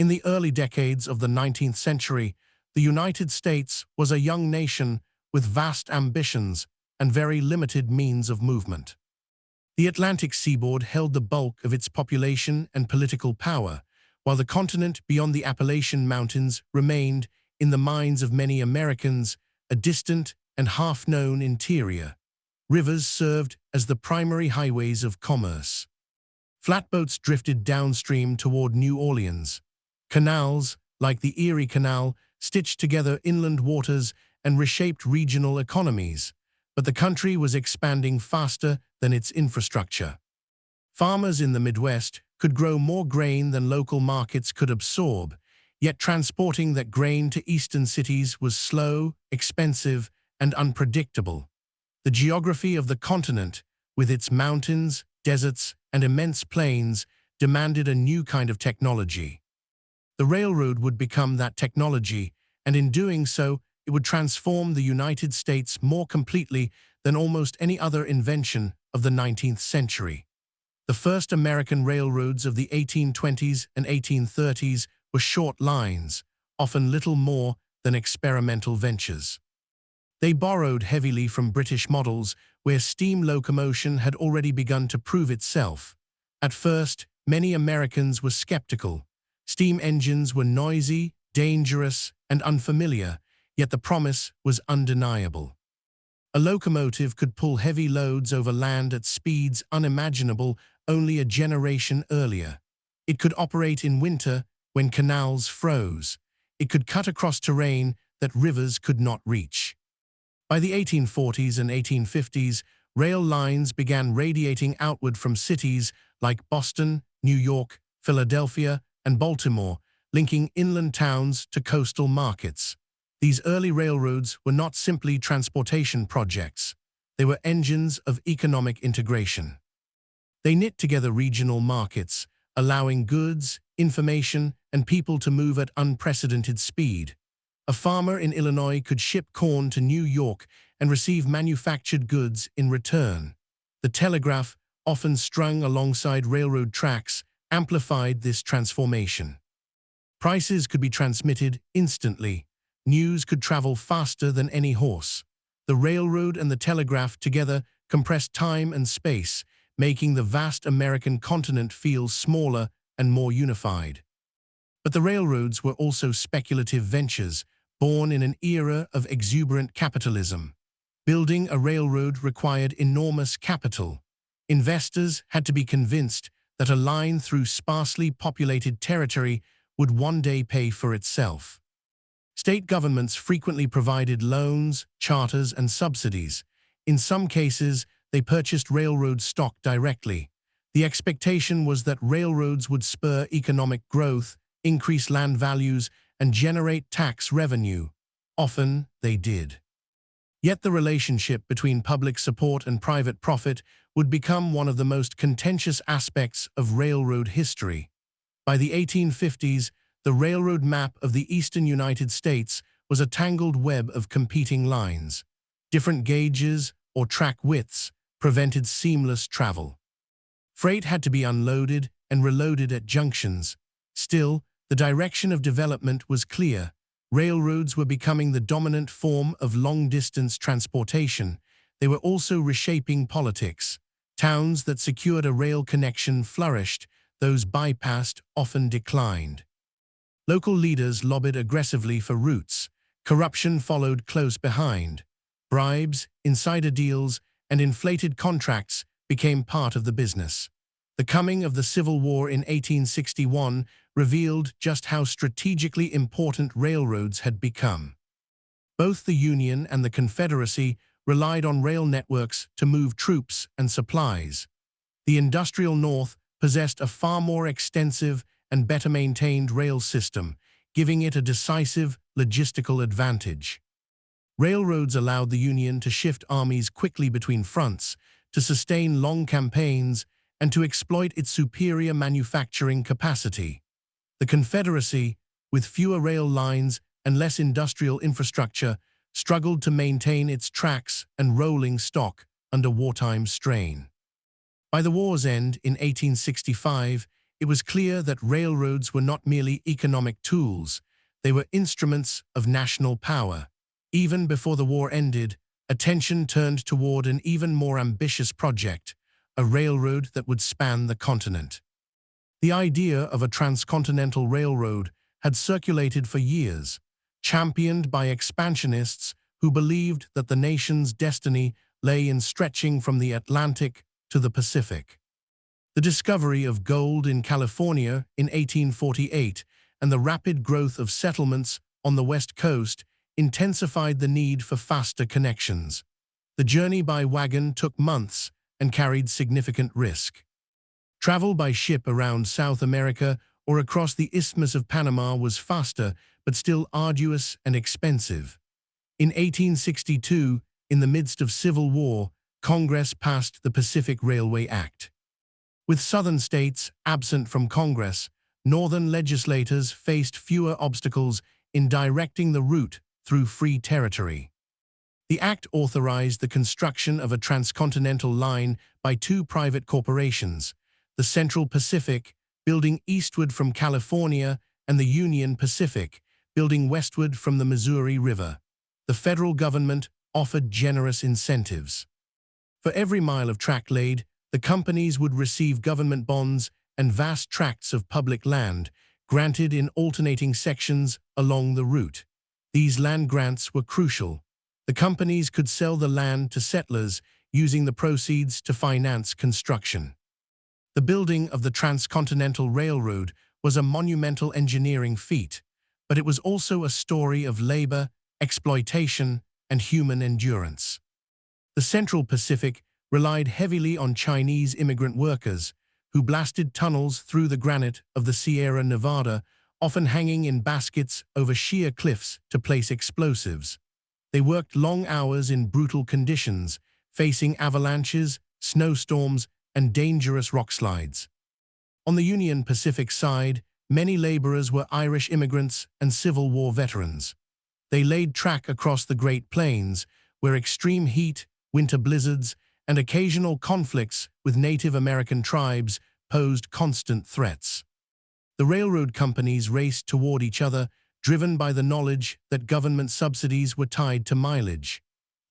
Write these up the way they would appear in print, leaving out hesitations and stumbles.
In the early decades of the 19th century, the United States was a young nation with vast ambitions and very limited means of movement. The Atlantic seaboard held the bulk of its population and political power, while the continent beyond the Appalachian Mountains remained, in the minds of many Americans, a distant and half-known interior. Rivers served as the primary highways of commerce. Flatboats drifted downstream toward New Orleans. Canals, like the Erie Canal, stitched together inland waters and reshaped regional economies. But the country was expanding faster than its infrastructure. Farmers in the Midwest could grow more grain than local markets could absorb, yet transporting that grain to eastern cities was slow, expensive, and unpredictable. The geography of the continent, with its mountains, deserts, and immense plains, demanded a new kind of technology. The railroad would become that technology, and in doing so, it would transform the United States more completely than almost any other invention of the 19th century. The first American railroads of the 1820s and 1830s were short lines, often little more than experimental ventures. They borrowed heavily from British models where steam locomotion had already begun to prove itself. At first, many Americans were skeptical. Steam engines were noisy, dangerous, and unfamiliar, yet the promise was undeniable. A locomotive could pull heavy loads over land at speeds unimaginable only a generation earlier. It could operate in winter when canals froze. It could cut across terrain that rivers could not reach. By the 1840s and 1850s, rail lines began radiating outward from cities like Boston, New York, Philadelphia, and Baltimore, linking inland towns to coastal markets. These early railroads were not simply transportation projects. They were engines of economic integration. They knit together regional markets, allowing goods, information, and people to move at unprecedented speed. A farmer in Illinois could ship corn to New York and receive manufactured goods in return. The telegraph, often strung alongside railroad tracks, amplified this transformation. Prices could be transmitted instantly. News could travel faster than any horse. The railroad and the telegraph together compressed time and space, making the vast American continent feel smaller and more unified. But the railroads were also speculative ventures, born in an era of exuberant capitalism. Building a railroad required enormous capital. Investors had to be convinced that a line through sparsely populated territory would one day pay for itself. State governments frequently provided loans, charters, and subsidies. In some cases, they purchased railroad stock directly. The expectation was that railroads would spur economic growth, increase land values, and generate tax revenue. Often, they did. Yet the relationship between public support and private profit would become one of the most contentious aspects of railroad history. By the 1850s, the railroad map of the eastern United States was a tangled web of competing lines. Different gauges or track widths prevented seamless travel. Freight had to be unloaded and reloaded at junctions. Still, the direction of development was clear. Railroads were becoming the dominant form of long-distance transportation. They were also reshaping politics. Towns that secured a rail connection flourished, those bypassed often declined. Local leaders lobbied aggressively for routes. Corruption followed close behind. Bribes, insider deals, and inflated contracts became part of the business. The coming of the Civil War in 1861 revealed just how strategically important railroads had become. Both the Union and the Confederacy relied on rail networks to move troops and supplies. The industrial North possessed a far more extensive and better-maintained rail system, giving it a decisive logistical advantage. Railroads allowed the Union to shift armies quickly between fronts, to sustain long campaigns, and to exploit its superior manufacturing capacity. The Confederacy, with fewer rail lines and less industrial infrastructure, struggled to maintain its tracks and rolling stock under wartime strain. By the war's end in 1865, it was clear that railroads were not merely economic tools, they were instruments of national power. Even before the war ended, attention turned toward an even more ambitious project, a railroad that would span the continent. The idea of a transcontinental railroad had circulated for years, championed by expansionists who believed that the nation's destiny lay in stretching from the Atlantic to the Pacific. The discovery of gold in California in 1848 and the rapid growth of settlements on the West Coast intensified the need for faster connections. The journey by wagon took months and carried significant risk. Travel by ship around South America or across the Isthmus of Panama was faster, but still arduous and expensive. In 1862, in the midst of civil war, Congress passed the Pacific Railway Act. With southern states absent from Congress, northern legislators faced fewer obstacles in directing the route through free territory. The act authorized the construction of a transcontinental line by two private corporations, the Central Pacific, building eastward from California, and the Union Pacific, building westward from the Missouri River. The federal government offered generous incentives. For every mile of track laid, the companies would receive government bonds and vast tracts of public land, granted in alternating sections along the route. These land grants were crucial. The companies could sell the land to settlers, using the proceeds to finance construction. The building of the Transcontinental Railroad was a monumental engineering feat, but it was also a story of labor, exploitation, and human endurance. The Central Pacific relied heavily on Chinese immigrant workers, who blasted tunnels through the granite of the Sierra Nevada, often hanging in baskets over sheer cliffs to place explosives. They worked long hours in brutal conditions, facing avalanches, snowstorms, and dangerous rockslides. On the Union Pacific side, many laborers were Irish immigrants and Civil War veterans. They laid track across the Great Plains, where extreme heat, winter blizzards, and occasional conflicts with Native American tribes posed constant threats. The railroad companies raced toward each other, driven by the knowledge that government subsidies were tied to mileage.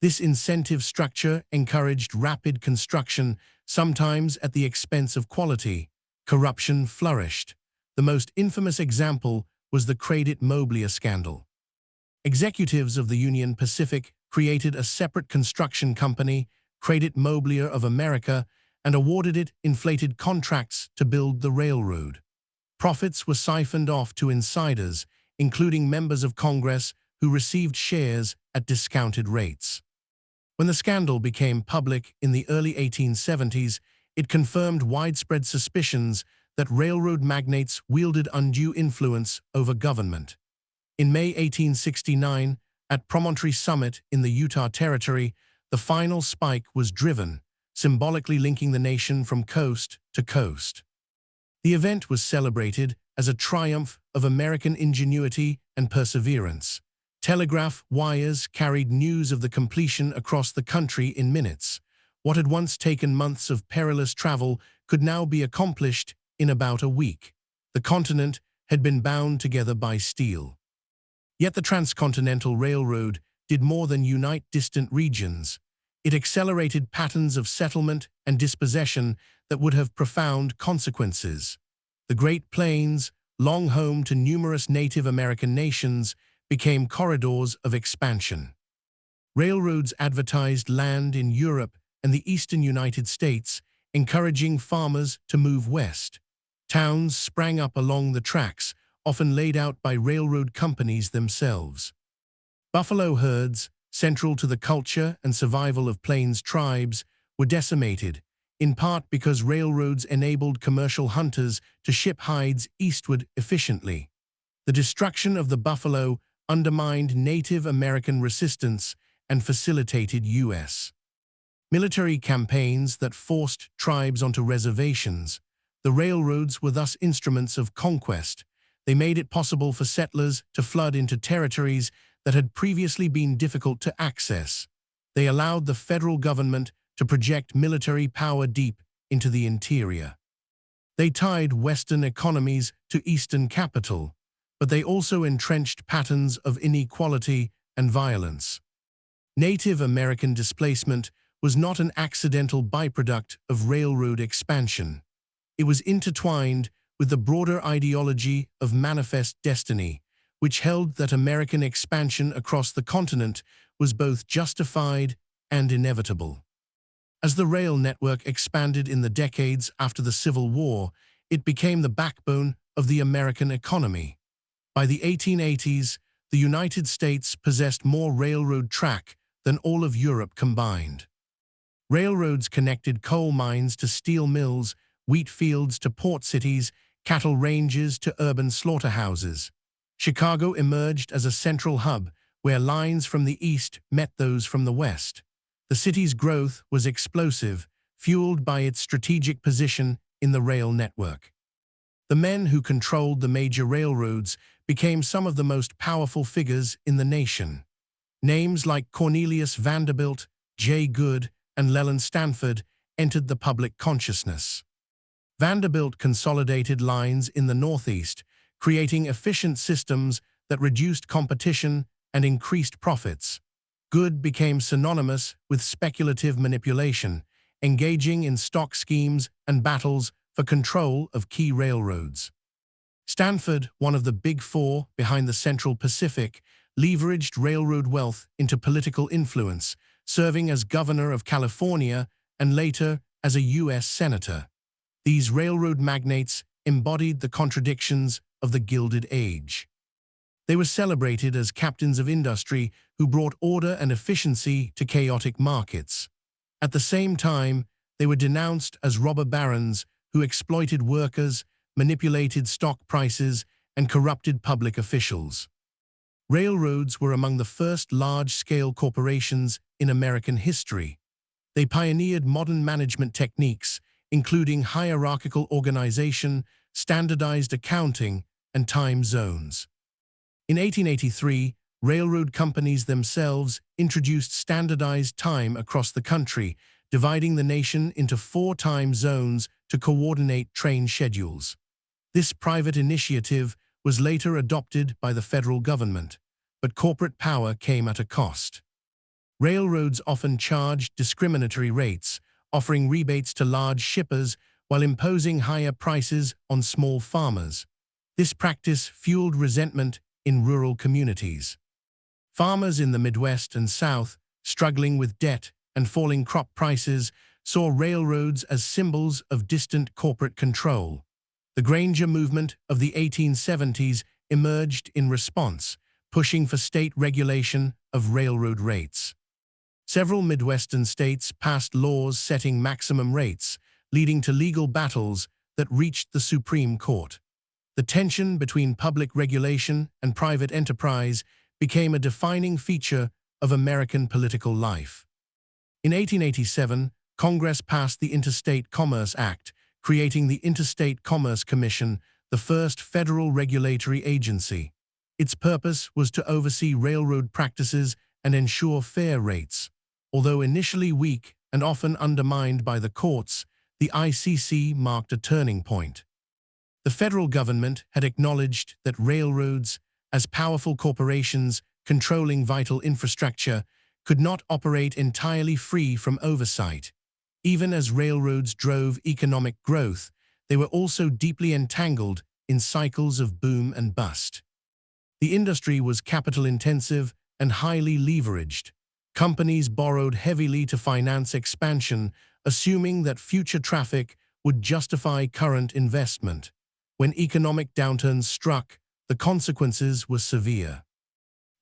This incentive structure encouraged rapid construction, sometimes at the expense of quality. Corruption flourished. The most infamous example was the Credit Mobilier scandal. Executives of the Union Pacific created a separate construction company, Credit Mobilier of America, and awarded it inflated contracts to build the railroad. Profits were siphoned off to insiders, including members of Congress who received shares at discounted rates. When the scandal became public in the early 1870s, it confirmed widespread suspicions that railroad magnates wielded undue influence over government. In May 1869, at Promontory Summit in the Utah Territory, the final spike was driven, symbolically linking the nation from coast to coast. The event was celebrated as a triumph of American ingenuity and perseverance. Telegraph wires carried news of the completion across the country in minutes. What had once taken months of perilous travel could now be accomplished in about a week. The continent had been bound together by steel. Yet the Transcontinental Railroad did more than unite distant regions. It accelerated patterns of settlement and dispossession that would have profound consequences. The Great Plains, long home to numerous Native American nations, became corridors of expansion. Railroads advertised land in Europe and the eastern United States, encouraging farmers to move west. Towns sprang up along the tracks, often laid out by railroad companies themselves. Buffalo herds, central to the culture and survival of Plains tribes, were decimated, in part because railroads enabled commercial hunters to ship hides eastward efficiently. The destruction of the buffalo undermined Native American resistance and facilitated U.S. military campaigns that forced tribes onto reservations. The railroads were thus instruments of conquest. They made it possible for settlers to flood into territories that had previously been difficult to access. They allowed the federal government to project military power deep into the interior. They tied Western economies to Eastern capital, but they also entrenched patterns of inequality and violence. Native American displacement was not an accidental byproduct of railroad expansion. It was intertwined with the broader ideology of manifest destiny, which held that American expansion across the continent was both justified and inevitable. As the rail network expanded in the decades after the Civil War, it became the backbone of the American economy. By the 1880s, the United States possessed more railroad track than all of Europe combined. Railroads connected coal mines to steel mills, wheat fields to port cities, cattle ranges to urban slaughterhouses. Chicago emerged as a central hub where lines from the east met those from the west. The city's growth was explosive, fueled by its strategic position in the rail network. The men who controlled the major railroads became some of the most powerful figures in the nation. Names like Cornelius Vanderbilt, Jay Goode, and Leland Stanford entered the public consciousness. Vanderbilt consolidated lines in the Northeast, creating efficient systems that reduced competition and increased profits. Goode became synonymous with speculative manipulation, engaging in stock schemes and battles for control of key railroads. Stanford, one of the Big Four behind the Central Pacific, leveraged railroad wealth into political influence, serving as governor of California and later as a U.S. senator. These railroad magnates embodied the contradictions of the Gilded Age. They were celebrated as captains of industry who brought order and efficiency to chaotic markets. At the same time, they were denounced as robber barons who exploited workers, manipulated stock prices, and corrupted public officials. Railroads were among the first large-scale corporations in American history. They pioneered modern management techniques, including hierarchical organization, standardized accounting, and time zones. In 1883, railroad companies themselves introduced standardized time across the country, dividing the nation into 4 time zones to coordinate train schedules. This private initiative was later adopted by the federal government, but corporate power came at a cost. Railroads often charged discriminatory rates, offering rebates to large shippers while imposing higher prices on small farmers. This practice fueled resentment in rural communities. Farmers in the Midwest and South, struggling with debt and falling crop prices, saw railroads as symbols of distant corporate control. The Granger movement of the 1870s emerged in response, pushing for state regulation of railroad rates. Several Midwestern states passed laws setting maximum rates, leading to legal battles that reached the Supreme Court. The tension between public regulation and private enterprise became a defining feature of American political life. In 1887, Congress passed the Interstate Commerce Act, creating the Interstate Commerce Commission, the first federal regulatory agency. Its purpose was to oversee railroad practices and ensure fair rates. Although initially weak and often undermined by the courts, the ICC marked a turning point. The federal government had acknowledged that railroads, as powerful corporations controlling vital infrastructure, could not operate entirely free from oversight. Even as railroads drove economic growth, they were also deeply entangled in cycles of boom and bust. The industry was capital-intensive and highly leveraged. Companies borrowed heavily to finance expansion, assuming that future traffic would justify current investment. When economic downturns struck, the consequences were severe.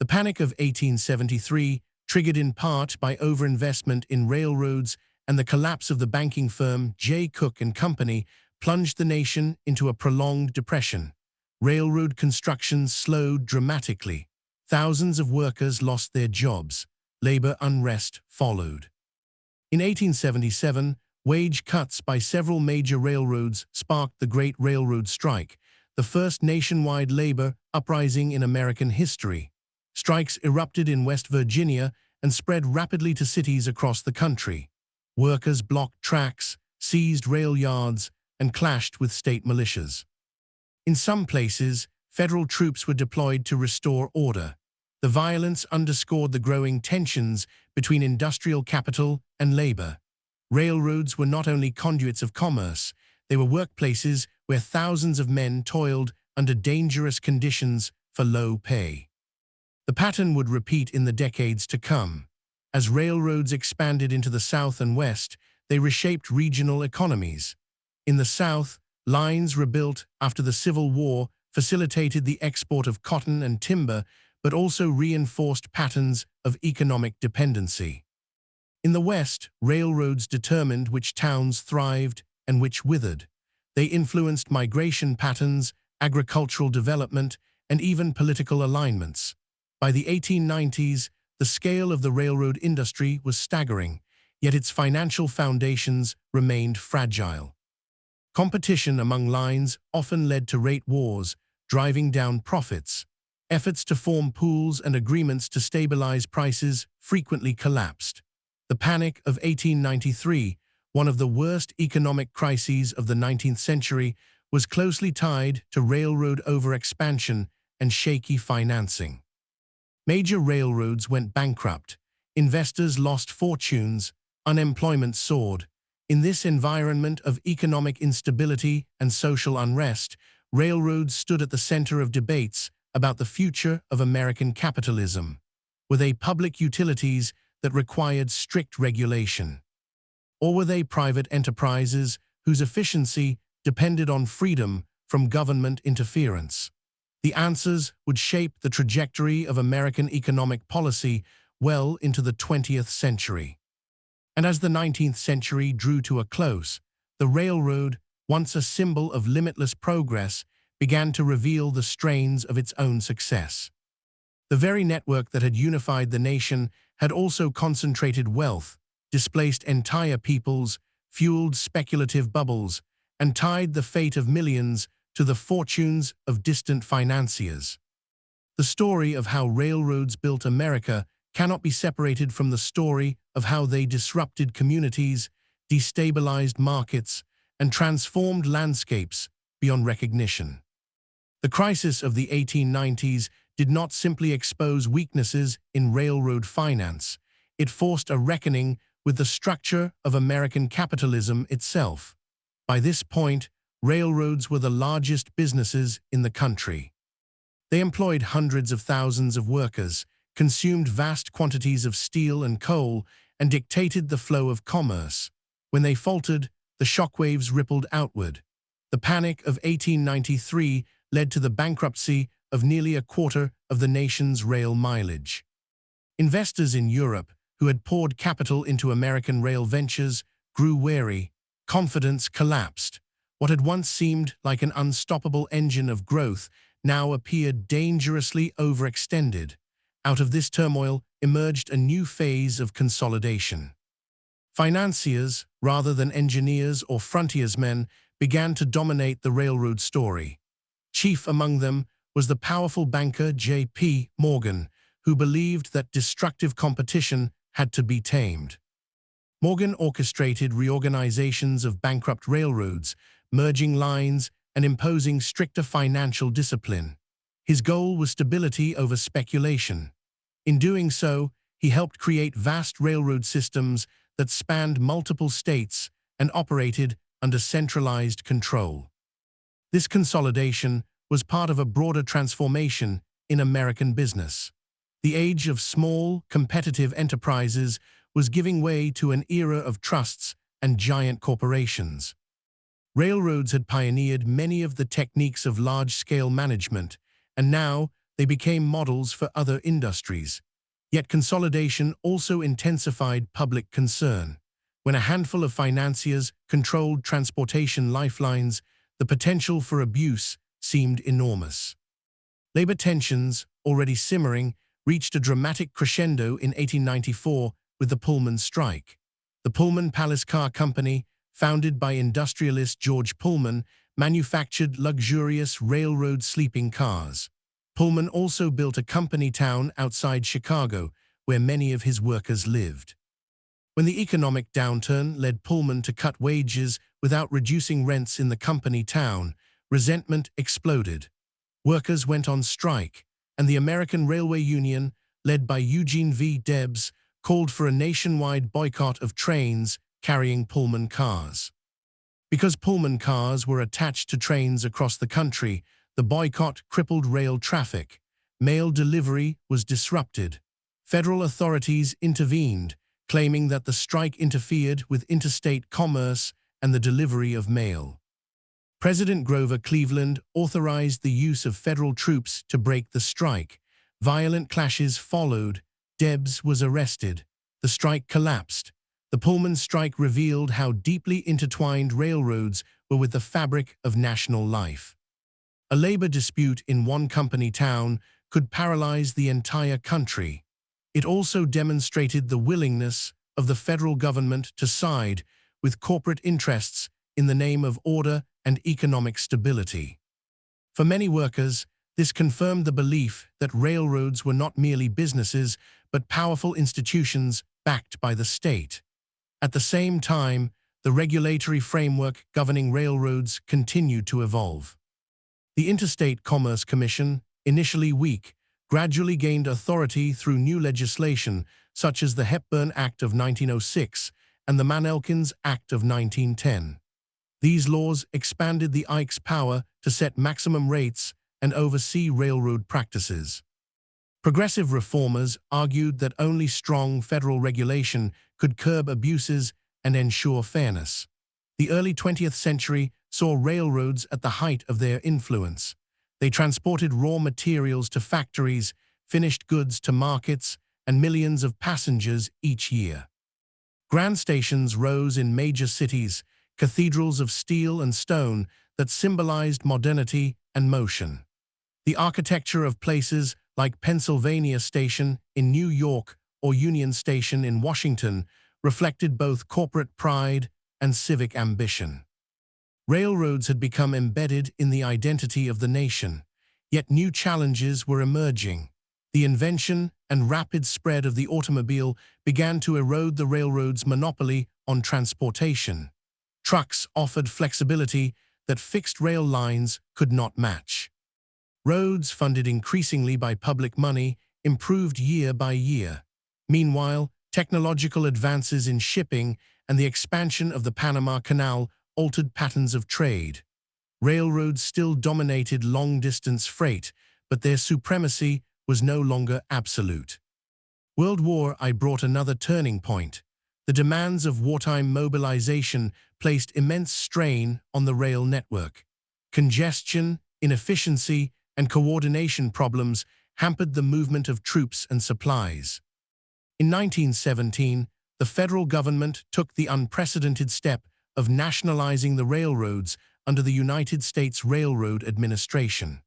The Panic of 1873, triggered in part by overinvestment in railroads and the collapse of the banking firm J. Cook and Company, plunged the nation into a prolonged depression. Railroad construction slowed dramatically. Thousands of workers lost their jobs. Labor unrest followed. In 1877, wage cuts by several major railroads sparked the Great Railroad Strike, the first nationwide labor uprising in American history. Strikes erupted in West Virginia and spread rapidly to cities across the country. Workers blocked tracks, seized rail yards, and clashed with state militias. In some places, federal troops were deployed to restore order. The violence underscored the growing tensions between industrial capital and labor. Railroads were not only conduits of commerce, they were workplaces where thousands of men toiled under dangerous conditions for low pay. The pattern would repeat in the decades to come. As railroads expanded into the South and West, they reshaped regional economies. In the South, lines rebuilt after the Civil War facilitated the export of cotton and timber, but also reinforced patterns of economic dependency. In the West, railroads determined which towns thrived and which withered. They influenced migration patterns, agricultural development, and even political alignments. By the 1890s, the scale of the railroad industry was staggering, yet its financial foundations remained fragile. Competition among lines often led to rate wars, driving down profits. Efforts to form pools and agreements to stabilize prices frequently collapsed. The Panic of 1893, one of the worst economic crises of the 19th century, was closely tied to railroad overexpansion and shaky financing. Major railroads went bankrupt, investors lost fortunes, unemployment soared. In this environment of economic instability and social unrest, railroads stood at the center of debates about the future of American capitalism. Were they public utilities that required strict regulation? Or were they private enterprises whose efficiency depended on freedom from government interference? The answers would shape the trajectory of American economic policy well into the 20th century. And as the 19th century drew to a close, the railroad, once a symbol of limitless progress, began to reveal the strains of its own success. The very network that had unified the nation had also concentrated wealth, displaced entire peoples, fueled speculative bubbles, and tied the fate of millions to the fortunes of distant financiers. The story of how railroads built America cannot be separated from the story of how they disrupted communities, destabilized markets, and transformed landscapes beyond recognition. The crisis of the 1890s did not simply expose weaknesses in railroad finance. It forced a reckoning with the structure of American capitalism itself. By this point, railroads were the largest businesses in the country. They employed hundreds of thousands of workers, consumed vast quantities of steel and coal, and dictated the flow of commerce. When they faltered, the shockwaves rippled outward. The Panic of 1893 led to the bankruptcy of nearly a quarter of the nation's rail mileage. Investors in Europe, who had poured capital into American rail ventures, grew wary. Confidence collapsed. What had once seemed like an unstoppable engine of growth now appeared dangerously overextended. Out of this turmoil emerged a new phase of consolidation. Financiers, rather than engineers or frontiersmen, began to dominate the railroad story. Chief among them was the powerful banker J.P. Morgan, who believed that destructive competition had to be tamed. Morgan orchestrated reorganizations of bankrupt railroads, merging lines and imposing stricter financial discipline. His goal was stability over speculation. In doing so, he helped create vast railroad systems that spanned multiple states and operated under centralized control. This consolidation was part of a broader transformation in American business. The age of small, competitive enterprises was giving way to an era of trusts and giant corporations. Railroads had pioneered many of the techniques of large-scale management, and now they became models for other industries. Yet consolidation also intensified public concern. When a handful of financiers controlled transportation lifelines, the potential for abuse seemed enormous. Labor tensions, already simmering, reached a dramatic crescendo in 1894 with the Pullman strike. The Pullman Palace Car Company, founded by industrialist George Pullman, manufactured luxurious railroad sleeping cars. Pullman also built a company town outside Chicago, where many of his workers lived. When the economic downturn led Pullman to cut wages without reducing rents in the company town, resentment exploded. Workers went on strike, and the American Railway Union, led by Eugene V. Debs, called for a nationwide boycott of trains carrying Pullman cars. Because Pullman cars were attached to trains across the country, the boycott crippled rail traffic. Mail delivery was disrupted. Federal authorities intervened, claiming that the strike interfered with interstate commerce and the delivery of mail. President Grover Cleveland authorized the use of federal troops to break the strike. Violent clashes followed. Debs was arrested. The strike collapsed. The Pullman strike revealed how deeply intertwined railroads were with the fabric of national life. A labor dispute in one company town could paralyze the entire country. It also demonstrated the willingness of the federal government to side with corporate interests in the name of order and economic stability. For many workers, this confirmed the belief that railroads were not merely businesses, but powerful institutions backed by the state. At the same time, the regulatory framework governing railroads continued to evolve. The Interstate Commerce Commission, initially weak, gradually gained authority through new legislation such as the Hepburn Act of 1906 and the Mann-Elkins Act of 1910. These laws expanded the IC's power to set maximum rates and oversee railroad practices. Progressive reformers argued that only strong federal regulation could curb abuses and ensure fairness. The early 20th century saw railroads at the height of their influence. They transported raw materials to factories, finished goods to markets, and millions of passengers each year. Grand stations rose in major cities, cathedrals of steel and stone that symbolized modernity and motion. The architecture of places like Pennsylvania Station in New York or Union Station in Washington reflected both corporate pride and civic ambition. Railroads had become embedded in the identity of the nation, yet new challenges were emerging. The invention and rapid spread of the automobile began to erode the railroad's monopoly on transportation. Trucks offered flexibility that fixed rail lines could not match. Roads, funded increasingly by public money, improved year by year. Meanwhile, technological advances in shipping and the expansion of the Panama Canal altered patterns of trade. Railroads still dominated long-distance freight, but their supremacy was no longer absolute. World War I brought another turning point. The demands of wartime mobilization placed immense strain on the rail network. Congestion, inefficiency, and coordination problems hampered the movement of troops and supplies. In 1917, the federal government took the unprecedented step of nationalizing the railroads under the United States Railroad Administration.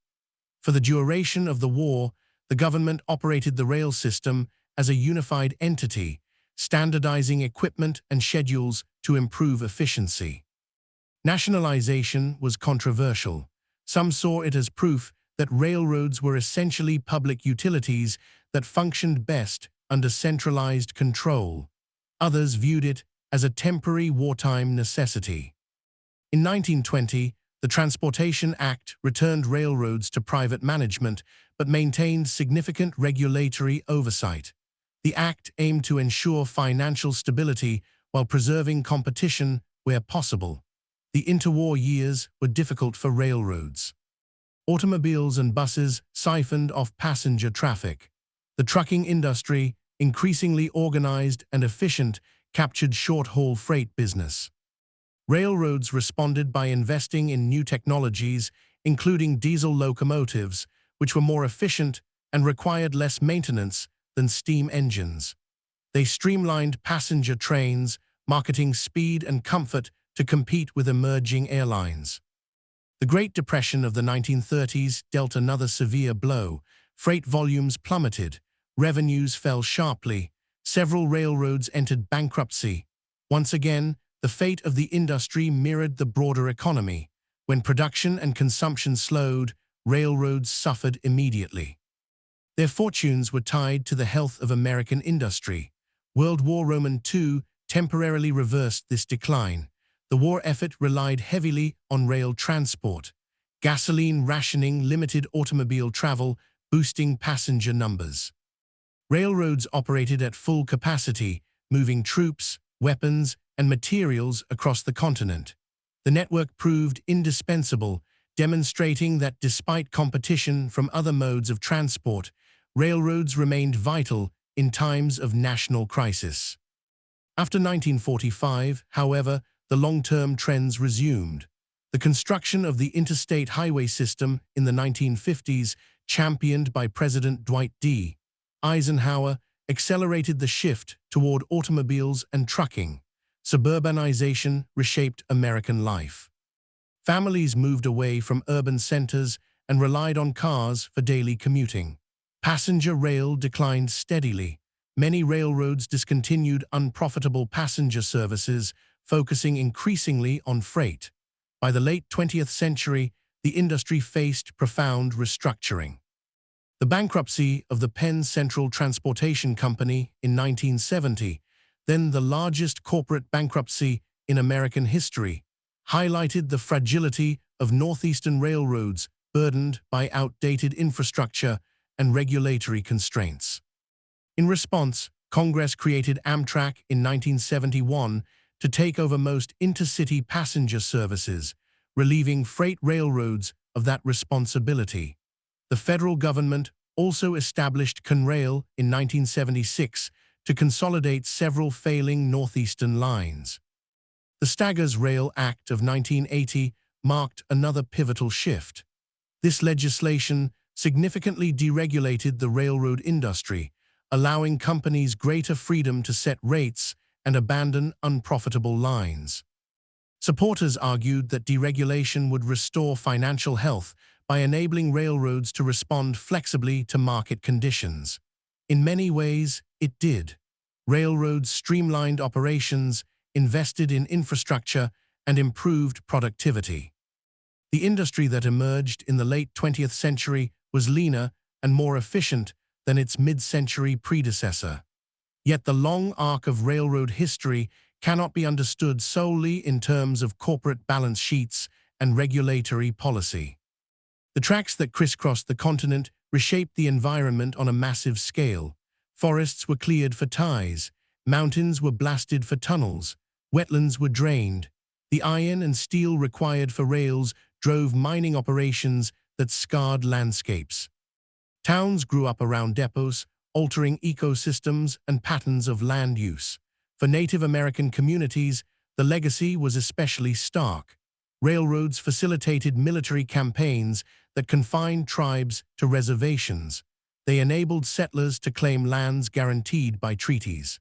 For the duration of the war, the government operated the rail system as a unified entity, standardizing equipment and schedules to improve efficiency. Nationalization was controversial. Some saw it as proof that railroads were essentially public utilities that functioned best under centralized control. Others viewed it as a temporary wartime necessity. In 1920, the Transportation Act returned railroads to private management but maintained significant regulatory oversight. The act aimed to ensure financial stability while preserving competition where possible. The interwar years were difficult for railroads. Automobiles and buses siphoned off passenger traffic. The trucking industry, increasingly organized and efficient, captured short-haul freight business. Railroads responded by investing in new technologies, including diesel locomotives, which were more efficient and required less maintenance than steam engines. They streamlined passenger trains, marketing speed and comfort to compete with emerging airlines. The Great Depression of the 1930s dealt another severe blow. Freight volumes plummeted, revenues fell sharply, several railroads entered bankruptcy. Once again, the fate of the industry mirrored the broader economy. When production and consumption slowed, railroads suffered immediately. Their fortunes were tied to the health of American industry. World War II temporarily reversed this decline. The war effort relied heavily on rail transport. Gasoline rationing limited automobile travel, boosting passenger numbers. Railroads operated at full capacity, moving troops, weapons, and materials across the continent. The network proved indispensable, demonstrating that despite competition from other modes of transport, railroads remained vital in times of national crisis. After 1945, however, the long-term trends resumed. The construction of the interstate highway system in the 1950s, championed by President Dwight D. Eisenhower, accelerated the shift toward automobiles and trucking. Suburbanization reshaped American life. Families moved away from urban centers and relied on cars for daily commuting. Passenger rail declined steadily. Many railroads discontinued unprofitable passenger services, focusing increasingly on freight. By the late 20th century, the industry faced profound restructuring. The bankruptcy of the Penn Central Transportation Company in 1970, then the largest corporate bankruptcy in American history, highlighted the fragility of northeastern railroads burdened by outdated infrastructure and regulatory constraints. In response, Congress created Amtrak in 1971 to take over most intercity passenger services, relieving freight railroads of that responsibility. The federal government also established Conrail in 1976 to consolidate several failing northeastern lines. The Staggers Rail Act of 1980 marked another pivotal shift. This legislation significantly deregulated the railroad industry, allowing companies greater freedom to set rates and abandon unprofitable lines. Supporters argued that deregulation would restore financial health by enabling railroads to respond flexibly to market conditions. In many ways, it did. Railroads streamlined operations, invested in infrastructure, and improved productivity. The industry that emerged in the late 20th century was leaner and more efficient than its mid-century predecessor. Yet the long arc of railroad history cannot be understood solely in terms of corporate balance sheets and regulatory policy. The tracks that crisscrossed the continent reshaped the environment on a massive scale. Forests were cleared for ties, mountains were blasted for tunnels, wetlands were drained. The iron and steel required for rails drove mining operations that scarred landscapes. Towns grew up around depots, altering ecosystems and patterns of land use. For Native American communities, the legacy was especially stark. Railroads facilitated military campaigns that confined tribes to reservations. They enabled settlers to claim lands guaranteed by treaties.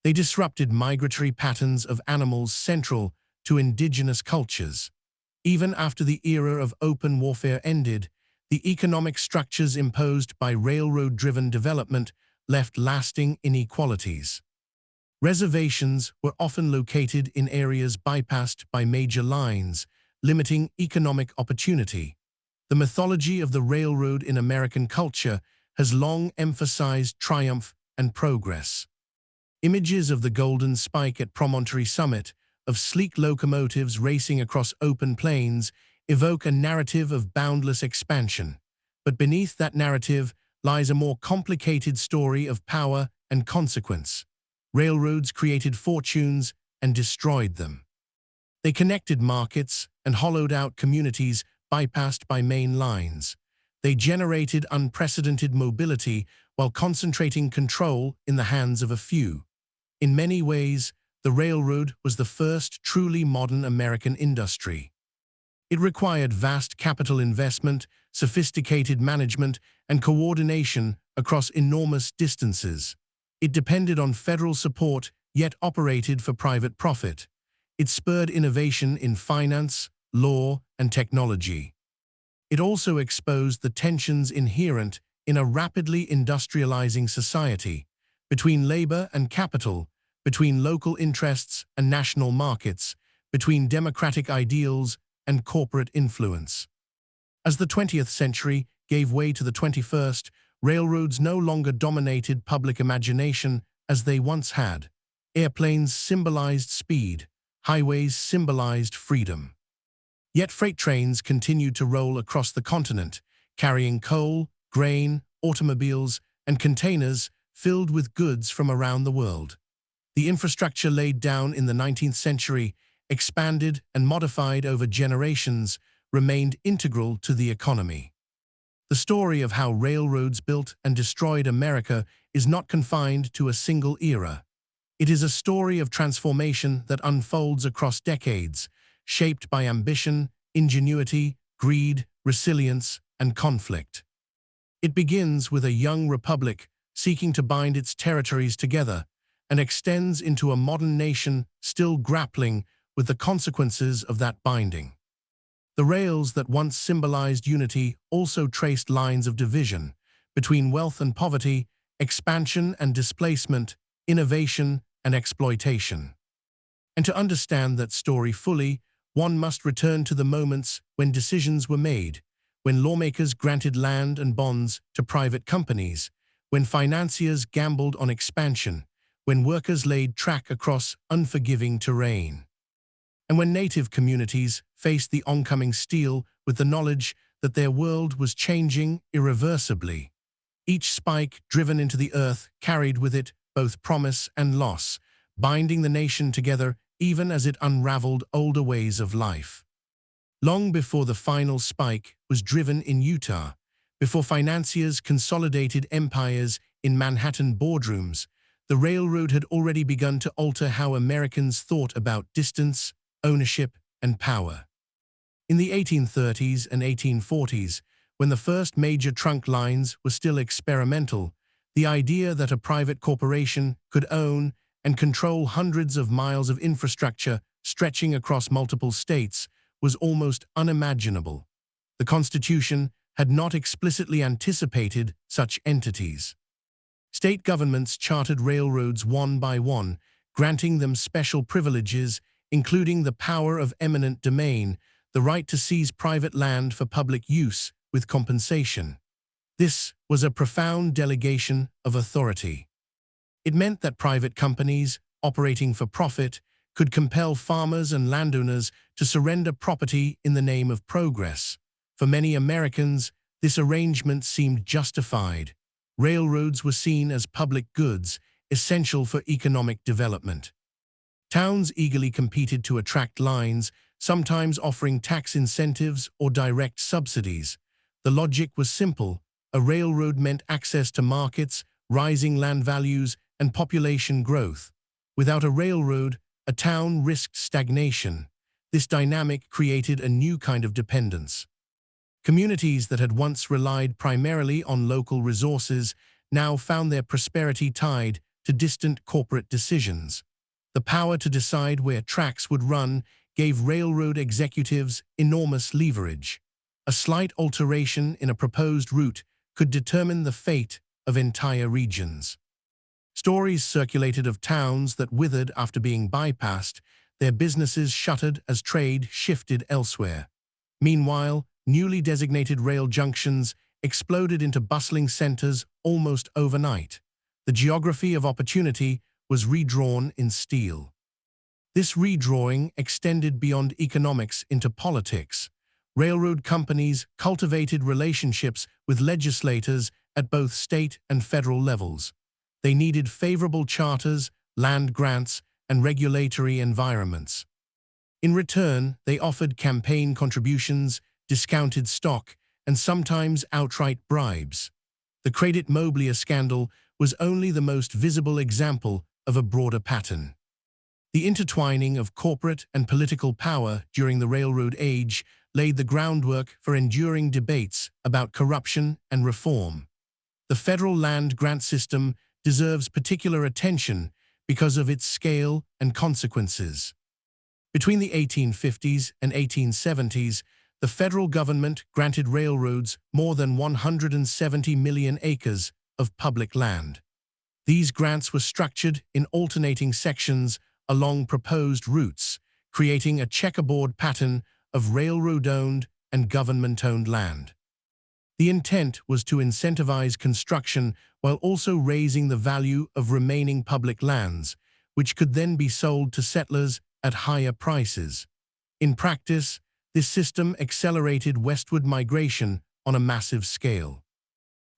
They disrupted migratory patterns of animals central to indigenous cultures. Even after the era of open warfare ended, the economic structures imposed by railroad-driven development left lasting inequalities. Reservations were often located in areas bypassed by major lines, limiting economic opportunity. The mythology of the railroad in American culture has long emphasized triumph and progress. Images of the Golden Spike at Promontory Summit, of sleek locomotives racing across open plains, evoke a narrative of boundless expansion. But beneath that narrative lies a more complicated story of power and consequence. Railroads created fortunes and destroyed them. They connected markets and hollowed out communities bypassed by main lines. They generated unprecedented mobility while concentrating control in the hands of a few. In many ways, the railroad was the first truly modern American industry. It required vast capital investment, sophisticated management, and coordination across enormous distances. It depended on federal support, yet operated for private profit. It spurred innovation in finance, law, and technology. It also exposed the tensions inherent in a rapidly industrializing society, between labor and capital, between local interests and national markets, between democratic ideals and corporate influence. As the 20th century gave way to the 21st, railroads no longer dominated public imagination as they once had. Airplanes symbolized speed, highways symbolized freedom. Yet freight trains continued to roll across the continent, carrying coal, grain, automobiles, and containers filled with goods from around the world. The infrastructure laid down in the 19th century, expanded and modified over generations, remained integral to the economy. The story of how railroads built and destroyed America is not confined to a single era. It is a story of transformation that unfolds across decades, shaped by ambition, ingenuity, greed, resilience, and conflict. It begins with a young republic seeking to bind its territories together, and extends into a modern nation still grappling with the consequences of that binding. The rails that once symbolized unity also traced lines of division between wealth and poverty, expansion and displacement, innovation and exploitation. And to understand that story fully, one must return to the moments when decisions were made, when lawmakers granted land and bonds to private companies, when financiers gambled on expansion, when workers laid track across unforgiving terrain, and when native communities faced the oncoming steel with the knowledge that their world was changing irreversibly. Each spike driven into the earth carried with it both promise and loss, binding the nation together even as it unraveled older ways of life. Long before the final spike was driven in Utah, before financiers consolidated empires in Manhattan boardrooms, the railroad had already begun to alter how Americans thought about distance, ownership, and power. In the 1830s and 1840s, when the first major trunk lines were still experimental, the idea that a private corporation could own and control hundreds of miles of infrastructure stretching across multiple states was almost unimaginable. The Constitution had not explicitly anticipated such entities. State governments chartered railroads one by one, granting them special privileges, including the power of eminent domain, the right to seize private land for public use with compensation. This was a profound delegation of authority. It meant that private companies, operating for profit, could compel farmers and landowners to surrender property in the name of progress. For many Americans, this arrangement seemed justified. Railroads were seen as public goods, essential for economic development. Towns eagerly competed to attract lines, sometimes offering tax incentives or direct subsidies. The logic was simple. A railroad meant access to markets, rising land values, and population growth. Without a railroad, a town risked stagnation. This dynamic created a new kind of dependence. Communities that had once relied primarily on local resources now found their prosperity tied to distant corporate decisions. The power to decide where tracks would run gave railroad executives enormous leverage. A slight alteration in a proposed route could determine the fate of entire regions. Stories circulated of towns that withered after being bypassed, their businesses shuttered as trade shifted elsewhere. Meanwhile, newly designated rail junctions exploded into bustling centers almost overnight. The geography of opportunity was redrawn in steel. This redrawing extended beyond economics into politics. Railroad companies cultivated relationships with legislators at both state and federal levels. They needed favorable charters, land grants, and regulatory environments. In return, they offered campaign contributions, discounted stock, and sometimes outright bribes. The Credit Mobilier scandal was only the most visible example of a broader pattern. The intertwining of corporate and political power during the railroad age laid the groundwork for enduring debates about corruption and reform. The federal land grant system deserves particular attention because of its scale and consequences. Between the 1850s and 1870s, the federal government granted railroads more than 170 million acres of public land. These grants were structured in alternating sections along proposed routes, creating a checkerboard pattern of railroad-owned and government-owned land. The intent was to incentivize construction while also raising the value of remaining public lands, which could then be sold to settlers at higher prices. In practice, this system accelerated westward migration on a massive scale.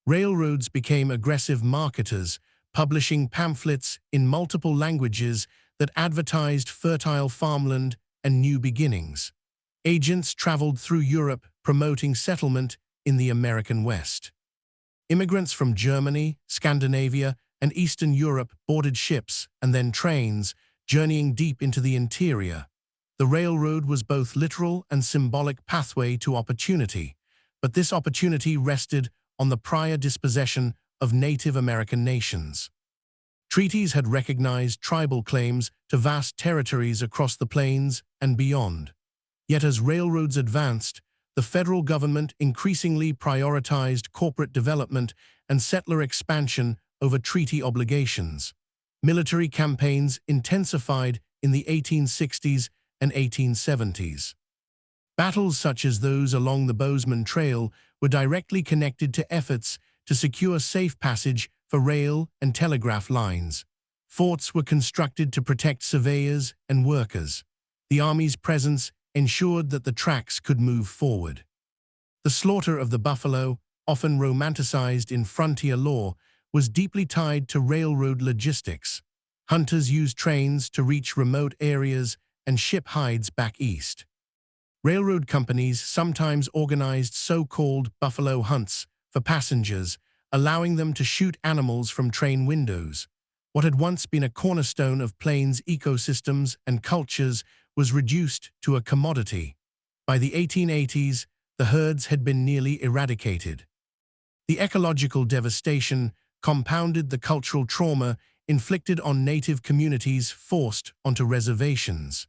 Railroads became aggressive marketers, publishing pamphlets in multiple languages that advertised fertile farmland and new beginnings. Agents traveled through Europe promoting settlement in the American West. Immigrants from Germany, Scandinavia, and Eastern Europe boarded ships and then trains, journeying deep into the interior. The railroad was both literal and symbolic pathway to opportunity, but this opportunity rested on the prior dispossession of Native American nations. Treaties had recognized tribal claims to vast territories across the plains and beyond. Yet as railroads advanced, the federal government increasingly prioritized corporate development and settler expansion over treaty obligations. Military campaigns intensified in the 1860s and 1870s. Battles such as those along the Bozeman Trail were directly connected to efforts to secure safe passage for rail and telegraph lines. Forts were constructed to protect surveyors and workers. The Army's presence ensured that the tracks could move forward. The slaughter of the buffalo, often romanticized in frontier lore, was deeply tied to railroad logistics. Hunters used trains to reach remote areas and ship hides back east. Railroad companies sometimes organized so-called buffalo hunts for passengers, allowing them to shoot animals from train windows. What had once been a cornerstone of plains ecosystems and cultures was reduced to a commodity. By the 1880s, the herds had been nearly eradicated. The ecological devastation compounded the cultural trauma inflicted on native communities forced onto reservations.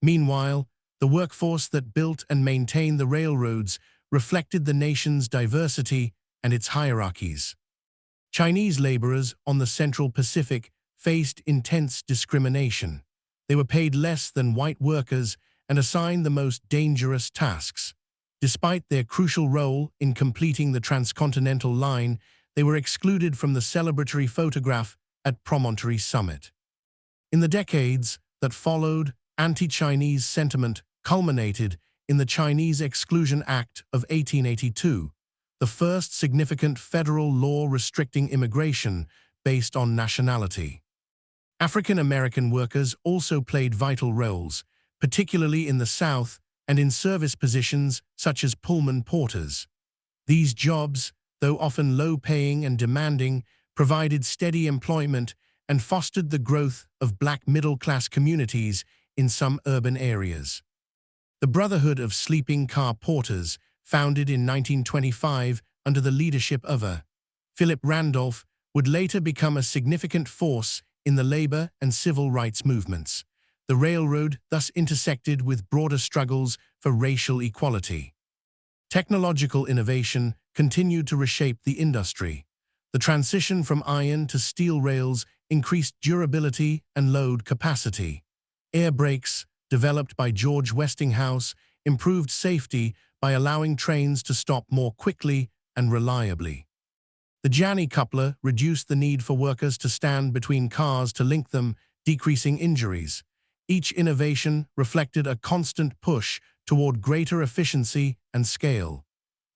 Meanwhile, the workforce that built and maintained the railroads reflected the nation's diversity and its hierarchies. Chinese laborers on the Central Pacific faced intense discrimination. They were paid less than white workers and assigned the most dangerous tasks. Despite their crucial role in completing the transcontinental line, they were excluded from the celebratory photograph at Promontory Summit. In the decades that followed, anti-Chinese sentiment culminated in the Chinese Exclusion Act of 1882, the first significant federal law restricting immigration based on nationality. African American workers also played vital roles, particularly in the South and in service positions such as Pullman porters. These jobs, though often low-paying and demanding, provided steady employment and fostered the growth of black middle-class communities in some urban areas. The Brotherhood of Sleeping Car Porters, founded in 1925 under the leadership of Philip Randolph, would later become a significant force in the labor and civil rights movements. The railroad thus intersected with broader struggles for racial equality. Technological innovation continued to reshape the industry. The transition from iron to steel rails increased durability and load capacity. Air brakes, developed by George Westinghouse, improved safety by allowing trains to stop more quickly and reliably. The Janney coupler reduced the need for workers to stand between cars to link them, decreasing injuries. Each innovation reflected a constant push toward greater efficiency and scale.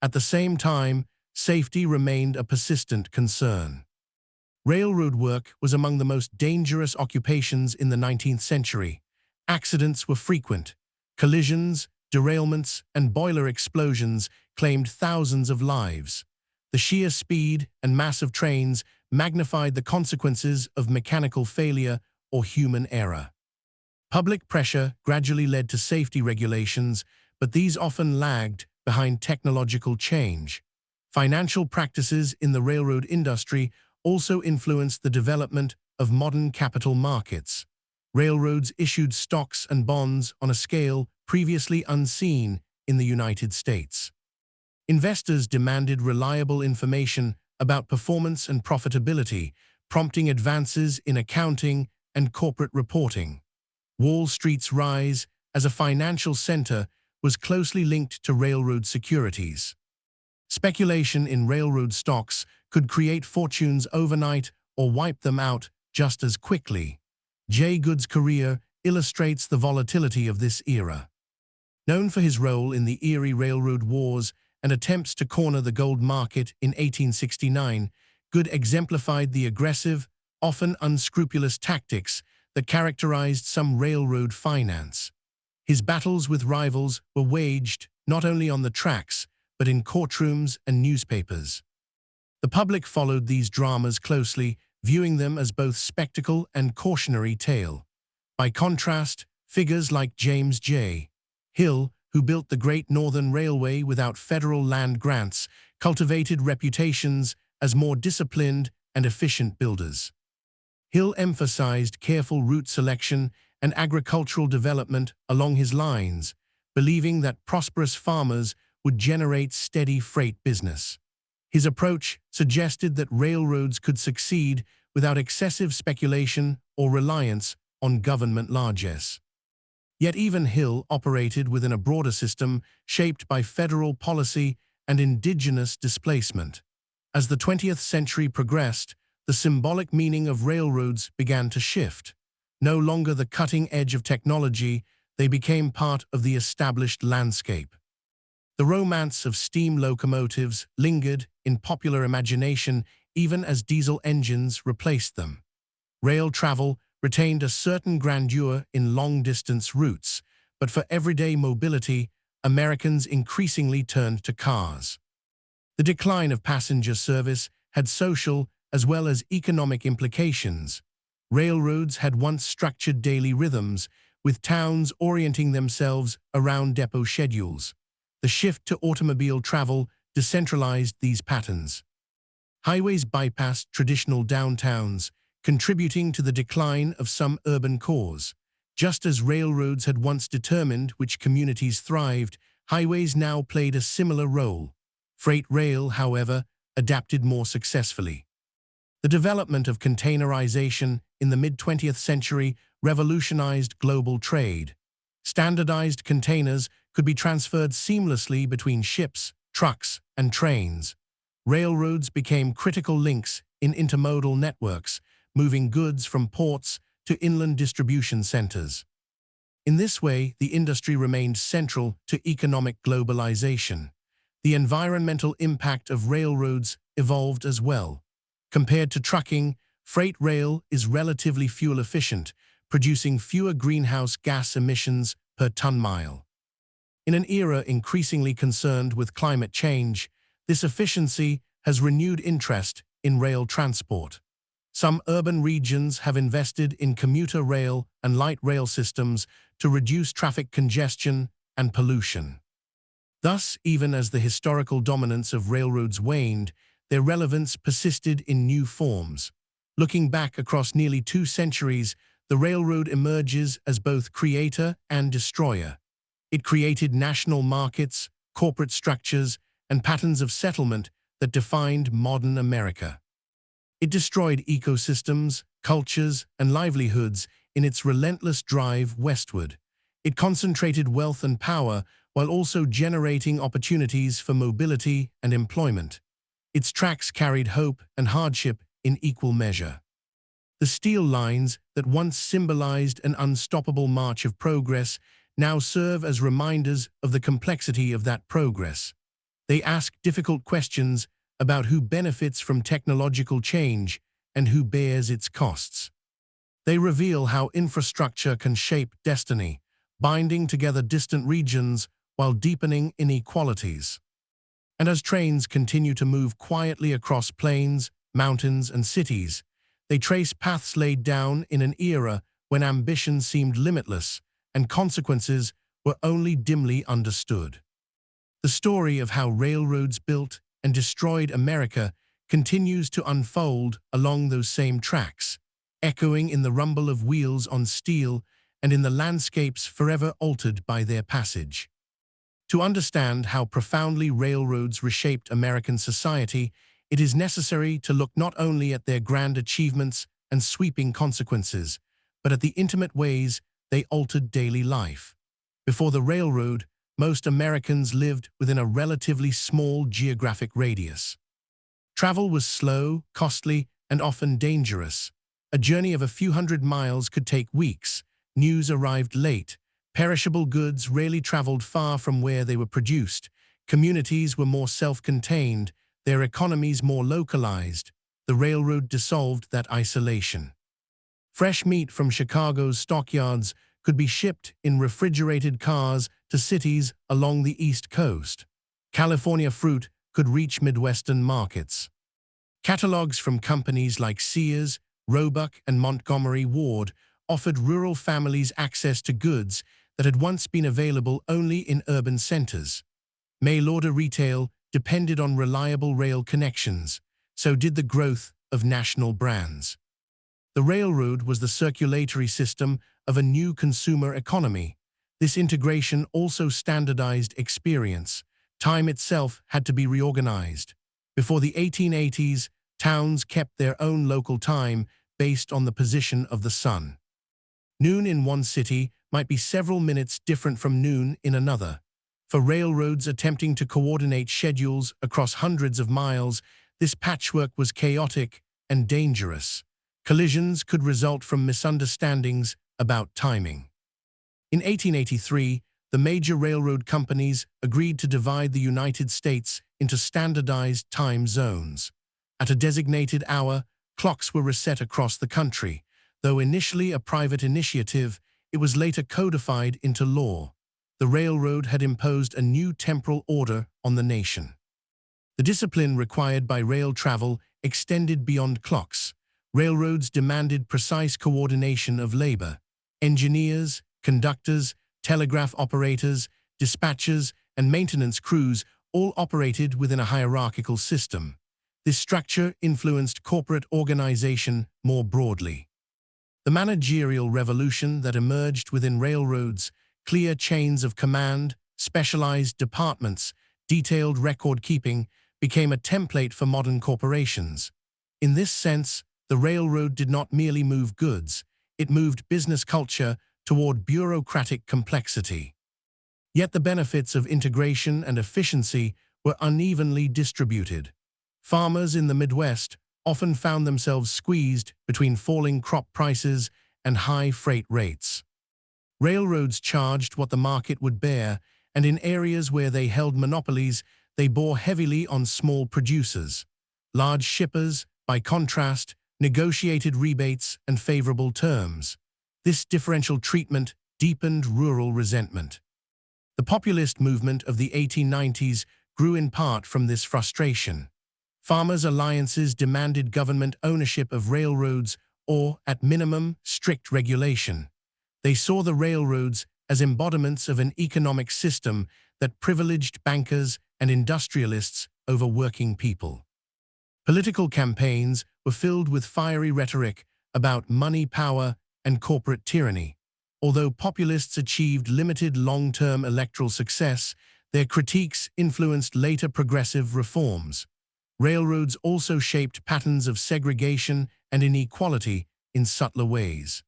At the same time, safety remained a persistent concern. Railroad work was among the most dangerous occupations in the 19th century. Accidents were frequent. Collisions, derailments, and boiler explosions claimed thousands of lives. The sheer speed and mass of trains magnified the consequences of mechanical failure or human error. Public pressure gradually led to safety regulations, but these often lagged behind technological change. Financial practices in the railroad industry also influenced the development of modern capital markets. Railroads issued stocks and bonds on a scale previously unseen in the United States. Investors demanded reliable information about performance and profitability, prompting advances in accounting and corporate reporting. Wall Street's rise as a financial center was closely linked to railroad securities. Speculation in railroad stocks could create fortunes overnight or wipe them out just as quickly. Jay Good's career illustrates the volatility of this era. Known for his role in the Erie Railroad Wars and attempts to corner the gold market in 1869, Good exemplified the aggressive, often unscrupulous tactics that characterized some railroad finance. His battles with rivals were waged not only on the tracks, but in courtrooms and newspapers. The public followed these dramas closely, viewing them as both spectacle and cautionary tale. By contrast, figures like James J. Hill, who built the Great Northern Railway without federal land grants, cultivated reputations as more disciplined and efficient builders. Hill emphasized careful route selection and agricultural development along his lines, believing that prosperous farmers would generate steady freight business. His approach suggested that railroads could succeed without excessive speculation or reliance on government largesse. Yet even Hill operated within a broader system shaped by federal policy and indigenous displacement. As the 20th century progressed, the symbolic meaning of railroads began to shift. No longer the cutting edge of technology, they became part of the established landscape. The romance of steam locomotives lingered in popular imagination even as diesel engines replaced them. Rail travel retained a certain grandeur in long-distance routes, but for everyday mobility, Americans increasingly turned to cars. The decline of passenger service had social as well as economic implications. Railroads had once structured daily rhythms, with towns orienting themselves around depot schedules. The shift to automobile travel decentralized these patterns. Highways bypassed traditional downtowns, contributing to the decline of some urban cores. Just as railroads had once determined which communities thrived, highways now played a similar role. Freight rail, however, adapted more successfully. The development of containerization in the mid-20th century revolutionized global trade. Standardized containers could be transferred seamlessly between ships, trucks, and trains. Railroads became critical links in intermodal networks, moving goods from ports to inland distribution centers. In this way, the industry remained central to economic globalization. The environmental impact of railroads evolved as well. Compared to trucking, freight rail is relatively fuel efficient, producing fewer greenhouse gas emissions per ton-mile. In an era increasingly concerned with climate change, this efficiency has renewed interest in rail transport. Some urban regions have invested in commuter rail and light rail systems to reduce traffic congestion and pollution. Thus, even as the historical dominance of railroads waned, their relevance persisted in new forms. Looking back across nearly 2 centuries, the railroad emerges as both creator and destroyer. It created national markets, corporate structures, and patterns of settlement that defined modern America. It destroyed ecosystems, cultures, and livelihoods in its relentless drive westward. It concentrated wealth and power while also generating opportunities for mobility and employment. Its tracks carried hope and hardship in equal measure. The steel lines that once symbolized an unstoppable march of progress now serve as reminders of the complexity of that progress. They ask difficult questions about who benefits from technological change and who bears its costs. They reveal how infrastructure can shape destiny, binding together distant regions while deepening inequalities. And as trains continue to move quietly across plains, mountains, and cities, they trace paths laid down in an era when ambition seemed limitless and consequences were only dimly understood. The story of how railroads built and destroyed America continues to unfold along those same tracks, echoing in the rumble of wheels on steel and in the landscapes forever altered by their passage. To understand how profoundly railroads reshaped American society, it is necessary to look not only at their grand achievements and sweeping consequences, but at the intimate ways they altered daily life. Before the railroad, most Americans lived within a relatively small geographic radius. Travel was slow, costly, and often dangerous. A journey of a few hundred miles could take weeks, News arrived late. Perishable goods rarely traveled far from where they were produced. Communities were more self-contained, their economies more localized. The railroad dissolved that isolation. Fresh meat from Chicago's stockyards could be shipped in refrigerated cars to cities along the East Coast. California fruit could reach Midwestern markets. Catalogs from companies like Sears, Roebuck, and Montgomery Ward offered rural families access to goods that had once been available only in urban centers. Mail-order retail depended on reliable rail connections, so did the growth of national brands. The railroad was the circulatory system of a new consumer economy. This integration also standardized experience. Time itself had to be reorganized. Before the 1880s, towns kept their own local time based on the position of the sun. Noon in one city might be several minutes different from noon in another. For railroads attempting to coordinate schedules across hundreds of miles, this patchwork was chaotic and dangerous. Collisions could result from misunderstandings about timing. In 1883, the major railroad companies agreed to divide the United States into standardized time zones. At a designated hour, clocks were reset across the country. Though initially a private initiative, it was later codified into law. The railroad had imposed a new temporal order on the nation. The discipline required by rail travel extended beyond clocks. Railroads demanded precise coordination of labor. Engineers, conductors, telegraph operators, dispatchers, and maintenance crews all operated within a hierarchical system. This structure influenced corporate organization more broadly. The managerial revolution that emerged within railroads, clear chains of command, specialized departments, detailed record-keeping, became a template for modern corporations. In this sense, the railroad did not merely move goods, it moved business culture toward bureaucratic complexity. Yet the benefits of integration and efficiency were unevenly distributed. Farmers in the Midwest often found themselves squeezed between falling crop prices and high freight rates. Railroads charged what the market would bear, and in areas where they held monopolies, they bore heavily on small producers. Large shippers, by contrast, negotiated rebates and favorable terms. This differential treatment deepened rural resentment. The populist movement of the 1890s grew in part from this frustration. Farmers' alliances demanded government ownership of railroads or, at minimum, strict regulation. They saw the railroads as embodiments of an economic system that privileged bankers and industrialists over working people. Political campaigns were filled with fiery rhetoric about money, power, and corporate tyranny. Although populists achieved limited long-term electoral success, their critiques influenced later progressive reforms. Railroads also shaped patterns of segregation and inequality in subtler ways.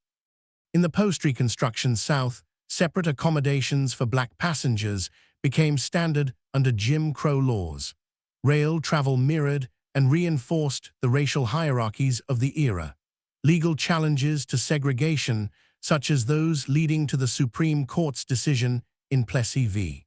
In the post-Reconstruction South, separate accommodations for black passengers became standard under Jim Crow laws. Rail travel mirrored and reinforced the racial hierarchies of the era. Legal challenges to segregation, such as those leading to the Supreme Court's decision in Plessy v.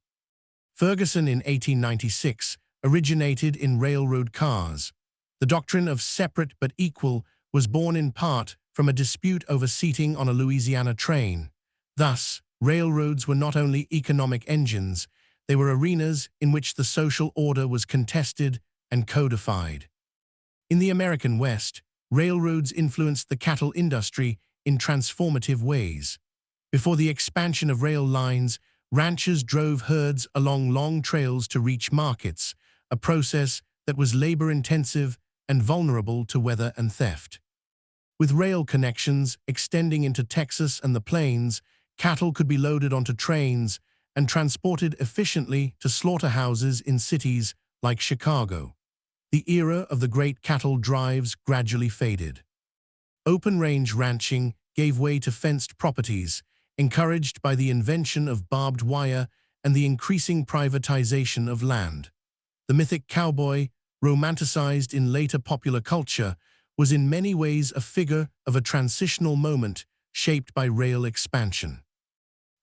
Ferguson in 1896, originated in railroad cars. The doctrine of separate but equal was born in part from a dispute over seating on a Louisiana train. Thus, railroads were not only economic engines, they were arenas in which the social order was contested and codified. In the American West, railroads influenced the cattle industry in transformative ways. Before the expansion of rail lines, ranchers drove herds along long trails to reach markets, a process that was labor-intensive and vulnerable to weather and theft. With rail connections extending into Texas and the plains, cattle could be loaded onto trains and transported efficiently to slaughterhouses in cities like Chicago. The era of the great cattle drives gradually faded. Open-range ranching gave way to fenced properties, encouraged by the invention of barbed wire and the increasing privatization of land. The mythic cowboy, romanticized in later popular culture, was in many ways a figure of a transitional moment shaped by rail expansion.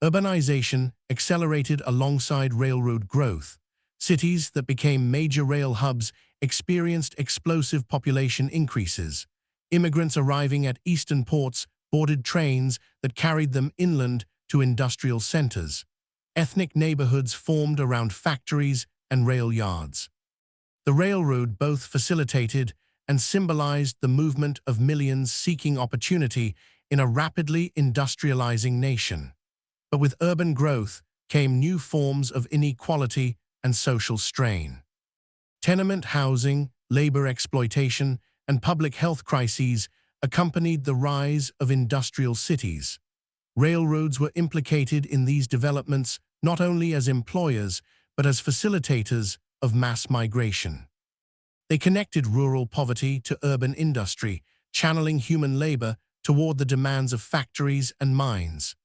Urbanization accelerated alongside railroad growth. Cities that became major rail hubs experienced explosive population increases. Immigrants arriving at eastern ports boarded trains that carried them inland to industrial centers. Ethnic neighborhoods formed around factories and rail yards. The railroad both facilitated and symbolized the movement of millions seeking opportunity in a rapidly industrializing nation. But with urban growth came new forms of inequality and social strain. Tenement housing, labor exploitation, and public health crises accompanied the rise of industrial cities. Railroads were implicated in these developments not only as employers, but as facilitators of mass migration. They connected rural poverty to urban industry, channeling human labor toward the demands of factories and mines.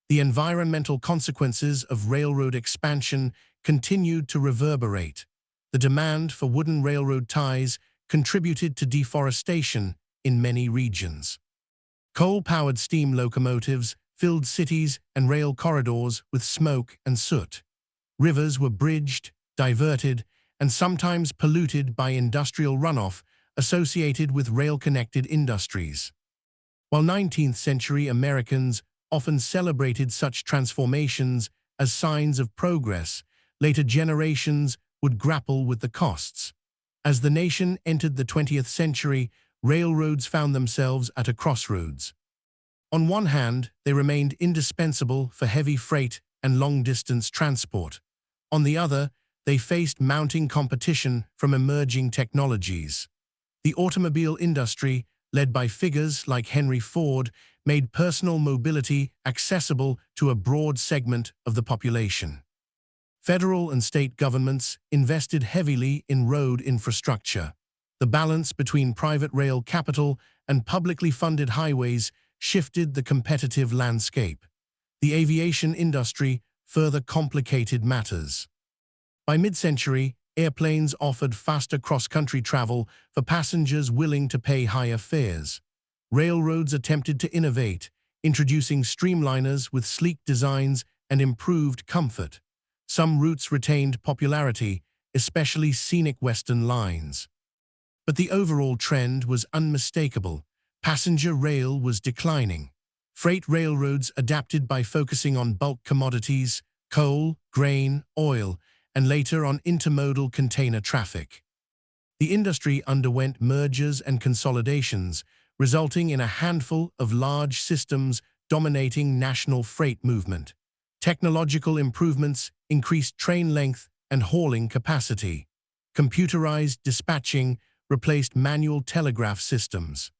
The environmental consequences of railroad expansion continued to reverberate. The demand for wooden railroad ties contributed to deforestation in many regions. Coal-powered steam locomotives filled cities and rail corridors with smoke and soot. Rivers were bridged, diverted, and sometimes polluted by industrial runoff associated with rail-connected industries. While 19th-century Americans often celebrated such transformations as signs of progress, later generations would grapple with the costs. As the nation entered the 20th century, railroads found themselves at a crossroads. On one hand, they remained indispensable for heavy freight and long-distance transport. On the other, they faced mounting competition from emerging technologies. The automobile industry, led by figures like Henry Ford, made personal mobility accessible to a broad segment of the population. Federal and state governments invested heavily in road infrastructure. The balance between private rail capital and publicly funded highways shifted the competitive landscape. The aviation industry further complicated matters. By mid-century, airplanes offered faster cross-country travel for passengers willing to pay higher fares. Railroads attempted to innovate, introducing streamliners with sleek designs and improved comfort. Some routes retained popularity, especially scenic Western lines. But the overall trend was unmistakable. Passenger rail was declining. Freight railroads adapted by focusing on bulk commodities, coal, grain, oil, and later on intermodal container traffic. The industry underwent mergers and consolidations, resulting in a handful of large systems dominating national freight movement. Technological improvements increased train length and hauling capacity. Computerized dispatching replaced manual telegraph systems.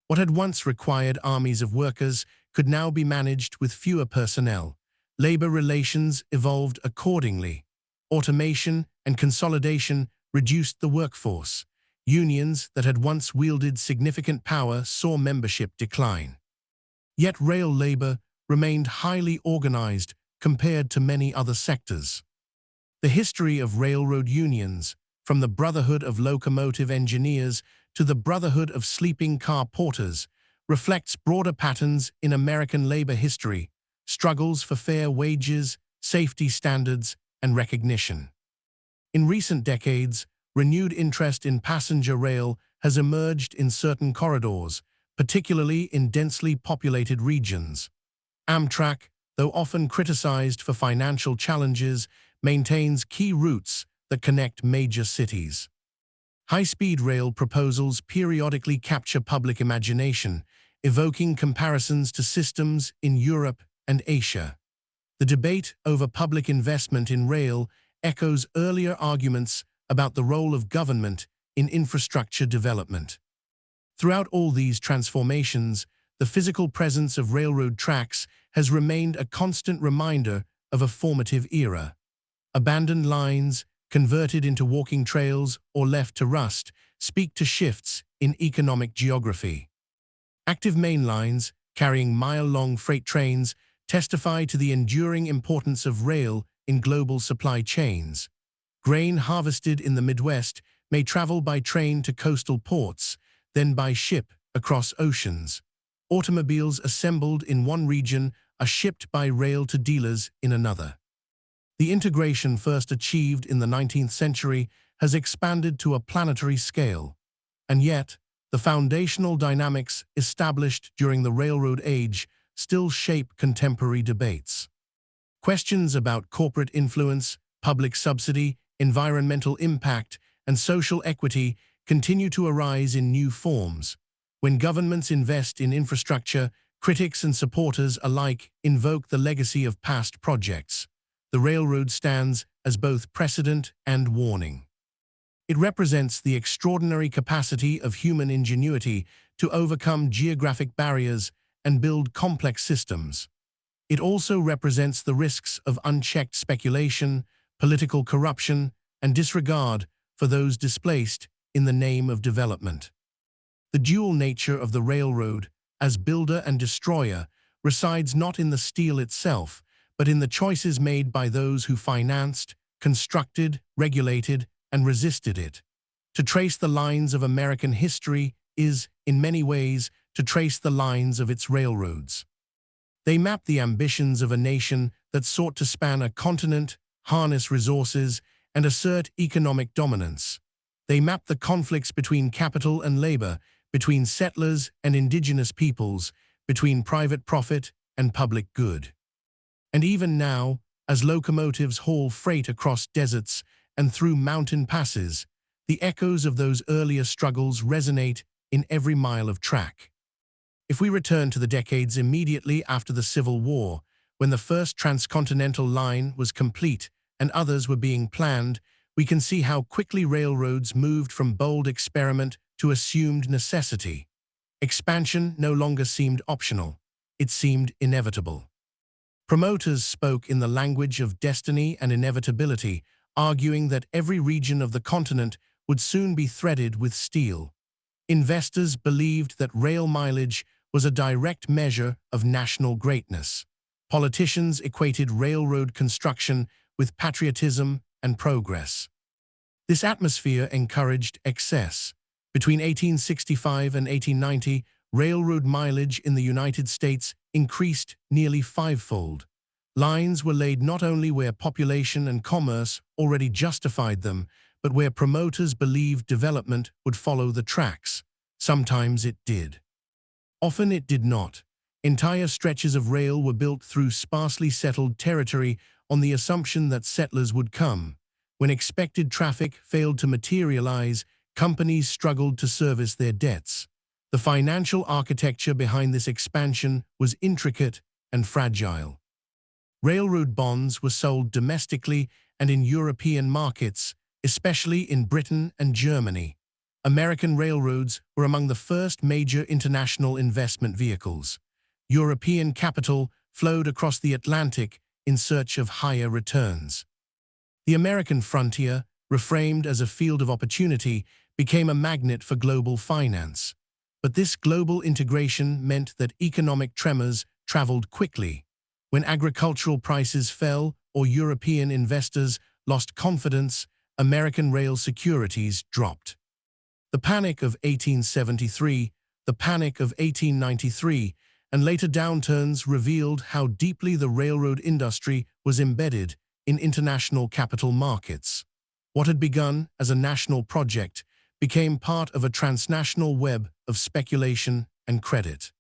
What had once required armies of workers could now be managed with fewer personnel. Labor relations evolved accordingly. Automation and consolidation reduced the workforce. Unions that had once wielded significant power saw membership decline. Yet rail labor remained highly organized compared to many other sectors. The history of railroad unions, from the Brotherhood of Locomotive Engineers to the Brotherhood of Sleeping Car Porters, reflects broader patterns in American labor history, struggles for fair wages, safety standards, and recognition. In recent decades, renewed interest in passenger rail has emerged in certain corridors, particularly in densely populated regions. Amtrak, though often criticized for financial challenges, maintains key routes that connect major cities. High-speed rail proposals periodically capture public imagination, evoking comparisons to systems in Europe and Asia. The debate over public investment in rail echoes earlier arguments about the role of government in infrastructure development. Throughout all these transformations, the physical presence of railroad tracks has remained a constant reminder of a formative era. Abandoned lines, converted into walking trails or left to rust, speak to shifts in economic geography. Active main lines, carrying mile-long freight trains, testify to the enduring importance of rail in global supply chains. Grain harvested in the Midwest may travel by train to coastal ports, then by ship across oceans. Automobiles assembled in one region are shipped by rail to dealers in another. The integration first achieved in the 19th century has expanded to a planetary scale, and yet the foundational dynamics established during the railroad age still shape contemporary debates. Questions about corporate influence, public subsidy, environmental impact, and social equity continue to arise in new forms. When governments invest in infrastructure, critics and supporters alike invoke the legacy of past projects. The railroad stands as both precedent and warning. It represents the extraordinary capacity of human ingenuity to overcome geographic barriers and build complex systems. It also represents the risks of unchecked speculation, political corruption, and disregard for those displaced in the name of development. The dual nature of the railroad, as builder and destroyer, resides not in the steel itself, but in the choices made by those who financed, constructed, regulated, and resisted it. To trace the lines of American history is, in many ways, to trace the lines of its railroads. They map the ambitions of a nation that sought to span a continent, harness resources, and assert economic dominance. They map the conflicts between capital and labor, between settlers and indigenous peoples, between private profit and public good. And even now, as locomotives haul freight across deserts and through mountain passes, the echoes of those earlier struggles resonate in every mile of track. If we return to the decades immediately after the Civil War, when the first transcontinental line was complete and others were being planned, we can see how quickly railroads moved from bold experiment to assumed necessity. Expansion no longer seemed optional, it seemed inevitable. Promoters spoke in the language of destiny and inevitability, arguing that every region of the continent would soon be threaded with steel. Investors believed that rail mileage was a direct measure of national greatness. Politicians equated railroad construction with patriotism and progress. This atmosphere encouraged excess. Between 1865 and 1890, railroad mileage in the United States increased nearly fivefold. Lines were laid not only where population and commerce already justified them, but where promoters believed development would follow the tracks. Sometimes it did. Often it did not. Entire stretches of rail were built through sparsely settled territory on the assumption that settlers would come. When expected traffic failed to materialize, companies struggled to service their debts. The financial architecture behind this expansion was intricate and fragile. Railroad bonds were sold domestically and in European markets, especially in Britain and Germany. American railroads were among the first major international investment vehicles. European capital flowed across the Atlantic in search of higher returns. The American frontier, reframed as a field of opportunity, became a magnet for global finance. But this global integration meant that economic tremors traveled quickly. When agricultural prices fell or European investors lost confidence, American rail securities dropped. The Panic of 1873, the Panic of 1893, and later downturns revealed how deeply the railroad industry was embedded in international capital markets. What had begun as a national project became part of a transnational web of speculation and credit.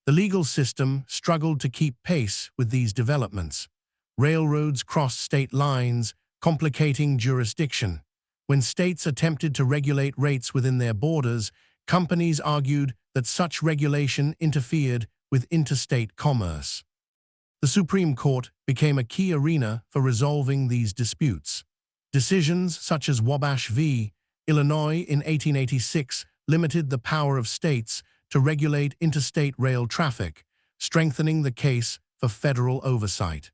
The legal system struggled to keep pace with these developments. Railroads crossed state lines, complicating jurisdiction. When states attempted to regulate rates within their borders, companies argued that such regulation interfered with interstate commerce. The Supreme Court became a key arena for resolving these disputes. Decisions such as Wabash v. Illinois in 1886 limited the power of states to regulate interstate rail traffic, strengthening the case for federal oversight.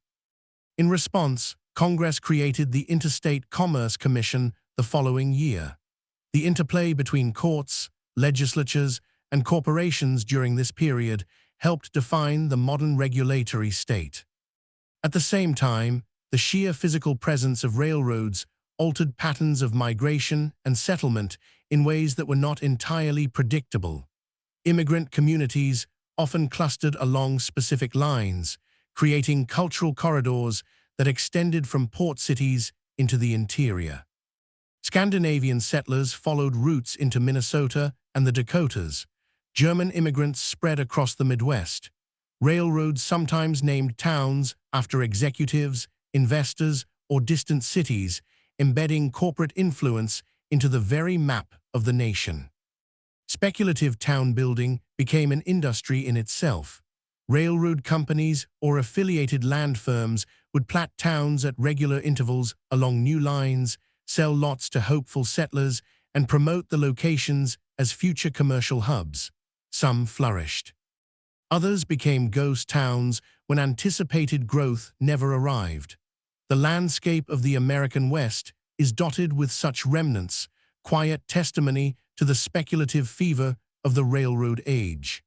In response, Congress created the Interstate Commerce Commission the following year. The interplay between courts, legislatures, and corporations during this period helped define the modern regulatory state. At the same time, the sheer physical presence of railroads altered patterns of migration and settlement in ways that were not entirely predictable. Immigrant communities often clustered along specific lines, creating cultural corridors that extended from port cities into the interior. Scandinavian settlers followed routes into Minnesota and the Dakotas. German immigrants spread across the Midwest. Railroads sometimes named towns after executives, investors, or distant cities, embedding corporate influence into the very map of the nation. Speculative town building became an industry in itself. Railroad companies or affiliated land firms would plat towns at regular intervals along new lines, sell lots to hopeful settlers, and promote the locations as future commercial hubs. Some flourished. Others became ghost towns when anticipated growth never arrived. The landscape of the American West is dotted with such remnants, quiet testimony to the speculative fever of the railroad age.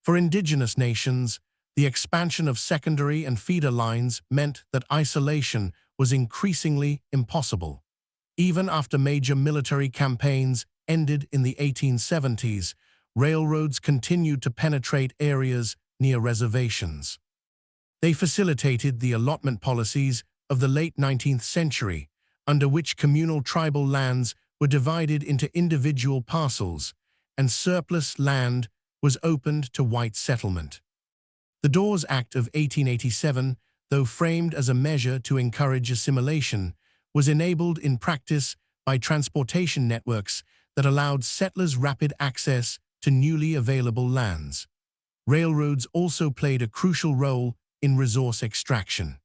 For indigenous nations, the expansion of secondary and feeder lines meant that isolation was increasingly impossible. Even after major military campaigns ended in the 1870s, railroads continued to penetrate areas near reservations. They facilitated the allotment policies of the late 19th century, under which communal tribal lands were divided into individual parcels, and surplus land was opened to white settlement. The Dawes Act of 1887, though framed as a measure to encourage assimilation, was enabled in practice by transportation networks that allowed settlers rapid access to newly available lands. Railroads also played a crucial role in resource extraction.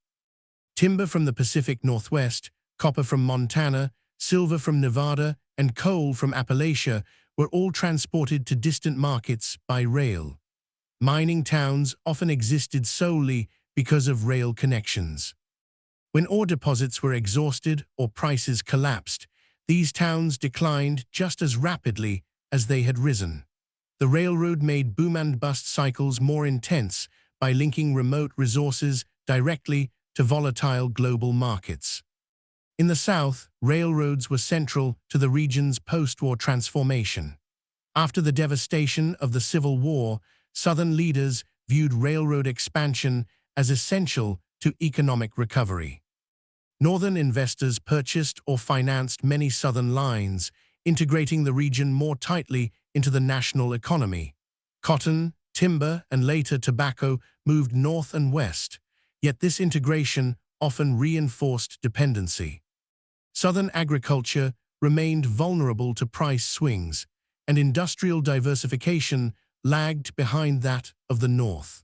Timber from the Pacific Northwest, copper from Montana, silver from Nevada, and coal from Appalachia were all transported to distant markets by rail. Mining towns often existed solely because of rail connections. When ore deposits were exhausted or prices collapsed, these towns declined just as rapidly as they had risen. The railroad made boom and bust cycles more intense by linking remote resources directly to volatile global markets. In the South, railroads were central to the region's post-war transformation. After the devastation of the Civil War, Southern leaders viewed railroad expansion as essential to economic recovery. Northern investors purchased or financed many Southern lines, integrating the region more tightly into the national economy. Cotton, timber, and later tobacco moved north and west, yet this integration often reinforced dependency. Southern agriculture remained vulnerable to price swings, and industrial diversification lagged behind that of the North.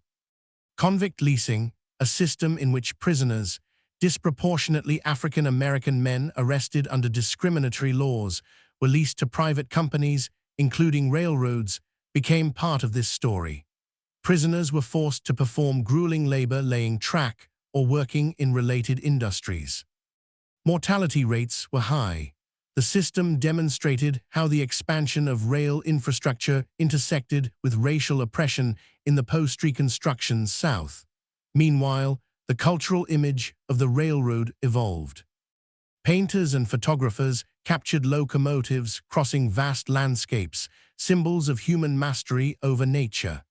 Convict leasing, a system in which prisoners, disproportionately African American men arrested under discriminatory laws, were leased to private companies, including railroads, became part of this story. Prisoners were forced to perform grueling labor laying track or working in related industries. Mortality rates were high. The system demonstrated how the expansion of rail infrastructure intersected with racial oppression in the post-Reconstruction South. Meanwhile, the cultural image of the railroad evolved. Painters and photographers captured locomotives crossing vast landscapes, symbols of human mastery over nature.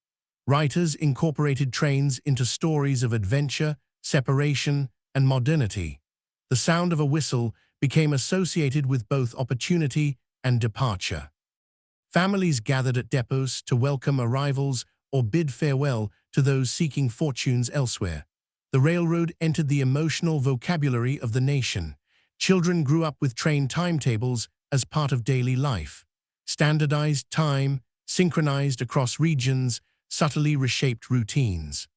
Writers incorporated trains into stories of adventure, separation, and modernity. The sound of a whistle became associated with both opportunity and departure. Families gathered at depots to welcome arrivals or bid farewell to those seeking fortunes elsewhere. The railroad entered the emotional vocabulary of the nation. Children grew up with train timetables as part of daily life. Standardized time, synchronized across regions, subtly reshaped routines.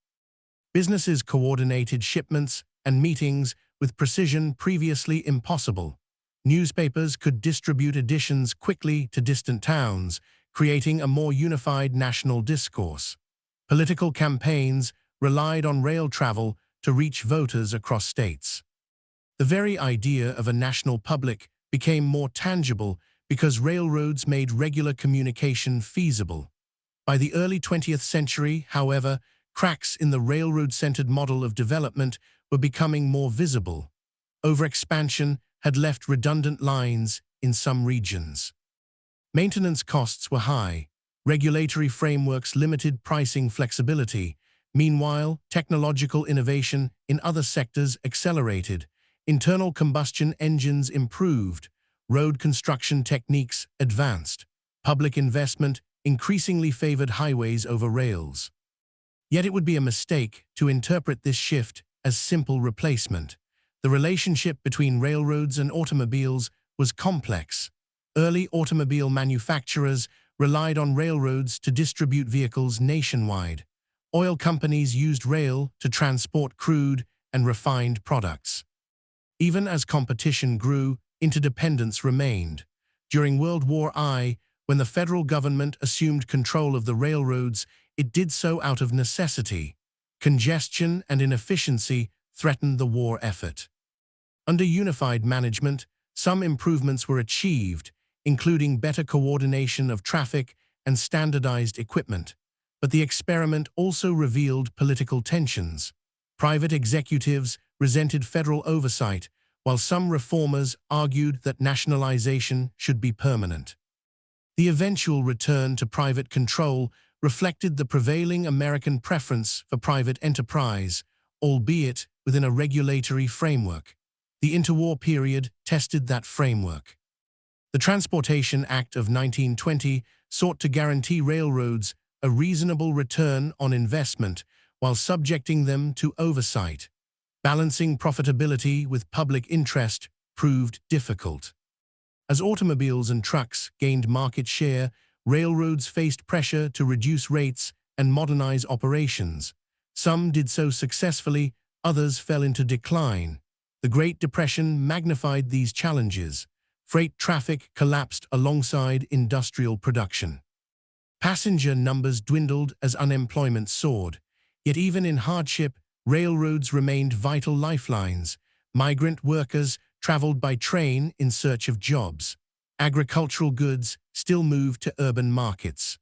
Businesses coordinated shipments and meetings with precision previously impossible. Newspapers could distribute editions quickly to distant towns, creating a more unified national discourse. Political campaigns relied on rail travel to reach voters across states. The very idea of a national public became more tangible because railroads made regular communication feasible. By the early 20th century, however, cracks in the railroad-centered model of development were becoming more visible. Overexpansion had left redundant lines in some regions. Maintenance costs were high. Regulatory frameworks limited pricing flexibility. Meanwhile, technological innovation in other sectors accelerated. Internal combustion engines improved. Road construction techniques advanced. Public investment increasingly favored highways over rails. Yet it would be a mistake to interpret this shift as simple replacement. The relationship between railroads and automobiles was complex. Early automobile manufacturers relied on railroads to distribute vehicles nationwide. Oil companies used rail to transport crude and refined products. Even as competition grew, interdependence remained. During World War I, when the federal government assumed control of the railroads, it did so out of necessity. Congestion and inefficiency threatened the war effort. Under unified management, some improvements were achieved, including better coordination of traffic and standardized equipment. But the experiment also revealed political tensions. Private executives resented federal oversight, while some reformers argued that nationalization should be permanent. The eventual return to private control reflected the prevailing American preference for private enterprise, albeit within a regulatory framework. The interwar period tested that framework. The Transportation Act of 1920 sought to guarantee railroads a reasonable return on investment while subjecting them to oversight. Balancing profitability with public interest proved difficult. As automobiles and trucks gained market share, railroads faced pressure to reduce rates and modernize operations. Some did so successfully, others fell into decline. The Great Depression magnified these challenges. Freight traffic collapsed alongside industrial production. Passenger numbers dwindled as unemployment soared. Yet even in hardship, railroads remained vital lifelines. Migrant workers traveled by train in search of jobs. Agricultural goods still moved to urban markets.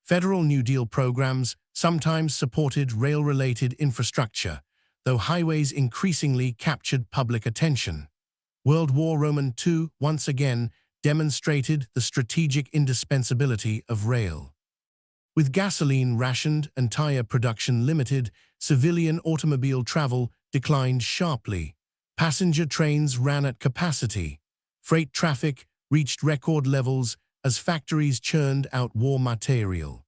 Federal New Deal programs sometimes supported rail-related infrastructure, though highways increasingly captured public attention. World War II once again demonstrated the strategic indispensability of rail. With gasoline rationed and tire production limited, civilian automobile travel declined sharply. Passenger trains ran at capacity. Freight traffic reached record levels as factories churned out war material.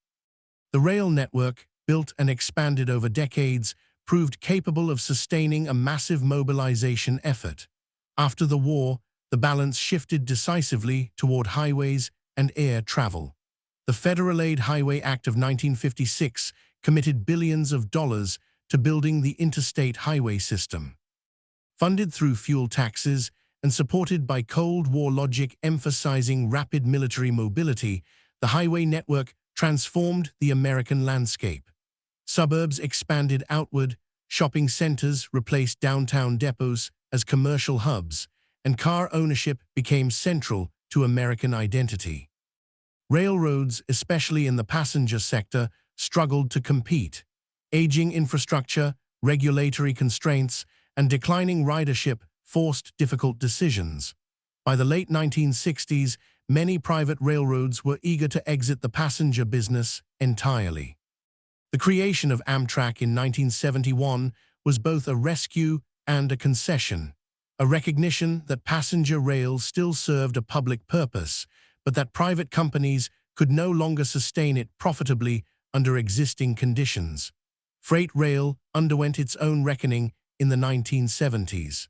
The rail network, built and expanded over decades, proved capable of sustaining a massive mobilization effort. After the war, the balance shifted decisively toward highways and air travel. The Federal Aid Highway Act of 1956 committed billions of dollars to building the interstate highway system. Funded through fuel taxes and supported by Cold War logic emphasizing rapid military mobility, the highway network transformed the American landscape. Suburbs expanded outward, shopping centers replaced downtown depots as commercial hubs, and car ownership became central to American identity. Railroads, especially in the passenger sector, struggled to compete. Aging infrastructure, regulatory constraints, and declining ridership forced difficult decisions. By the late 1960s, many private railroads were eager to exit the passenger business entirely. The creation of Amtrak in 1971 was both a rescue and a concession, a recognition that passenger rail still served a public purpose, but that private companies could no longer sustain it profitably under existing conditions. Freight rail underwent its own reckoning in the 1970s.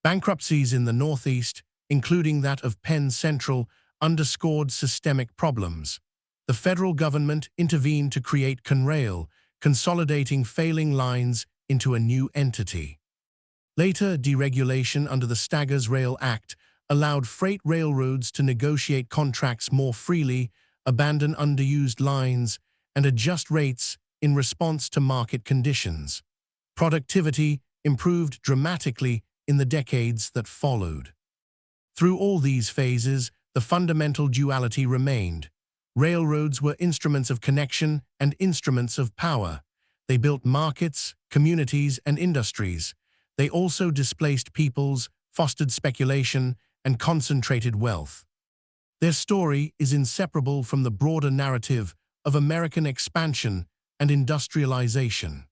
Bankruptcies in the Northeast, including that of Penn Central, underscored systemic problems. The federal government intervened to create Conrail, consolidating failing lines into a new entity. Later deregulation under the Staggers Rail Act allowed freight railroads to negotiate contracts more freely, abandon underused lines, and adjust rates in response to market conditions. Productivity improved dramatically in the decades that followed. Through all these phases, the fundamental duality remained. Railroads were instruments of connection and instruments of power. They built markets, communities, and industries. They also displaced peoples, fostered speculation, and concentrated wealth. Their story is inseparable from the broader narrative of American expansion and industrialization.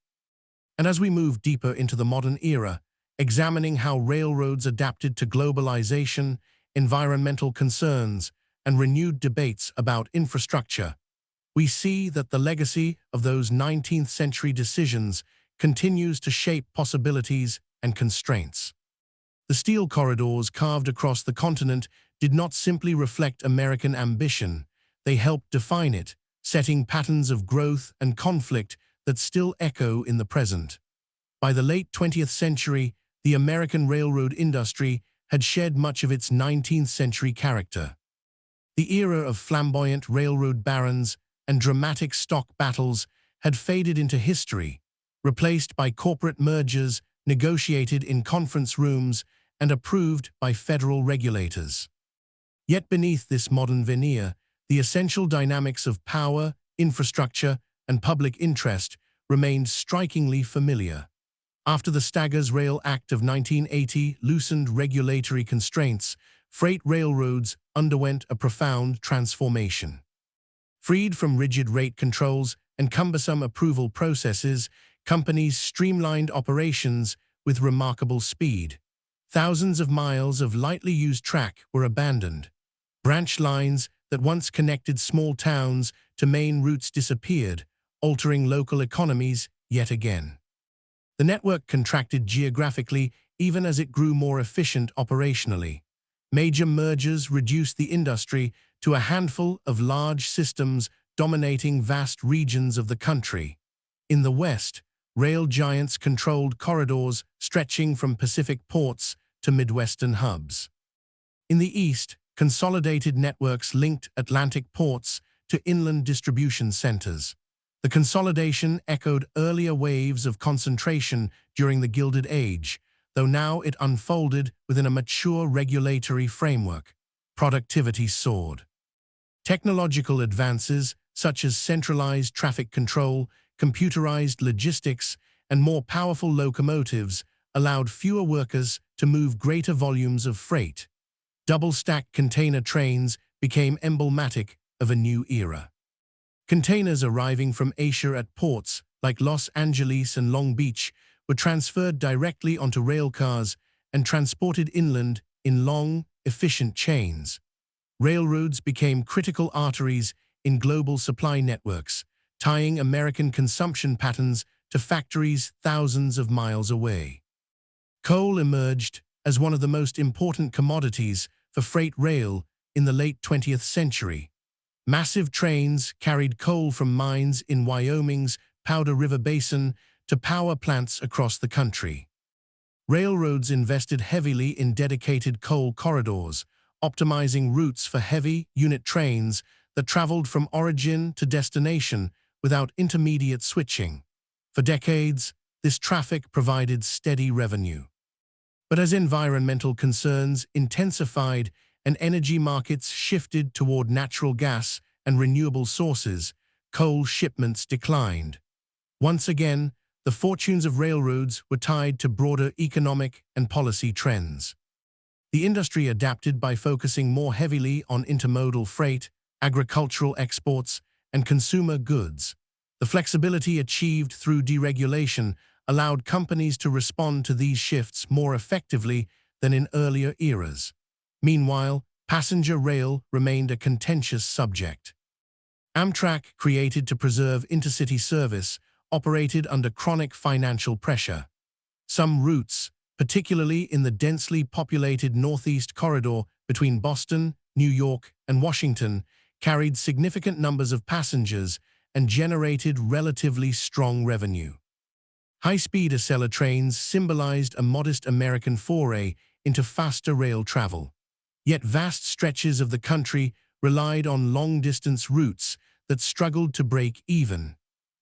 And as we move deeper into the modern era, examining how railroads adapted to globalization, environmental concerns, and renewed debates about infrastructure, we see that the legacy of those 19th-century decisions continues to shape possibilities and constraints. The steel corridors carved across the continent did not simply reflect American ambition, they helped define it, setting patterns of growth and conflict that still echo in the present. By the late 20th century, the American railroad industry had shed much of its 19th-century character. The era of flamboyant railroad barons and dramatic stock battles had faded into history, replaced by corporate mergers negotiated in conference rooms and approved by federal regulators. Yet beneath this modern veneer, the essential dynamics of power, infrastructure, and public interest remained strikingly familiar. After the Staggers Rail Act of 1980 loosened regulatory constraints, freight railroads underwent a profound transformation. Freed from rigid rate controls and cumbersome approval processes, companies streamlined operations with remarkable speed. Thousands of miles of lightly used track were abandoned. Branch lines that once connected small towns to main routes disappeared, altering local economies yet again. The network contracted geographically even as it grew more efficient operationally. Major mergers reduced the industry to a handful of large systems dominating vast regions of the country. In the West, rail giants controlled corridors stretching from Pacific ports to Midwestern hubs. In the East, consolidated networks linked Atlantic ports to inland distribution centers. The consolidation echoed earlier waves of concentration during the Gilded Age, though now it unfolded within a mature regulatory framework. Productivity soared. Technological advances, such as centralized traffic control, computerized logistics, and more powerful locomotives, allowed fewer workers to move greater volumes of freight. Double-stack container trains became emblematic of a new era. Containers arriving from Asia at ports like Los Angeles and Long Beach were transferred directly onto railcars and transported inland in long, efficient chains. Railroads became critical arteries in global supply networks, tying American consumption patterns to factories thousands of miles away. Coal emerged as one of the most important commodities for freight rail in the late 20th century. Massive trains carried coal from mines in Wyoming's Powder River Basin to power plants across the country. Railroads invested heavily in dedicated coal corridors, optimizing routes for heavy unit trains that traveled from origin to destination without intermediate switching. For decades, this traffic provided steady revenue. But as environmental concerns intensified and energy markets shifted toward natural gas and renewable sources, coal shipments declined. Once again, the fortunes of railroads were tied to broader economic and policy trends. The industry adapted by focusing more heavily on intermodal freight, agricultural exports, and consumer goods. The flexibility achieved through deregulation allowed companies to respond to these shifts more effectively than in earlier eras. Meanwhile, passenger rail remained a contentious subject. Amtrak, created to preserve intercity service, operated under chronic financial pressure. Some routes, particularly in the densely populated Northeast Corridor between Boston, New York, and Washington, carried significant numbers of passengers and generated relatively strong revenue. High-speed Acela trains symbolized a modest American foray into faster rail travel. Yet vast stretches of the country relied on long-distance routes that struggled to break even.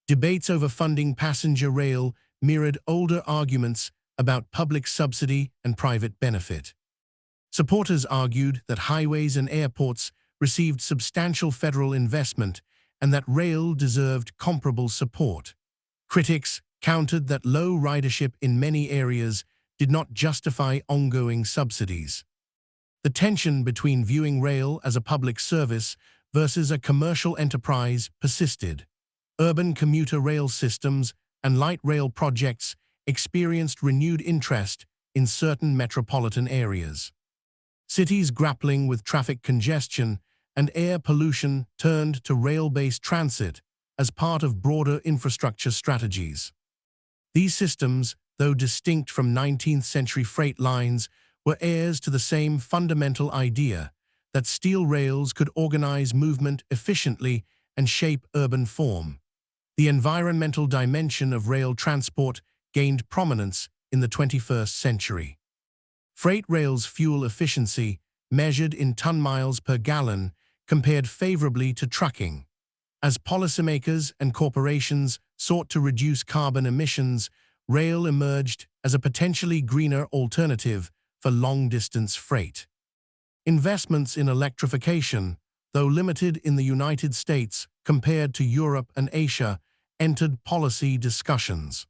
Debates over funding passenger rail mirrored older arguments about public subsidy and private benefit. Supporters argued that highways and airports received substantial federal investment and that rail deserved comparable support. Critics countered that low ridership in many areas did not justify ongoing subsidies. The tension between viewing rail as a public service versus a commercial enterprise persisted. Urban commuter rail systems and light rail projects experienced renewed interest in certain metropolitan areas. Cities grappling with traffic congestion and air pollution turned to rail-based transit as part of broader infrastructure strategies. These systems, though distinct from 19th-century freight lines, were heirs to the same fundamental idea that steel rails could organize movement efficiently and shape urban form. The environmental dimension of rail transport gained prominence in the 21st century. Freight rail's fuel efficiency, measured in ton-miles per gallon, compared favorably to trucking. As policymakers and corporations sought to reduce carbon emissions, rail emerged as a potentially greener alternative for long-distance freight. Investments in electrification, though limited in the United States compared to Europe and Asia, entered policy discussions.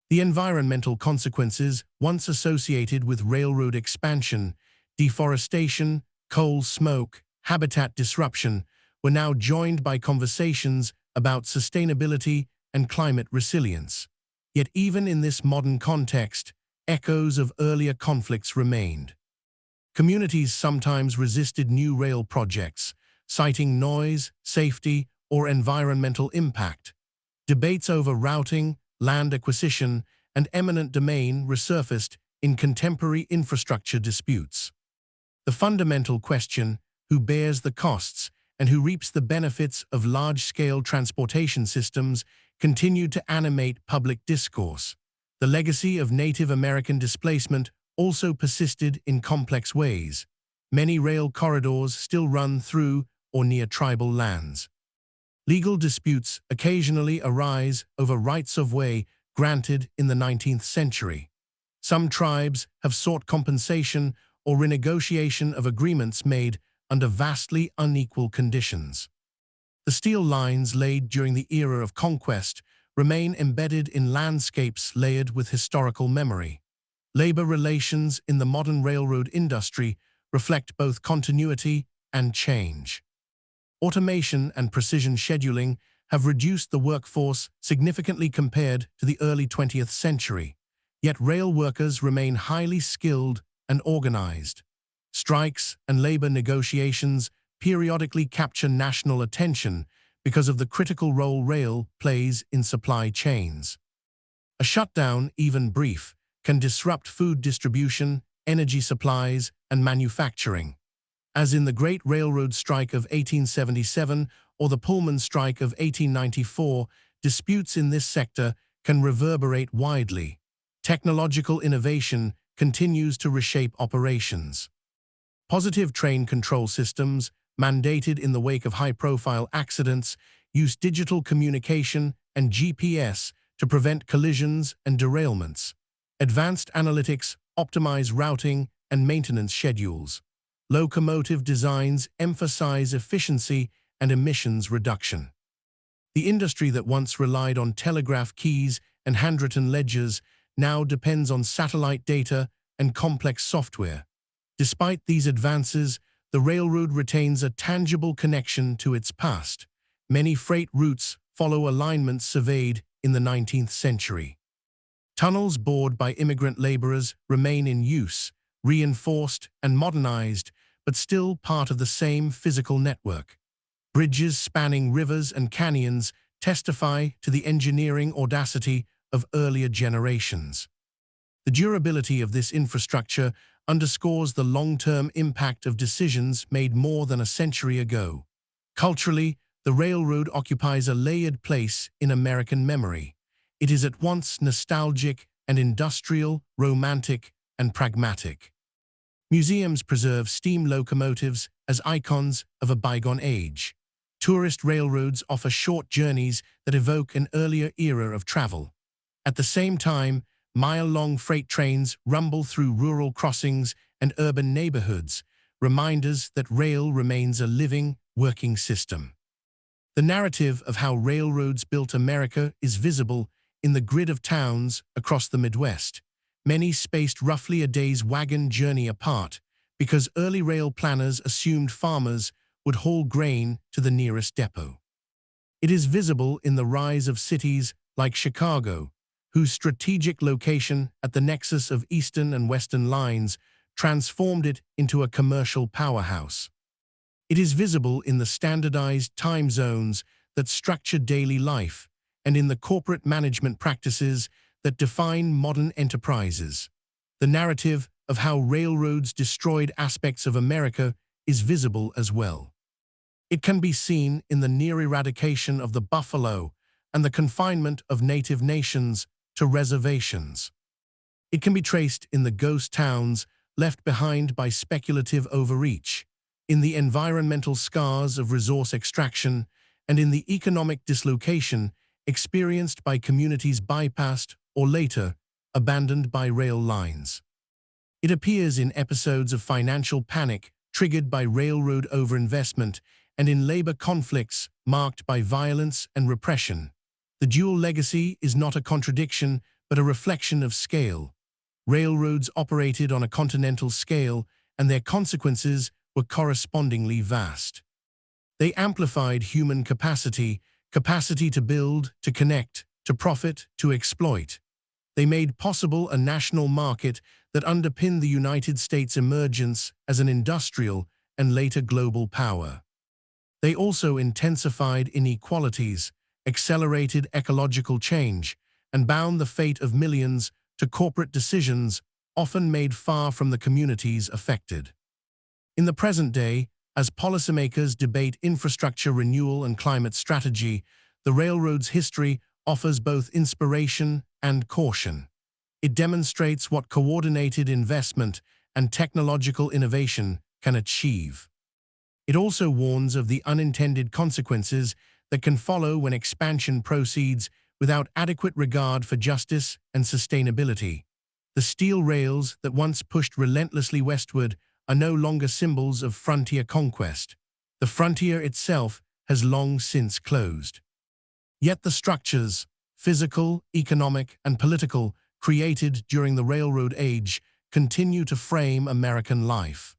The environmental consequences once associated with railroad expansion, deforestation, coal smoke, habitat disruption, were now joined by conversations about sustainability and climate resilience. Yet even in this modern context, echoes of earlier conflicts remained. Communities sometimes resisted new rail projects, citing noise, safety, or environmental impact. Debates over routing, land acquisition, and eminent domain resurfaced in contemporary infrastructure disputes. The fundamental question, who bears the costs and who reaps the benefits of large-scale transportation systems, continued to animate public discourse. The legacy of Native American displacement also persisted in complex ways. Many rail corridors still run through or near tribal lands. Legal disputes occasionally arise over rights of way granted in the 19th century. Some tribes have sought compensation or renegotiation of agreements made under vastly unequal conditions. The steel lines laid during the era of conquest remain embedded in landscapes layered with historical memory. Labor relations in the modern railroad industry reflect both continuity and change. Automation and precision scheduling have reduced the workforce significantly compared to the early 20th century, yet rail workers remain highly skilled and organized. Strikes and labor negotiations periodically capture national attention because of the critical role rail plays in supply chains. A shutdown, even brief, can disrupt food distribution, energy supplies, and manufacturing. As in the Great Railroad Strike of 1877 or the Pullman Strike of 1894, disputes in this sector can reverberate widely. Technological innovation continues to reshape operations. Positive train control systems, mandated in the wake of high-profile accidents, use digital communication and GPS to prevent collisions and derailments. Advanced analytics optimize routing and maintenance schedules. Locomotive designs emphasize efficiency and emissions reduction. The industry that once relied on telegraph keys and handwritten ledgers now depends on satellite data and complex software. Despite these advances, the railroad retains a tangible connection to its past. Many freight routes follow alignments surveyed in the 19th century. Tunnels bored by immigrant laborers remain in use, reinforced and modernized, but still part of the same physical network. Bridges spanning rivers and canyons testify to the engineering audacity of earlier generations. The durability of this infrastructure underscores the long-term impact of decisions made more than a century ago. Culturally, the railroad occupies a layered place in American memory. It is at once nostalgic and industrial, romantic and pragmatic. Museums preserve steam locomotives as icons of a bygone age. Tourist railroads offer short journeys that evoke an earlier era of travel. At the same time, mile-long freight trains rumble through rural crossings and urban neighborhoods, reminders that rail remains a living, working system. The narrative of how railroads built America is visible in the grid of towns across the Midwest, many spaced roughly a day's wagon journey apart, because early rail planners assumed farmers would haul grain to the nearest depot. It is visible in the rise of cities like Chicago, whose strategic location at the nexus of Eastern and Western lines transformed it into a commercial powerhouse. It is visible in the standardized time zones that structure daily life and in the corporate management practices that define modern enterprises. The narrative of how railroads destroyed aspects of America is visible as well. It can be seen in the near eradication of the buffalo and the confinement of native nations to reservations. It can be traced in the ghost towns left behind by speculative overreach, in the environmental scars of resource extraction, and in the economic dislocation experienced by communities bypassed or later abandoned by rail lines. It appears in episodes of financial panic triggered by railroad overinvestment and in labor conflicts marked by violence and repression. The dual legacy is not a contradiction, but a reflection of scale. Railroads operated on a continental scale, and their consequences were correspondingly vast. They amplified human capacity to build, to connect, to profit, to exploit. They made possible a national market that underpinned the United States' emergence as an industrial and later global power. They also intensified inequalities, accelerated ecological change, and bound the fate of millions to corporate decisions often made far from the communities affected. In the present day, as policymakers debate infrastructure renewal and climate strategy, the railroad's history offers both inspiration and caution. It demonstrates what coordinated investment and technological innovation can achieve. It also warns of the unintended consequences that can follow when expansion proceeds without adequate regard for justice and sustainability. The steel rails that once pushed relentlessly westward are no longer symbols of frontier conquest. The frontier itself has long since closed. Yet the structures, physical, economic, and political, created during the railroad age continue to frame American life.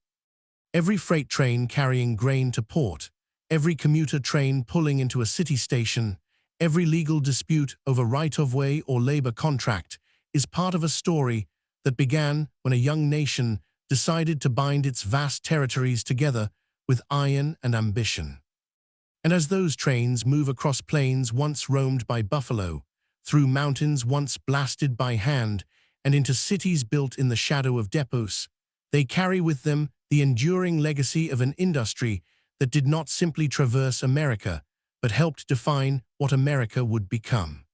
Every freight train carrying grain to port, every commuter train pulling into a city station, every legal dispute over right-of-way or labor contract is part of a story that began when a young nation decided to bind its vast territories together with iron and ambition. And as those trains move across plains once roamed by buffalo, through mountains once blasted by hand, and into cities built in the shadow of depots, they carry with them the enduring legacy of an industry that did not simply traverse America, but helped define what America would become.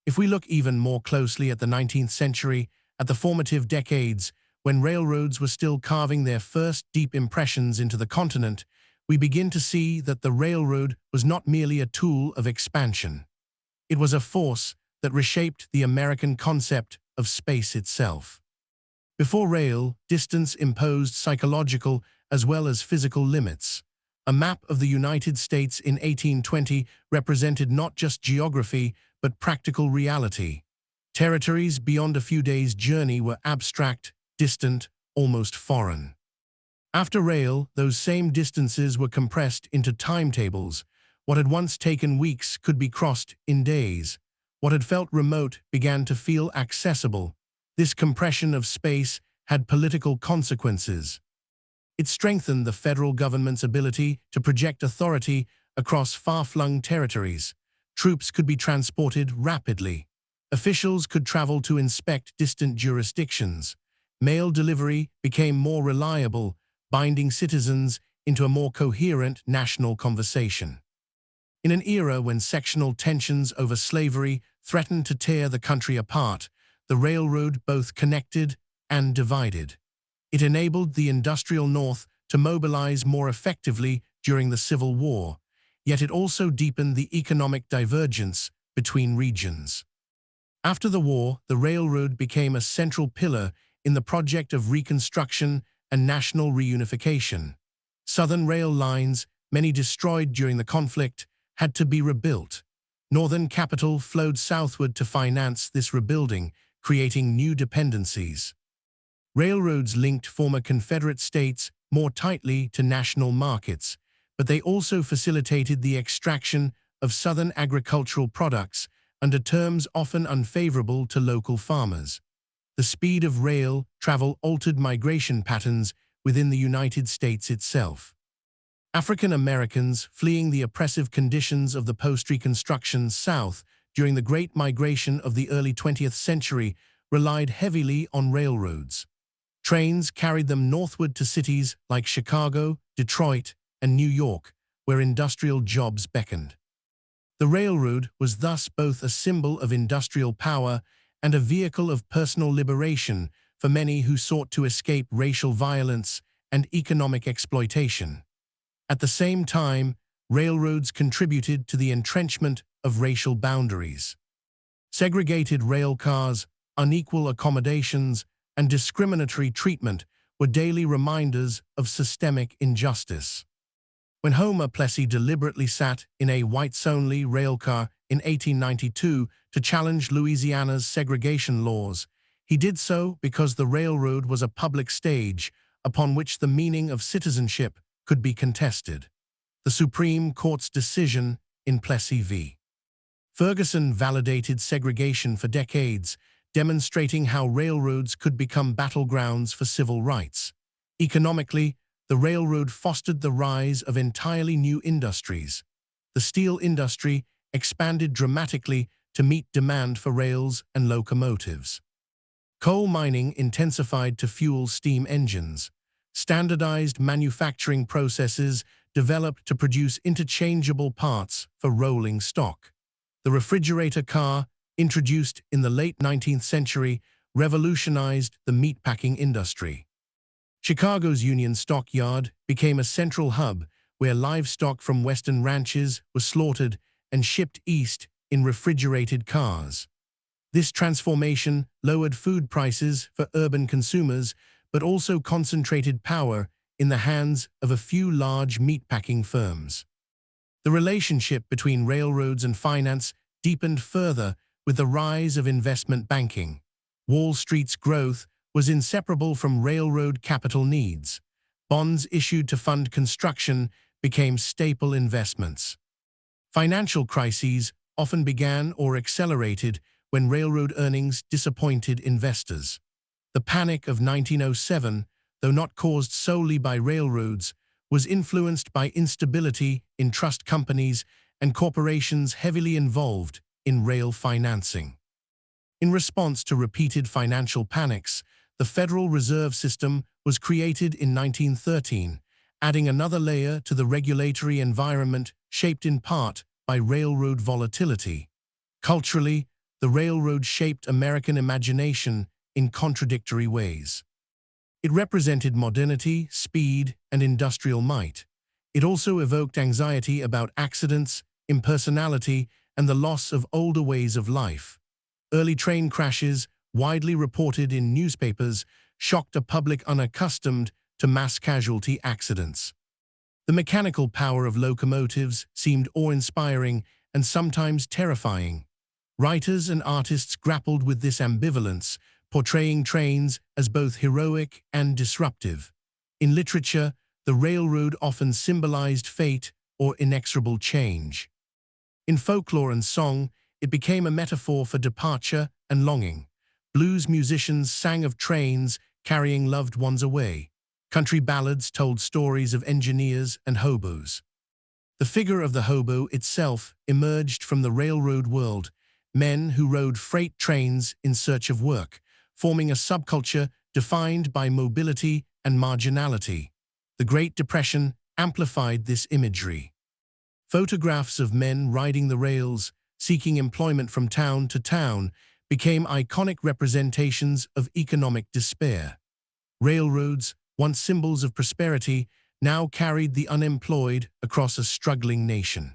If we look even more closely at the 19th century, at the formative decades, when railroads were still carving their first deep impressions into the continent, we begin to see that the railroad was not merely a tool of expansion. It was a force that reshaped the American concept of space itself. Before rail, distance imposed psychological as well as physical limits. A map of the United States in 1820 represented not just geography, but practical reality. Territories beyond a few days' journey were abstract, distant, almost foreign. After rail, those same distances were compressed into timetables. What had once taken weeks could be crossed in days. What had felt remote began to feel accessible. This compression of space had political consequences. It strengthened the federal government's ability to project authority across far-flung territories. Troops could be transported rapidly. Officials could travel to inspect distant jurisdictions. Mail delivery became more reliable, binding citizens into a more coherent national conversation. In an era when sectional tensions over slavery threatened to tear the country apart, the railroad both connected and divided. It enabled the industrial North to mobilize more effectively during the Civil War, yet it also deepened the economic divergence between regions. After the war, the railroad became a central pillar in the project of Reconstruction and national reunification. Southern rail lines, many destroyed during the conflict, had to be rebuilt. Northern capital flowed southward to finance this rebuilding, creating new dependencies. Railroads linked former Confederate states more tightly to national markets, but they also facilitated the extraction of Southern agricultural products under terms often unfavorable to local farmers. The speed of rail travel altered migration patterns within the United States itself. African Americans fleeing the oppressive conditions of the post-Reconstruction South during the Great Migration of the early 20th century relied heavily on railroads. Trains carried them northward to cities like Chicago, Detroit, and New York, where industrial jobs beckoned. The railroad was thus both a symbol of industrial power and a vehicle of personal liberation for many who sought to escape racial violence and economic exploitation. At the same time, railroads contributed to the entrenchment of racial boundaries. Segregated rail cars, unequal accommodations, and discriminatory treatment were daily reminders of systemic injustice. When Homer Plessy deliberately sat in a whites-only railcar in 1892 to challenge Louisiana's segregation laws, he did so because the railroad was a public stage upon which the meaning of citizenship could be contested. The Supreme Court's decision in Plessy v. Ferguson validated segregation for decades, demonstrating how railroads could become battlegrounds for civil rights. Economically, the railroad fostered the rise of entirely new industries. The steel industry expanded dramatically to meet demand for rails and locomotives. Coal mining intensified to fuel steam engines. Standardized manufacturing processes developed to produce interchangeable parts for rolling stock. The refrigerator car, introduced in the late 19th century, revolutionized the meatpacking industry. Chicago's Union Stock Yard became a central hub where livestock from western ranches was slaughtered and shipped east in refrigerated cars. This transformation lowered food prices for urban consumers, but also concentrated power in the hands of a few large meatpacking firms. The relationship between railroads and finance deepened further with the rise of investment banking. Wall Street's growth was inseparable from railroad capital needs. Bonds issued to fund construction became staple investments. Financial crises often began or accelerated when railroad earnings disappointed investors. The Panic of 1907, though not caused solely by railroads, was influenced by instability in trust companies and corporations heavily involved in rail financing. In response to repeated financial panics, the Federal Reserve System was created in 1913, adding another layer to the regulatory environment shaped in part by railroad volatility. Culturally, the railroad shaped American imagination in contradictory ways. It represented modernity, speed, and industrial might. It also evoked anxiety about accidents, impersonality, and the loss of older ways of life. Early train crashes, widely reported in newspapers, shocked a public unaccustomed to mass casualty accidents. The mechanical power of locomotives seemed awe-inspiring and sometimes terrifying. Writers and artists grappled with this ambivalence, portraying trains as both heroic and disruptive. In literature, the railroad often symbolized fate or inexorable change. In folklore and song, it became a metaphor for departure and longing. Blues musicians sang of trains carrying loved ones away. Country ballads told stories of engineers and hobos. The figure of the hobo itself emerged from the railroad world, men who rode freight trains in search of work, forming a subculture defined by mobility and marginality. The Great Depression amplified this imagery. Photographs of men riding the rails, seeking employment from town to town, became iconic representations of economic despair. Railroads, once symbols of prosperity, now carried the unemployed across a struggling nation.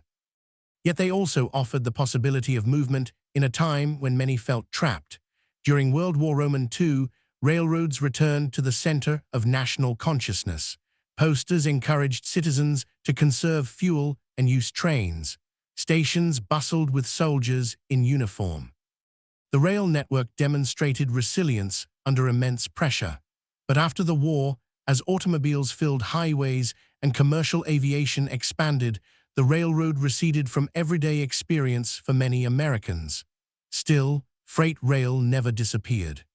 Yet they also offered the possibility of movement in a time when many felt trapped. During World War II, railroads returned to the center of national consciousness. Posters encouraged citizens to conserve fuel and use trains. Stations bustled with soldiers in uniform. The rail network demonstrated resilience under immense pressure. But after the war, as automobiles filled highways and commercial aviation expanded, the railroad receded from everyday experience for many Americans. Still, freight rail never disappeared.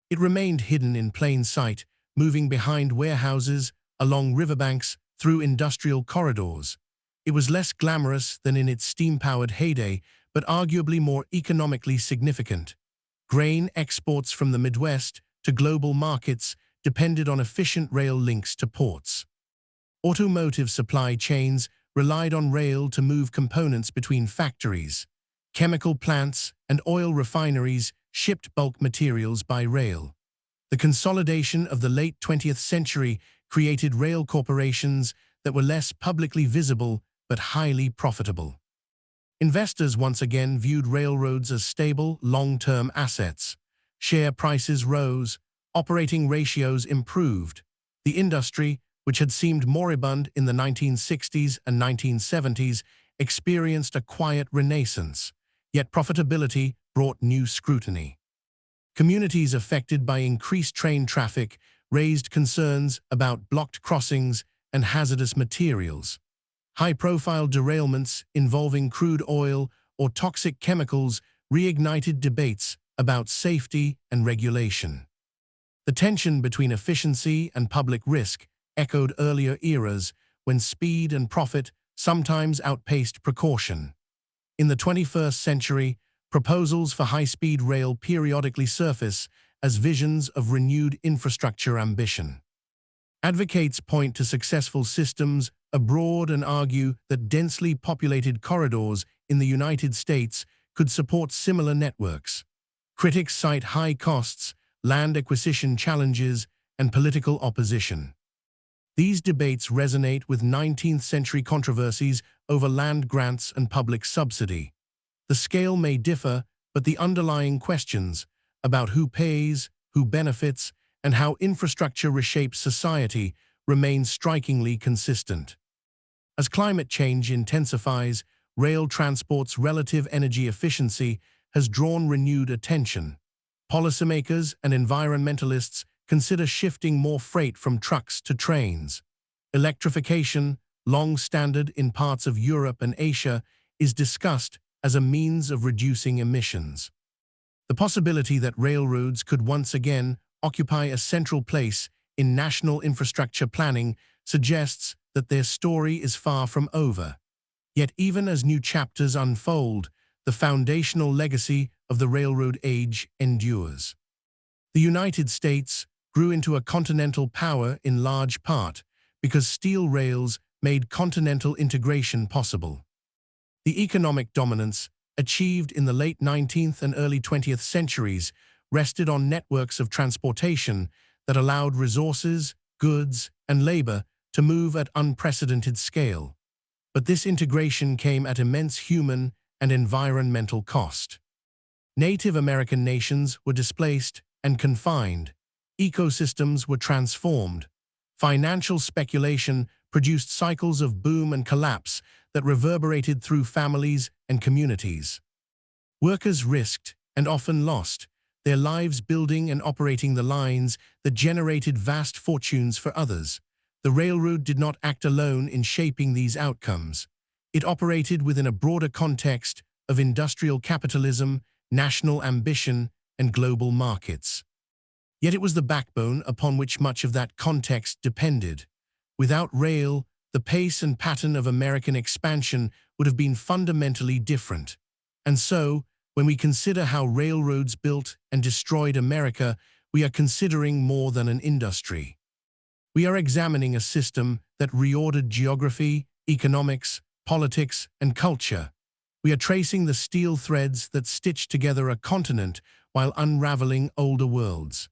It remained hidden in plain sight, moving behind warehouses, along riverbanks, through industrial corridors. It was less glamorous than in its steam-powered heyday, but arguably more economically significant. Grain exports from the Midwest to global markets depended on efficient rail links to ports. Automotive supply chains relied on rail to move components between factories. Chemical plants and oil refineries shipped bulk materials by rail. The consolidation of the late 20th century created rail corporations that were less publicly visible but highly profitable. Investors once again viewed railroads as stable, long-term assets. Share prices rose, operating ratios improved. The industry, which had seemed moribund in the 1960s and 1970s, experienced a quiet renaissance, yet profitability brought new scrutiny. Communities affected by increased train traffic raised concerns about blocked crossings and hazardous materials. High-profile derailments involving crude oil or toxic chemicals reignited debates about safety and regulation. The tension between efficiency and public risk echoed earlier eras when speed and profit sometimes outpaced precaution. In the 21st century, proposals for high-speed rail periodically surface as visions of renewed infrastructure ambition. Advocates point to successful systems abroad and argue that densely populated corridors in the United States could support similar networks. Critics cite high costs, land acquisition challenges, and political opposition. These debates resonate with 19th-century controversies over land grants and public subsidy. The scale may differ, but the underlying questions about who pays, who benefits, and how infrastructure reshapes society remain strikingly consistent. As climate change intensifies, rail transport's relative energy efficiency has drawn renewed attention. Policymakers and environmentalists consider shifting more freight from trucks to trains. Electrification, long standard in parts of Europe and Asia, is discussed as a means of reducing emissions. The possibility that railroads could once again occupy a central place in national infrastructure planning suggests that their story is far from over. Yet even as new chapters unfold, the foundational legacy of the railroad age endures. The United States grew into a continental power in large part because steel rails made continental integration possible. The economic dominance achieved in the late 19th and early 20th centuries rested on networks of transportation that allowed resources, goods, and labor to move at unprecedented scale. But this integration came at immense human and environmental cost. Native American nations were displaced and confined. Ecosystems were transformed. Financial speculation produced cycles of boom and collapse that reverberated through families and communities. Workers risked, and often lost, their lives building and operating the lines that generated vast fortunes for others. The railroad did not act alone in shaping these outcomes. It operated within a broader context of industrial capitalism, national ambition, and global markets. Yet it was the backbone upon which much of that context depended. Without rail, the pace and pattern of American expansion would have been fundamentally different. And so, when we consider how railroads built and destroyed America, we are considering more than an industry. We are examining a system that reordered geography, economics, politics, and culture. We are tracing the steel threads that stitched together a continent while unraveling older worlds.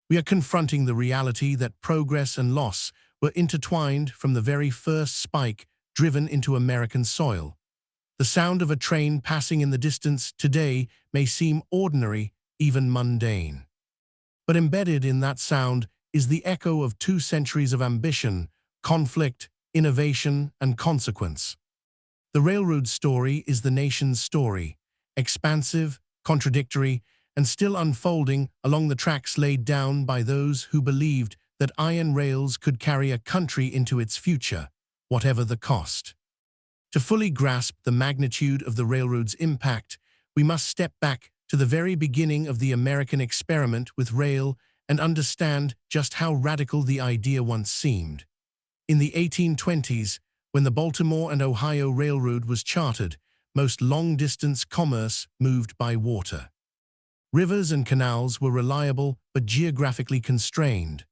We are confronting the reality that progress and loss were intertwined from the very first spike driven into American soil. The sound of a train passing in the distance today may seem ordinary, even mundane. But embedded in that sound is the echo of 2 centuries of ambition, conflict, innovation, and consequence. The railroad story is the nation's story, expansive, contradictory, and still unfolding along the tracks laid down by those who believed that iron rails could carry a country into its future, whatever the cost. To fully grasp the magnitude of the railroad's impact, we must step back to the very beginning of the American experiment with rail and understand just how radical the idea once seemed. In the 1820s, when the Baltimore and Ohio Railroad was chartered, most long-distance commerce moved by water. Rivers and canals were reliable but geographically constrained.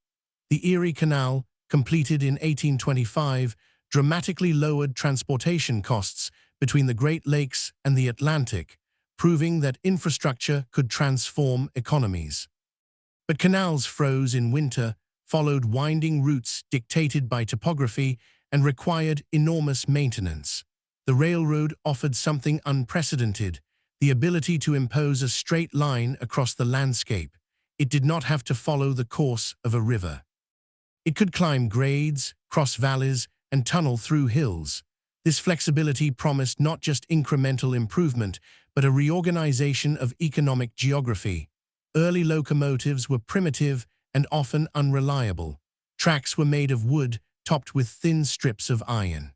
The Erie Canal, completed in 1825, dramatically lowered transportation costs between the Great Lakes and the Atlantic, proving that infrastructure could transform economies. But canals froze in winter, followed winding routes dictated by topography, and required enormous maintenance. The railroad offered something unprecedented, the ability to impose a straight line across the landscape. It did not have to follow the course of a river. It could climb grades, cross valleys, and tunnel through hills. This flexibility promised not just incremental improvement, but a reorganization of economic geography. Early locomotives were primitive and often unreliable. Tracks were made of wood, topped with thin strips of iron.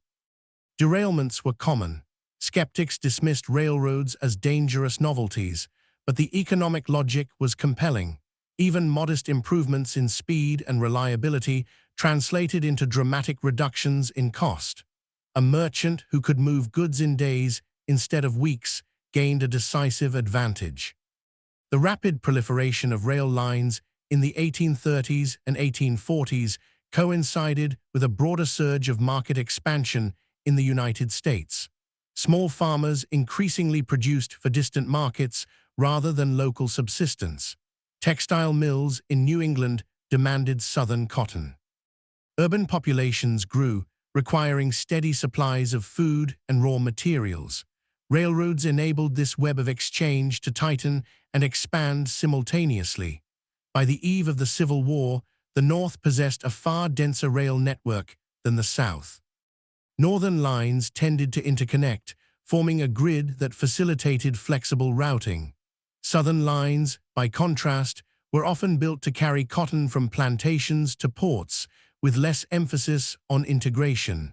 Derailments were common. Skeptics dismissed railroads as dangerous novelties, but the economic logic was compelling. Even modest improvements in speed and reliability translated into dramatic reductions in cost. A merchant who could move goods in days instead of weeks gained a decisive advantage. The rapid proliferation of rail lines in the 1830s and 1840s coincided with a broader surge of market expansion in the United States. Small farmers increasingly produced for distant markets rather than local subsistence. Textile mills in New England demanded southern cotton. Urban populations grew, requiring steady supplies of food and raw materials. Railroads enabled this web of exchange to tighten and expand simultaneously. By the eve of the Civil War, the North possessed a far denser rail network than the South. Northern lines tended to interconnect, forming a grid that facilitated flexible routing. Southern lines, by contrast, were often built to carry cotton from plantations to ports, with less emphasis on integration.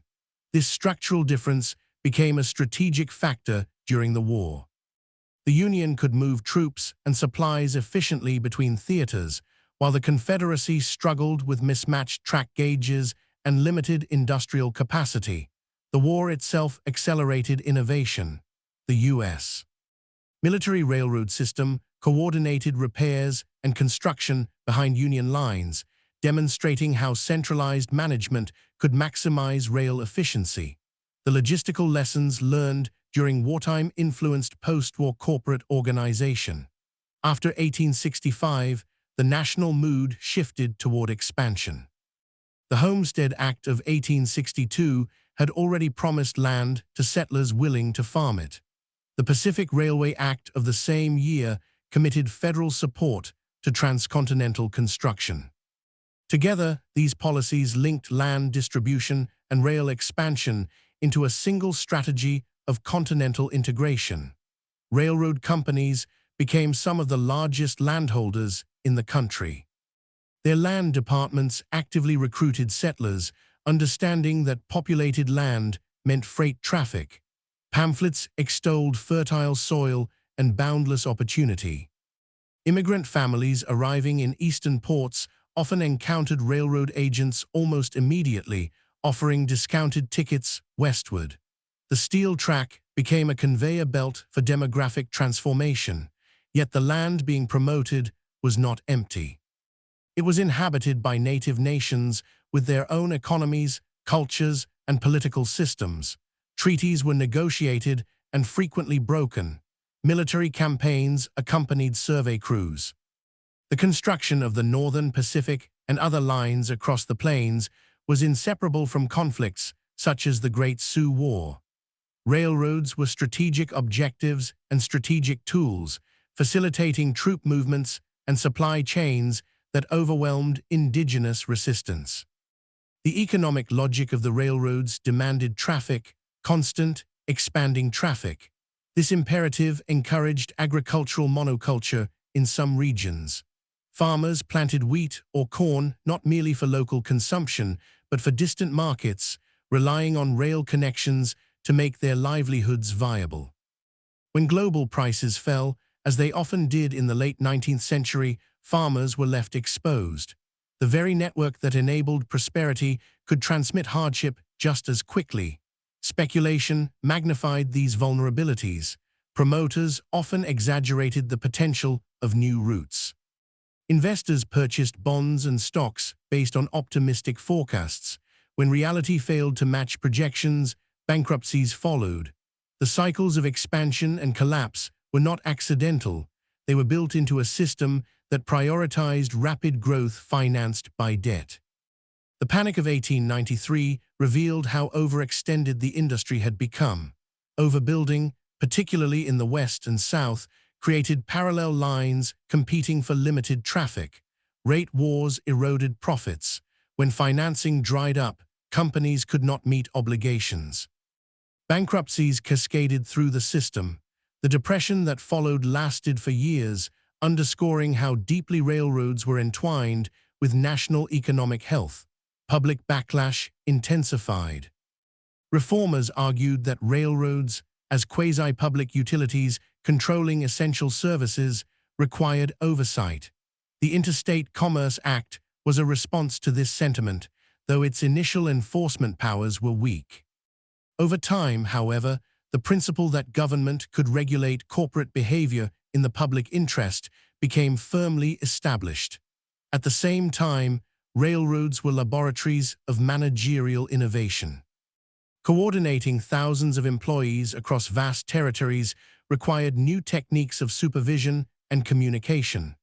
This structural difference became a strategic factor during the war. The Union could move troops and supplies efficiently between theaters, while the Confederacy struggled with mismatched track gauges and limited industrial capacity. The war itself accelerated innovation. The U.S. military railroad system coordinated repairs and construction behind Union lines, demonstrating how centralized management could maximize rail efficiency. The logistical lessons learned during wartime influenced post-war corporate organization. After 1865, the national mood shifted toward expansion. The Homestead Act of 1862 had already promised land to settlers willing to farm it. The Pacific Railway Act of the same year committed federal support to transcontinental construction. Together, these policies linked land distribution and rail expansion into a single strategy of continental integration. Railroad companies became some of the largest landholders in the country. Their land departments actively recruited settlers, understanding that populated land meant freight traffic. Pamphlets extolled fertile soil and boundless opportunity. Immigrant families arriving in eastern ports often encountered railroad agents almost immediately, offering discounted tickets westward. The steel track became a conveyor belt for demographic transformation, yet the land being promoted was not empty. It was inhabited by native nations with their own economies, cultures, and political systems. Treaties were negotiated and frequently broken. Military campaigns accompanied survey crews. The construction of the Northern Pacific and other lines across the plains was inseparable from conflicts such as the Great Sioux War. Railroads were strategic objectives and strategic tools, facilitating troop movements and supply chains that overwhelmed indigenous resistance. The economic logic of the railroads demanded traffic, constant, expanding traffic. This imperative encouraged agricultural monoculture in some regions. Farmers planted wheat or corn not merely for local consumption, but for distant markets, relying on rail connections to make their livelihoods viable. When global prices fell, as they often did in the late 19th century, farmers were left exposed. The very network that enabled prosperity could transmit hardship just as quickly. Speculation magnified these vulnerabilities. Promoters often exaggerated the potential of new routes. Investors purchased bonds and stocks based on optimistic forecasts. When reality failed to match projections, bankruptcies followed. The cycles of expansion and collapse were not accidental. They were built into a system that prioritized rapid growth financed by debt. The Panic of 1893 revealed how overextended the industry had become. Overbuilding, particularly in the West and South, created parallel lines competing for limited traffic. Rate wars eroded profits. When financing dried up, companies could not meet obligations. Bankruptcies cascaded through the system. The depression that followed lasted for years, underscoring how deeply railroads were entwined with national economic health. Public backlash intensified. Reformers argued that railroads, as quasi-public utilities controlling essential services, required oversight. The Interstate Commerce Act was a response to this sentiment, though its initial enforcement powers were weak. Over time, however, the principle that government could regulate corporate behavior in the public interest became firmly established. At the same time, railroads were laboratories of managerial innovation. Coordinating thousands of employees across vast territories required new techniques of supervision and communication.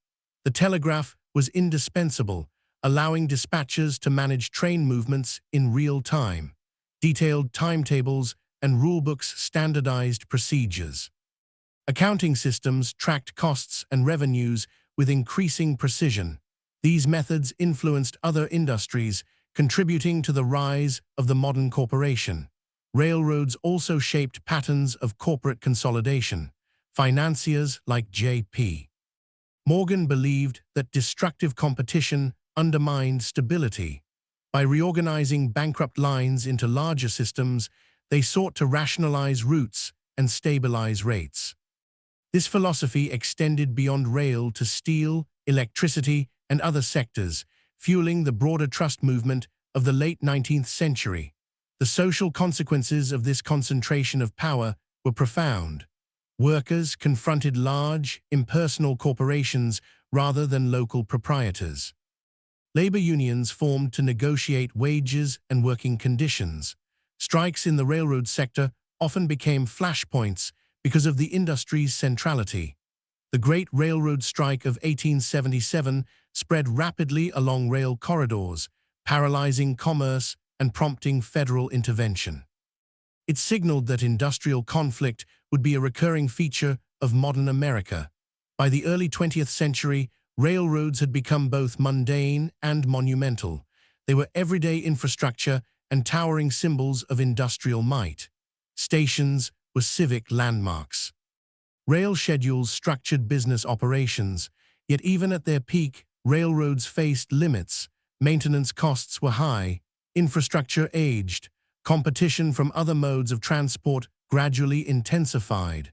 The telegraph was indispensable, allowing dispatchers to manage train movements in real time. Detailed timetables and rulebooks standardized procedures. Accounting systems tracked costs and revenues with increasing precision. These methods influenced other industries, contributing to the rise of the modern corporation. Railroads also shaped patterns of corporate consolidation. Financiers like J.P. Morgan believed that destructive competition undermined stability. By reorganizing bankrupt lines into larger systems, they sought to rationalize routes and stabilize rates. This philosophy extended beyond rail to steel, electricity, and other sectors, fueling the broader trust movement of the late 19th century. The social consequences of this concentration of power were profound. Workers confronted large, impersonal corporations rather than local proprietors. Labor unions formed to negotiate wages and working conditions. Strikes in the railroad sector often became flashpoints because of the industry's centrality. The Great Railroad Strike of 1877 spread rapidly along rail corridors, paralyzing commerce and prompting federal intervention. It signaled that industrial conflict would be a recurring feature of modern America. By the early 20th century, railroads had become both mundane and monumental. They were everyday infrastructure and towering symbols of industrial might. Stations were civic landmarks. Rail schedules structured business operations, yet even at their peak, railroads faced limits. Maintenance costs were high, infrastructure aged, competition from other modes of transport gradually intensified.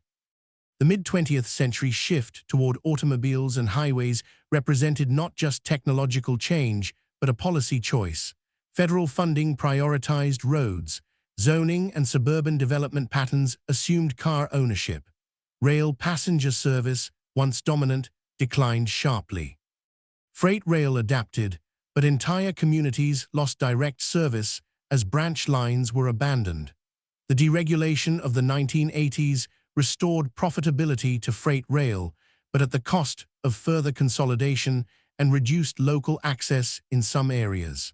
The mid-20th century shift toward automobiles and highways represented not just technological change, but a policy choice. Federal funding prioritized roads. Zoning and suburban development patterns assumed car ownership. Rail passenger service, once dominant, declined sharply. Freight rail adapted, but entire communities lost direct service as branch lines were abandoned. The deregulation of the 1980s restored profitability to freight rail, but at the cost of further consolidation and reduced local access in some areas.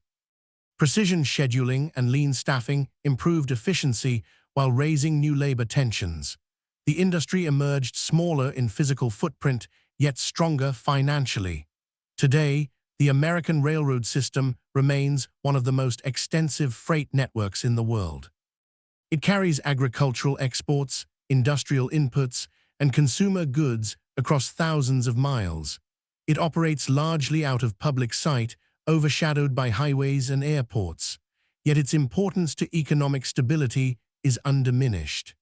Precision scheduling and lean staffing improved efficiency while raising new labor tensions. The industry emerged smaller in physical footprint, yet stronger financially. Today, the American railroad system remains one of the most extensive freight networks in the world. It carries agricultural exports, industrial inputs, and consumer goods across thousands of miles. It operates largely out of public sight, overshadowed by highways and airports. Yet its importance to economic stability is undiminished.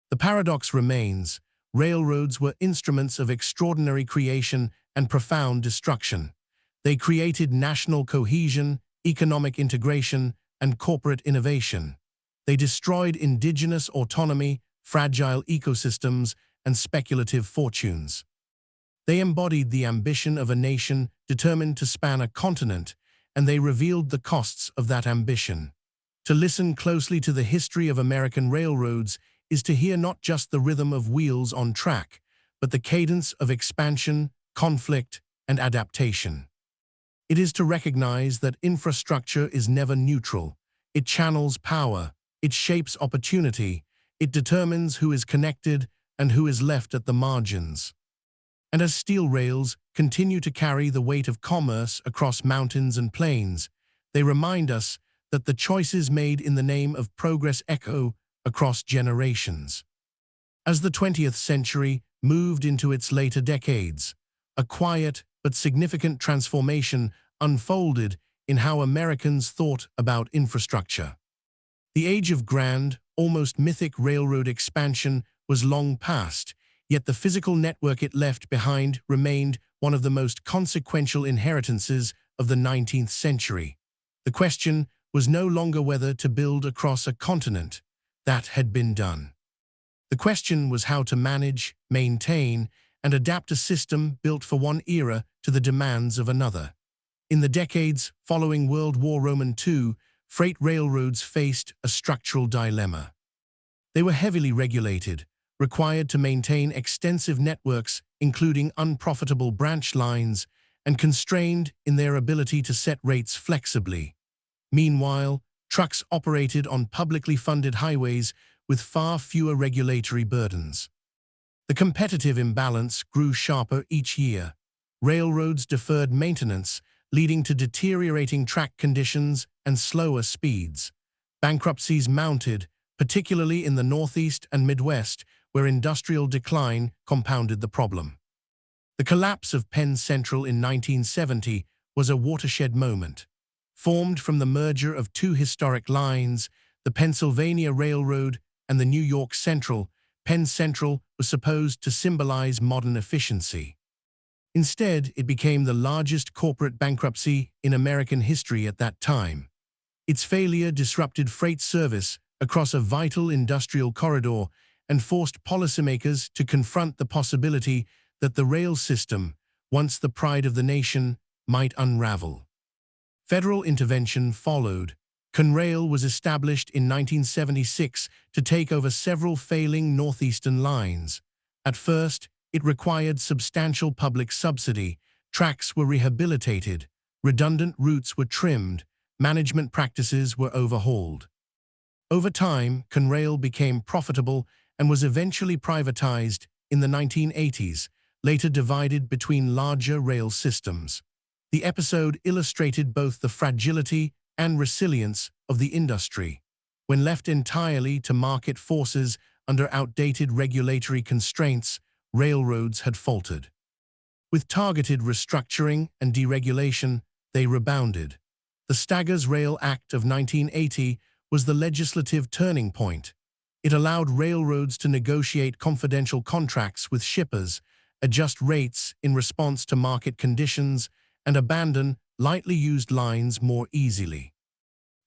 The paradox remains: railroads were instruments of extraordinary creation and profound destruction. They created national cohesion, economic integration, and corporate innovation. They destroyed indigenous autonomy, fragile ecosystems, and speculative fortunes. They embodied the ambition of a nation determined to span a continent, and they revealed the costs of that ambition. To listen closely to the history of American railroads is to hear not just the rhythm of wheels on track, but the cadence of expansion, conflict, and adaptation. It is to recognize that infrastructure is never neutral. It channels power, it shapes opportunity, it determines who is connected and who is left at the margins. And as steel rails continue to carry the weight of commerce across mountains and plains, they remind us that the choices made in the name of progress echo across generations. As the 20th century moved into its later decades, a quiet but significant transformation unfolded in how Americans thought about infrastructure. The age of grand, almost mythic railroad expansion was long past, yet the physical network it left behind remained one of the most consequential inheritances of the 19th century. The question was no longer whether to build across a continent. That had been done. The question was how to manage, maintain, and adapt a system built for one era to the demands of another. In the decades following World War II, freight railroads faced a structural dilemma. They were heavily regulated, required to maintain extensive networks, including unprofitable branch lines, and constrained in their ability to set rates flexibly. Meanwhile, trucks operated on publicly funded highways with far fewer regulatory burdens. The competitive imbalance grew sharper each year. Railroads deferred maintenance, leading to deteriorating track conditions and slower speeds. Bankruptcies mounted, particularly in the Northeast and Midwest, where industrial decline compounded the problem. The collapse of Penn Central in 1970 was a watershed moment. Formed from the merger of two historic lines, the Pennsylvania Railroad and the New York Central, Penn Central was supposed to symbolize modern efficiency. Instead, it became the largest corporate bankruptcy in American history at that time. Its failure disrupted freight service across a vital industrial corridor and forced policymakers to confront the possibility that the rail system, once the pride of the nation, might unravel. Federal intervention followed. Conrail was established in 1976 to take over several failing northeastern lines. At first, it required substantial public subsidy, tracks were rehabilitated, redundant routes were trimmed, management practices were overhauled. Over time, Conrail became profitable and was eventually privatized in the 1980s, later divided between larger rail systems. The episode illustrated both the fragility and resilience of the industry. When left entirely to market forces under outdated regulatory constraints, railroads had faltered. With targeted restructuring and deregulation, they rebounded. The Staggers Rail Act of 1980 was the legislative turning point. It allowed railroads to negotiate confidential contracts with shippers, adjust rates in response to market conditions, and abandon lightly used lines more easily.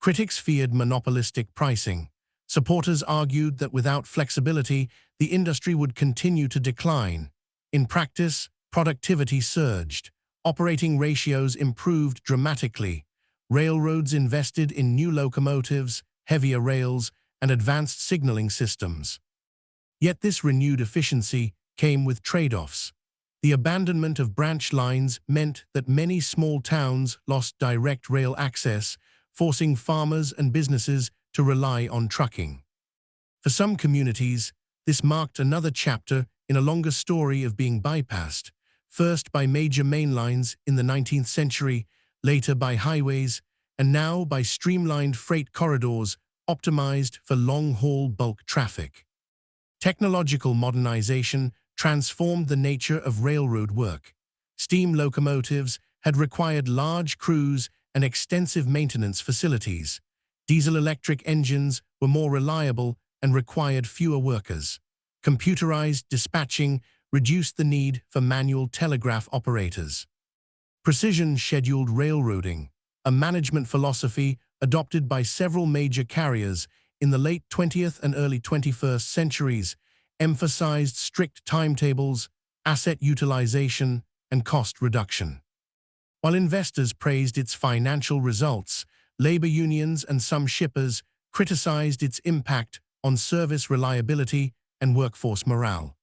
Critics feared monopolistic pricing. Supporters argued that without flexibility, the industry would continue to decline. In practice, productivity surged. Operating ratios improved dramatically. Railroads invested in new locomotives, heavier rails, and advanced signaling systems. Yet this renewed efficiency came with trade-offs. The abandonment of branch lines meant that many small towns lost direct rail access, forcing farmers and businesses to rely on trucking. For some communities, this marked another chapter in a longer story of being bypassed, first by major main lines in the 19th century, later by highways, and now by streamlined freight corridors optimized for long-haul bulk traffic. Technological modernization transformed the nature of railroad work. Steam locomotives had required large crews and extensive maintenance facilities. Diesel-electric engines were more reliable and required fewer workers. Computerized dispatching reduced the need for manual telegraph operators. Precision scheduled railroading, a management philosophy adopted by several major carriers in the late 20th and early 21st centuries, emphasized strict timetables, asset utilization, and cost reduction. While investors praised its financial results, labor unions and some shippers criticized its impact on service reliability and workforce morale.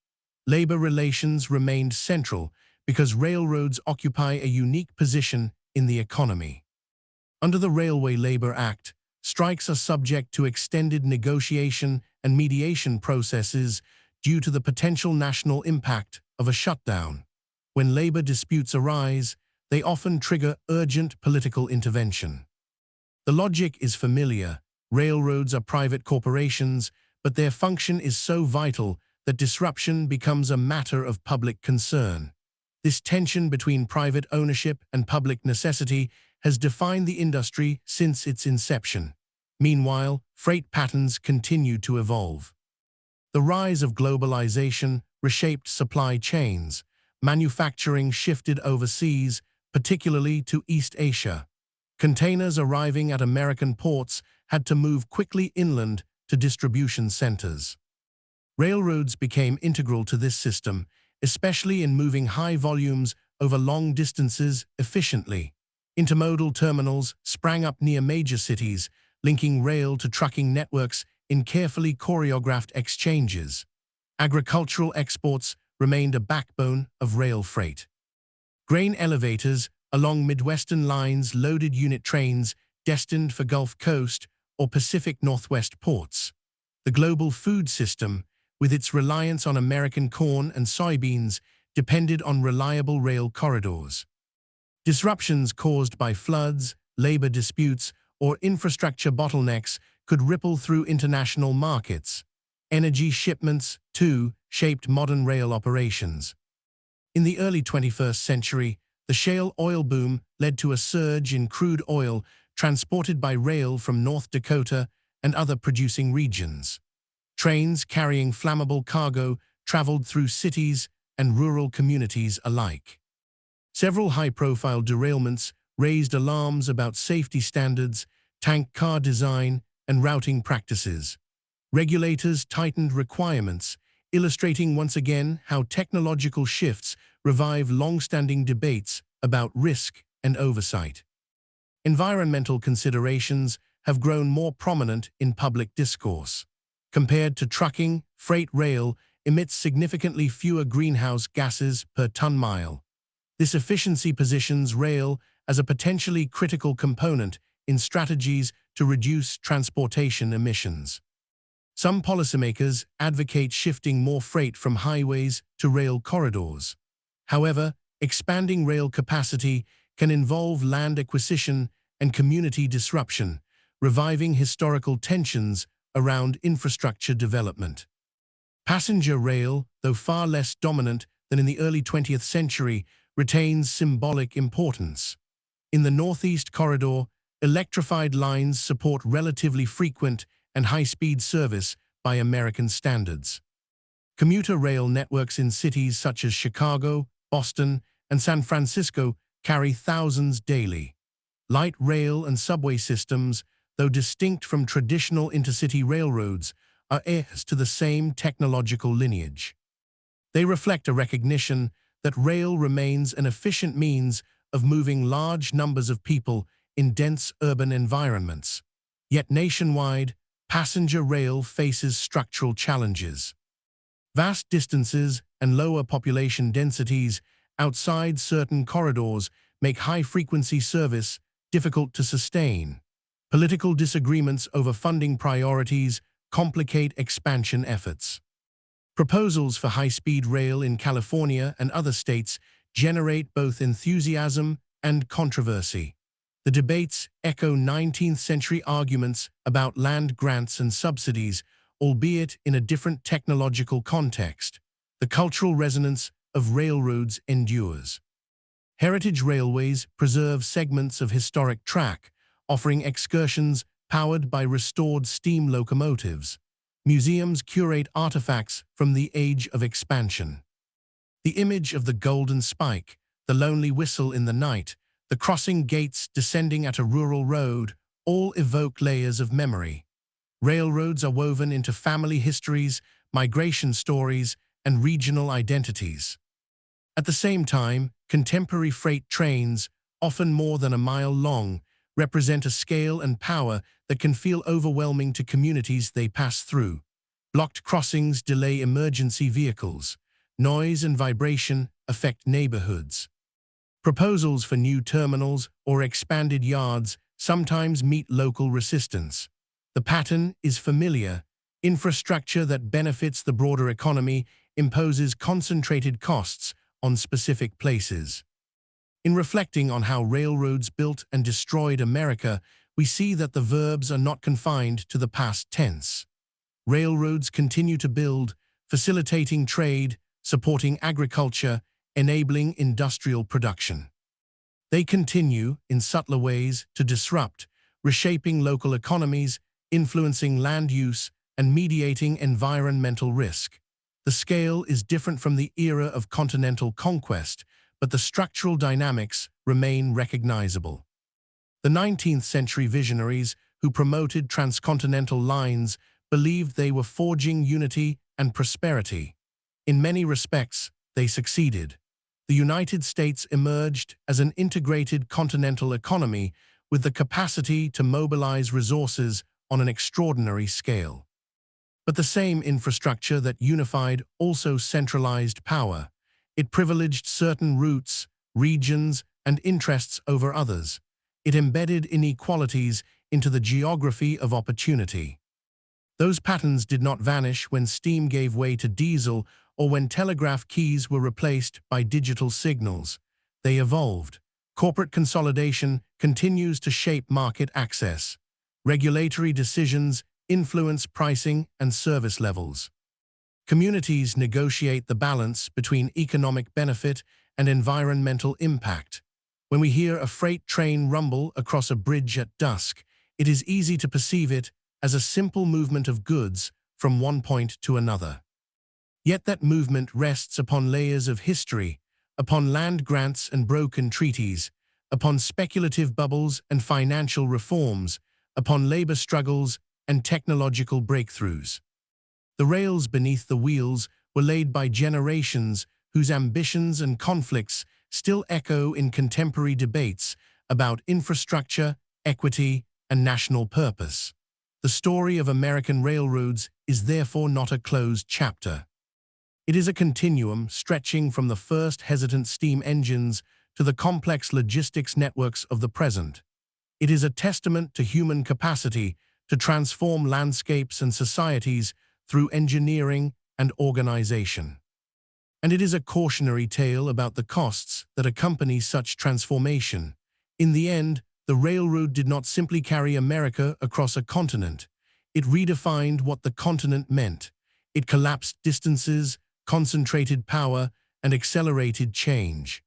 Labor relations remained central because railroads occupy a unique position in the economy. Under the Railway Labor Act, strikes are subject to extended negotiation and mediation processes due to the potential national impact of a shutdown. When labor disputes arise, they often trigger urgent political intervention. The logic is familiar. Railroads are private corporations, but their function is so vital that disruption becomes a matter of public concern. This tension between private ownership and public necessity has defined the industry since its inception. Meanwhile, freight patterns continue to evolve. The rise of globalization reshaped supply chains. Manufacturing shifted overseas, particularly to East Asia. Containers arriving at American ports had to move quickly inland to distribution centers. Railroads became integral to this system, especially in moving high volumes over long distances efficiently. Intermodal terminals sprang up near major cities, linking rail to trucking networks in carefully choreographed exchanges. Agricultural exports remained a backbone of rail freight. Grain elevators along Midwestern lines loaded unit trains destined for Gulf Coast or Pacific Northwest ports. The global food system, with its reliance on American corn and soybeans, depended on reliable rail corridors. Disruptions caused by floods, labor disputes, or infrastructure bottlenecks could ripple through international markets. Energy shipments, too, shaped modern rail operations. In the early 21st century, the shale oil boom led to a surge in crude oil transported by rail from North Dakota and other producing regions. Trains carrying flammable cargo traveled through cities and rural communities alike. Several high-profile derailments raised alarms about safety standards, tank car design, and routing practices. Regulators tightened requirements, illustrating once again how technological shifts revive long-standing debates about risk and oversight. Environmental considerations have grown more prominent in public discourse. Compared to trucking, freight rail emits significantly fewer greenhouse gases per ton-mile. This efficiency positions rail as a potentially critical component in strategies to reduce transportation emissions. Some policymakers advocate shifting more freight from highways to rail corridors. However, expanding rail capacity can involve land acquisition and community disruption, reviving historical tensions around infrastructure development. Passenger rail, though far less dominant than in the early 20th century, retains symbolic importance. In the Northeast Corridor, electrified lines support relatively frequent and high-speed service by American standards. Commuter rail networks in cities such as Chicago, Boston, and San Francisco carry thousands daily. Light rail and subway systems, though distinct from traditional intercity railroads, are heirs to the same technological lineage. They reflect a recognition that rail remains an efficient means of moving large numbers of people in dense urban environments. Yet nationwide, passenger rail faces structural challenges. Vast distances and lower population densities outside certain corridors make high-frequency service difficult to sustain. Political disagreements over funding priorities complicate expansion efforts. Proposals for high-speed rail in California and other states generate both enthusiasm and controversy. The debates echo 19th-century arguments about land grants and subsidies, albeit in a different technological context. The cultural resonance of railroads endures. Heritage railways preserve segments of historic track, offering excursions powered by restored steam locomotives. Museums curate artifacts from the age of expansion. The image of the golden spike, the lonely whistle in the night, the crossing gates descending at a rural road, all evoke layers of memory. Railroads are woven into family histories, migration stories, and regional identities. At the same time, contemporary freight trains, often more than a mile long, represent a scale and power that can feel overwhelming to communities they pass through. Blocked crossings delay emergency vehicles. Noise and vibration affect neighborhoods. Proposals for new terminals or expanded yards sometimes meet local resistance. The pattern is familiar. Infrastructure that benefits the broader economy imposes concentrated costs on specific places. In reflecting on how railroads built and destroyed America, we see that the verbs are not confined to the past tense. Railroads continue to build, facilitating trade, supporting agriculture, enabling industrial production. They continue, in subtler ways, to disrupt, reshaping local economies, influencing land use, and mediating environmental risk. The scale is different from the era of continental conquest, but the structural dynamics remain recognizable. The 19th century visionaries who promoted transcontinental lines believed they were forging unity and prosperity. In many respects, they succeeded. The United States emerged as an integrated continental economy with the capacity to mobilize resources on an extraordinary scale. But the same infrastructure that unified also centralized power. It privileged certain routes, regions, and interests over others. It embedded inequalities into the geography of opportunity. Those patterns did not vanish when steam gave way to diesel or when telegraph keys were replaced by digital signals. They evolved. Corporate consolidation continues to shape market access. Regulatory decisions influence pricing and service levels. Communities negotiate the balance between economic benefit and environmental impact. When we hear a freight train rumble across a bridge at dusk, it is easy to perceive it as a simple movement of goods from one point to another. Yet that movement rests upon layers of history, upon land grants and broken treaties, upon speculative bubbles and financial reforms, upon labor struggles and technological breakthroughs. The rails beneath the wheels were laid by generations whose ambitions and conflicts still echo in contemporary debates about infrastructure, equity, and national purpose. The story of American railroads is therefore not a closed chapter. It is a continuum stretching from the first hesitant steam engines to the complex logistics networks of the present. It is a testament to human capacity to transform landscapes and societies through engineering and organization. And it is a cautionary tale about the costs that accompany such transformation. In the end, the railroad did not simply carry America across a continent. It redefined what the continent meant. It collapsed distances, concentrated power, and accelerated change.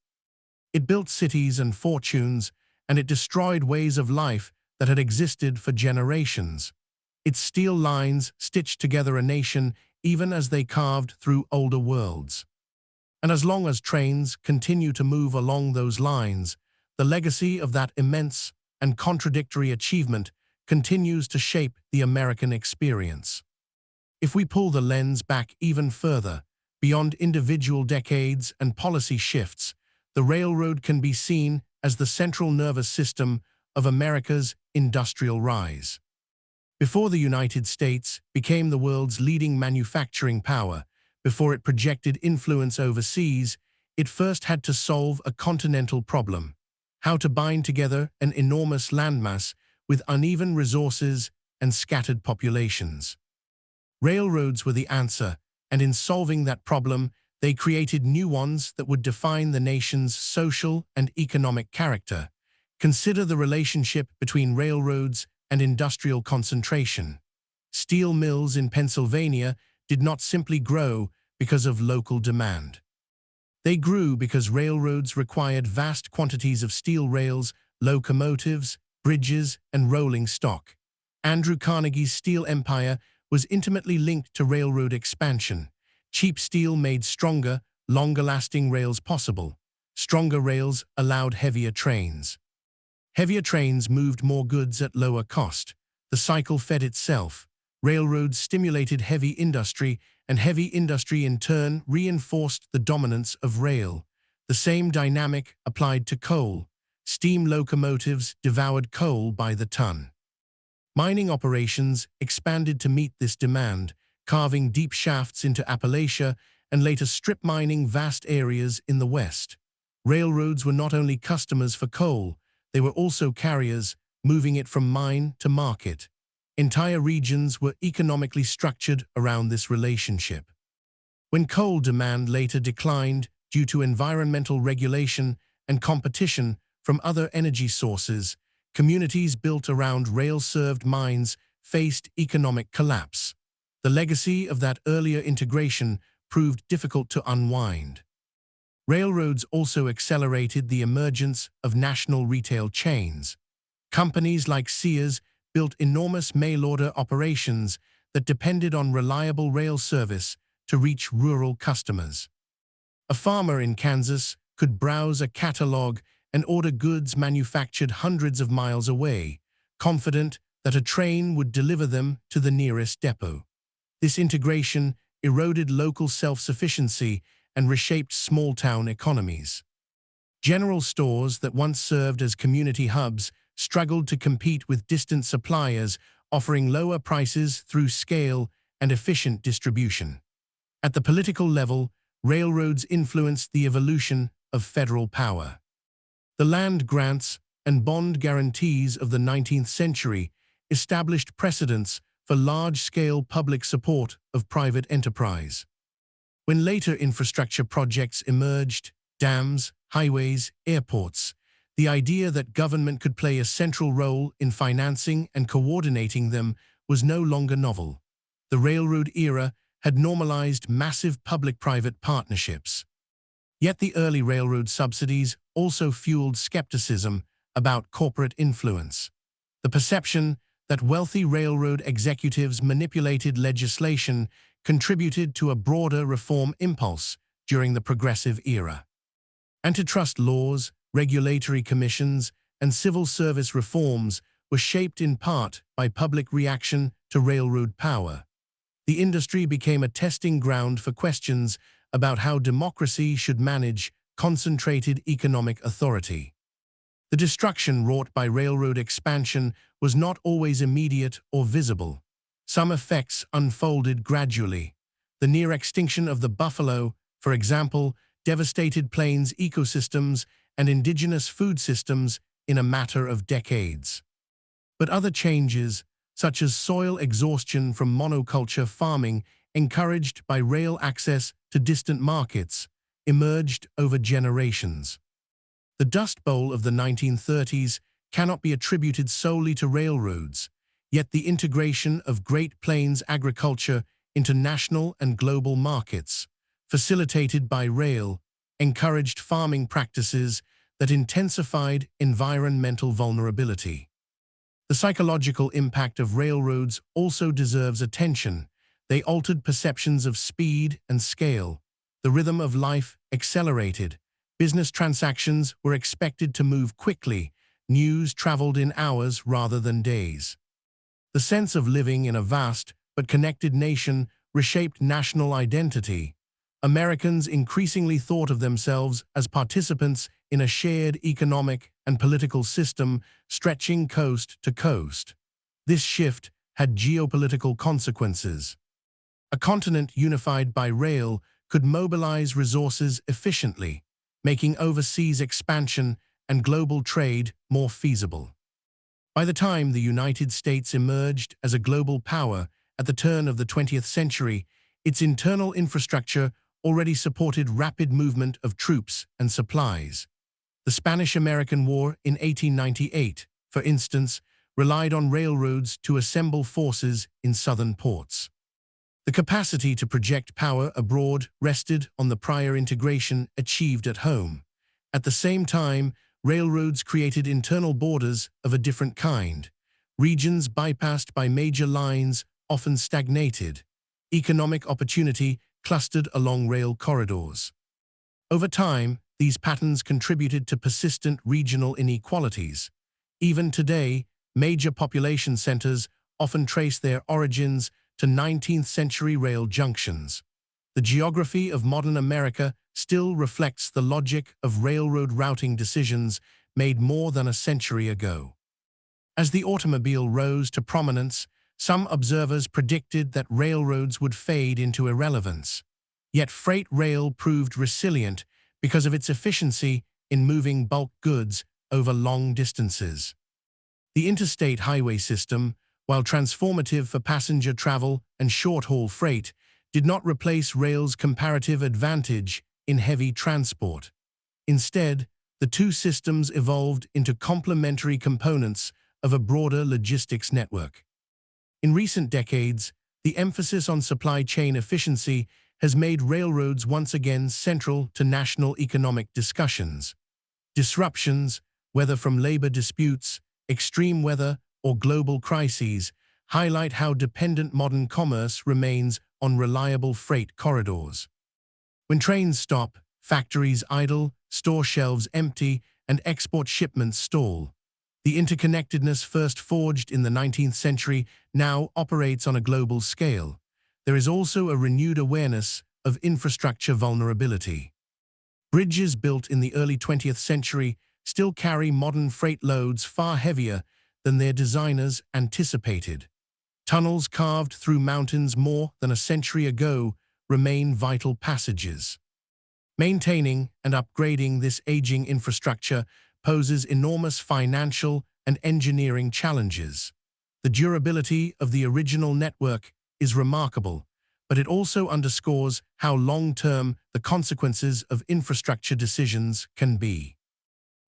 It built cities and fortunes, and it destroyed ways of life that had existed for generations. Its steel lines stitched together a nation even as they carved through older worlds. And as long as trains continue to move along those lines, the legacy of that immense and contradictory achievement continues to shape the American experience. If we pull the lens back even further, beyond individual decades and policy shifts, the railroad can be seen as the central nervous system of America's industrial rise. Before the United States became the world's leading manufacturing power, before it projected influence overseas, it first had to solve a continental problem: how to bind together an enormous landmass with uneven resources and scattered populations. Railroads were the answer, and in solving that problem, they created new ones that would define the nation's social and economic character. Consider the relationship between railroads and industrial concentration. Steel mills in Pennsylvania did not simply grow, because of local demand. They grew because railroads required vast quantities of steel rails, locomotives, bridges, and rolling stock. Andrew Carnegie's steel empire was intimately linked to railroad expansion. Cheap steel made stronger, longer-lasting rails possible. Stronger rails allowed heavier trains. Heavier trains moved more goods at lower cost. The cycle fed itself. Railroads stimulated heavy industry, and heavy industry in turn reinforced the dominance of rail. The same dynamic applied to coal. Steam locomotives devoured coal by the ton. Mining operations expanded to meet this demand, carving deep shafts into Appalachia and later strip mining vast areas in the West. Railroads were not only customers for coal, they were also carriers, moving it from mine to market. Entire regions were economically structured around this relationship. When coal demand later declined due to environmental regulation and competition from other energy sources, communities built around rail-served mines faced economic collapse. The legacy of that earlier integration proved difficult to unwind. Railroads also accelerated the emergence of national retail chains. Companies like Sears built enormous mail-order operations that depended on reliable rail service to reach rural customers. A farmer in Kansas could browse a catalog and order goods manufactured hundreds of miles away, confident that a train would deliver them to the nearest depot. This integration eroded local self-sufficiency and reshaped small-town economies. General stores that once served as community hubs struggled to compete with distant suppliers, offering lower prices through scale and efficient distribution. At the political level, railroads influenced the evolution of federal power. The land grants and bond guarantees of the 19th century established precedents for large-scale public support of private enterprise. When later infrastructure projects emerged, dams, highways, airports, the idea that government could play a central role in financing and coordinating them was no longer novel. The railroad era had normalized massive public-private partnerships. Yet the early railroad subsidies also fueled skepticism about corporate influence. The perception that wealthy railroad executives manipulated legislation contributed to a broader reform impulse during the Progressive era. Antitrust laws, regulatory commissions, and civil service reforms were shaped in part by public reaction to railroad power. The industry became a testing ground for questions about how democracy should manage concentrated economic authority. The destruction wrought by railroad expansion was not always immediate or visible. Some effects unfolded gradually. The near extinction of the buffalo, for example, devastated plains ecosystems and indigenous food systems in a matter of decades. But other changes, such as soil exhaustion from monoculture farming encouraged by rail access to distant markets, emerged over generations. The Dust Bowl of the 1930s cannot be attributed solely to railroads, yet the integration of Great Plains agriculture into national and global markets, facilitated by rail, encouraged farming practices that intensified environmental vulnerability. The psychological impact of railroads also deserves attention. They altered perceptions of speed and scale. The rhythm of life accelerated. Business transactions were expected to move quickly. News traveled in hours rather than days. The sense of living in a vast but connected nation reshaped national identity. Americans increasingly thought of themselves as participants in a shared economic and political system stretching coast to coast. This shift had geopolitical consequences. A continent unified by rail could mobilize resources efficiently, making overseas expansion and global trade more feasible. By the time the United States emerged as a global power at the turn of the 20th century, its internal infrastructure already supported rapid movement of troops and supplies. The Spanish-American War in 1898, for instance, relied on railroads to assemble forces in southern ports. The capacity to project power abroad rested on the prior integration achieved at home. At the same time, railroads created internal borders of a different kind. Regions bypassed by major lines often stagnated. Economic opportunity clustered along rail corridors. Over time, these patterns contributed to persistent regional inequalities. Even today, major population centers often trace their origins to 19th-century rail junctions. The geography of modern America still reflects the logic of railroad routing decisions made more than a century ago. As the automobile rose to prominence, some observers predicted that railroads would fade into irrelevance. Yet freight rail proved resilient because of its efficiency in moving bulk goods over long distances. The interstate highway system, while transformative for passenger travel and short-haul freight, did not replace rail's comparative advantage in heavy transport. Instead, the two systems evolved into complementary components of a broader logistics network. In recent decades, the emphasis on supply chain efficiency has made railroads once again central to national economic discussions. Disruptions, whether from labor disputes, extreme weather, or global crises, highlight how dependent modern commerce remains on reliable freight corridors. When trains stop, factories idle, store shelves empty, and export shipments stall. The interconnectedness first forged in the 19th century now operates on a global scale. There is also a renewed awareness of infrastructure vulnerability. Bridges built in the early 20th century still carry modern freight loads far heavier than their designers anticipated. Tunnels carved through mountains more than a century ago remain vital passages. Maintaining and upgrading this aging infrastructure poses enormous financial and engineering challenges. The durability of the original network is remarkable, but it also underscores how long-term the consequences of infrastructure decisions can be.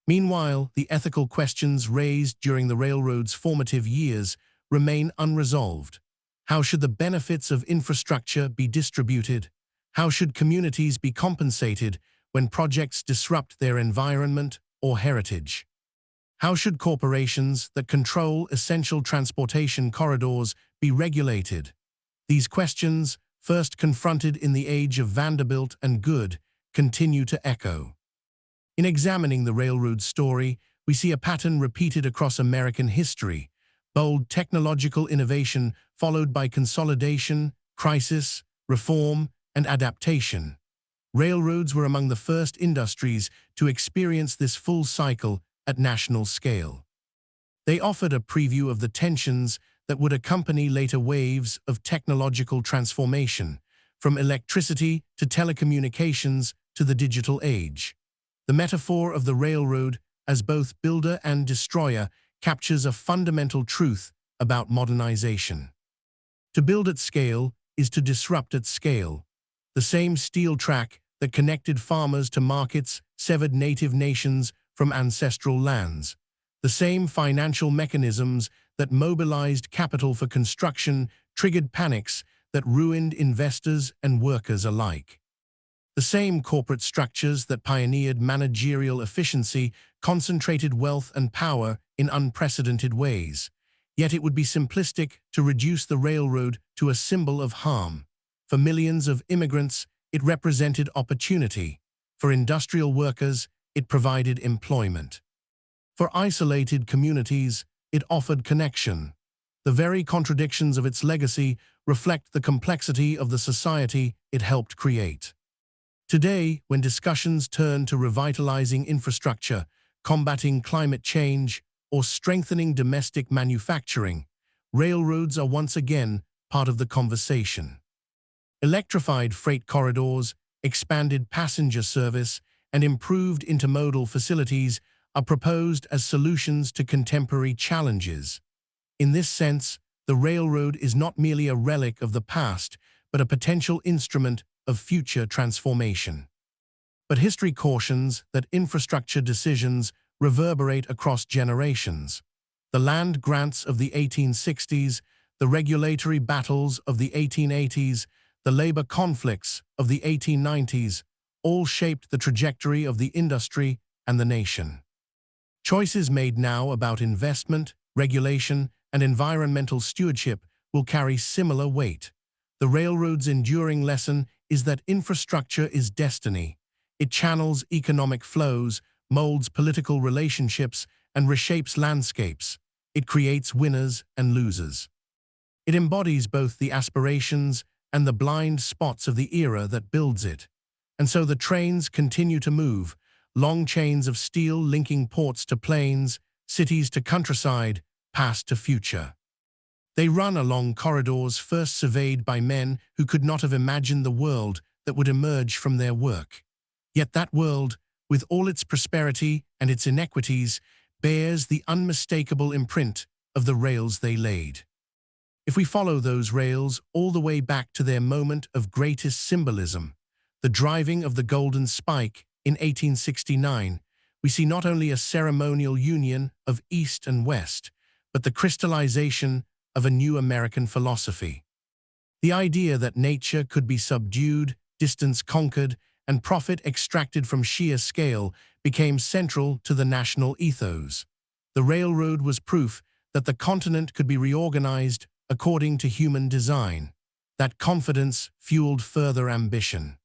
Meanwhile, the ethical questions raised during the railroad's formative years remain unresolved. How should the benefits of infrastructure be distributed? How should communities be compensated when projects disrupt their environment or heritage? How should corporations that control essential transportation corridors be regulated? These questions, first confronted in the age of Vanderbilt and Good, continue to echo. In examining the railroad story, we see a pattern repeated across American history: bold technological innovation followed by consolidation, crisis, reform, and adaptation. Railroads were among the first industries to experience this full cycle at national scale. They offered a preview of the tensions that would accompany later waves of technological transformation, from electricity to telecommunications to the digital age. The metaphor of the railroad as both builder and destroyer captures a fundamental truth about modernization. To build at scale is to disrupt at scale. The same steel track that connected farmers to markets severed native nations from ancestral lands. The same financial mechanisms that mobilized capital for construction triggered panics that ruined investors and workers alike. The same corporate structures that pioneered managerial efficiency concentrated wealth and power in unprecedented ways. Yet it would be simplistic to reduce the railroad to a symbol of harm. For millions of immigrants, it represented opportunity. For industrial workers, it provided employment. For isolated communities, it offered connection. The very contradictions of its legacy reflect the complexity of the society it helped create. Today, when discussions turn to revitalizing infrastructure, combating climate change, or strengthening domestic manufacturing, railroads are once again part of the conversation. Electrified freight corridors, expanded passenger service, and improved intermodal facilities are proposed as solutions to contemporary challenges. In this sense, the railroad is not merely a relic of the past, but a potential instrument of future transformation. But history cautions that infrastructure decisions reverberate across generations. The land grants of the 1860s, the regulatory battles of the 1880s, the labor conflicts of the 1890s, all shaped the trajectory of the industry and the nation. Choices made now about investment, regulation, and environmental stewardship will carry similar weight. The railroad's enduring lesson is that infrastructure is destiny. It channels economic flows, molds political relationships, and reshapes landscapes. It creates winners and losers. It embodies both the aspirations and the blind spots of the era that builds it. And so the trains continue to move, long chains of steel linking ports to plains, cities to countryside, past to future. They run along corridors first surveyed by men who could not have imagined the world that would emerge from their work. Yet that world, with all its prosperity and its inequities, bears the unmistakable imprint of the rails they laid. If we follow those rails all the way back to their moment of greatest symbolism, the driving of the Golden Spike in 1869, we see not only a ceremonial union of East and West, but the crystallization of a new American philosophy. The idea that nature could be subdued, distance conquered, and profit extracted from sheer scale became central to the national ethos. The railroad was proof that the continent could be reorganized according to human design. That confidence fueled further ambition.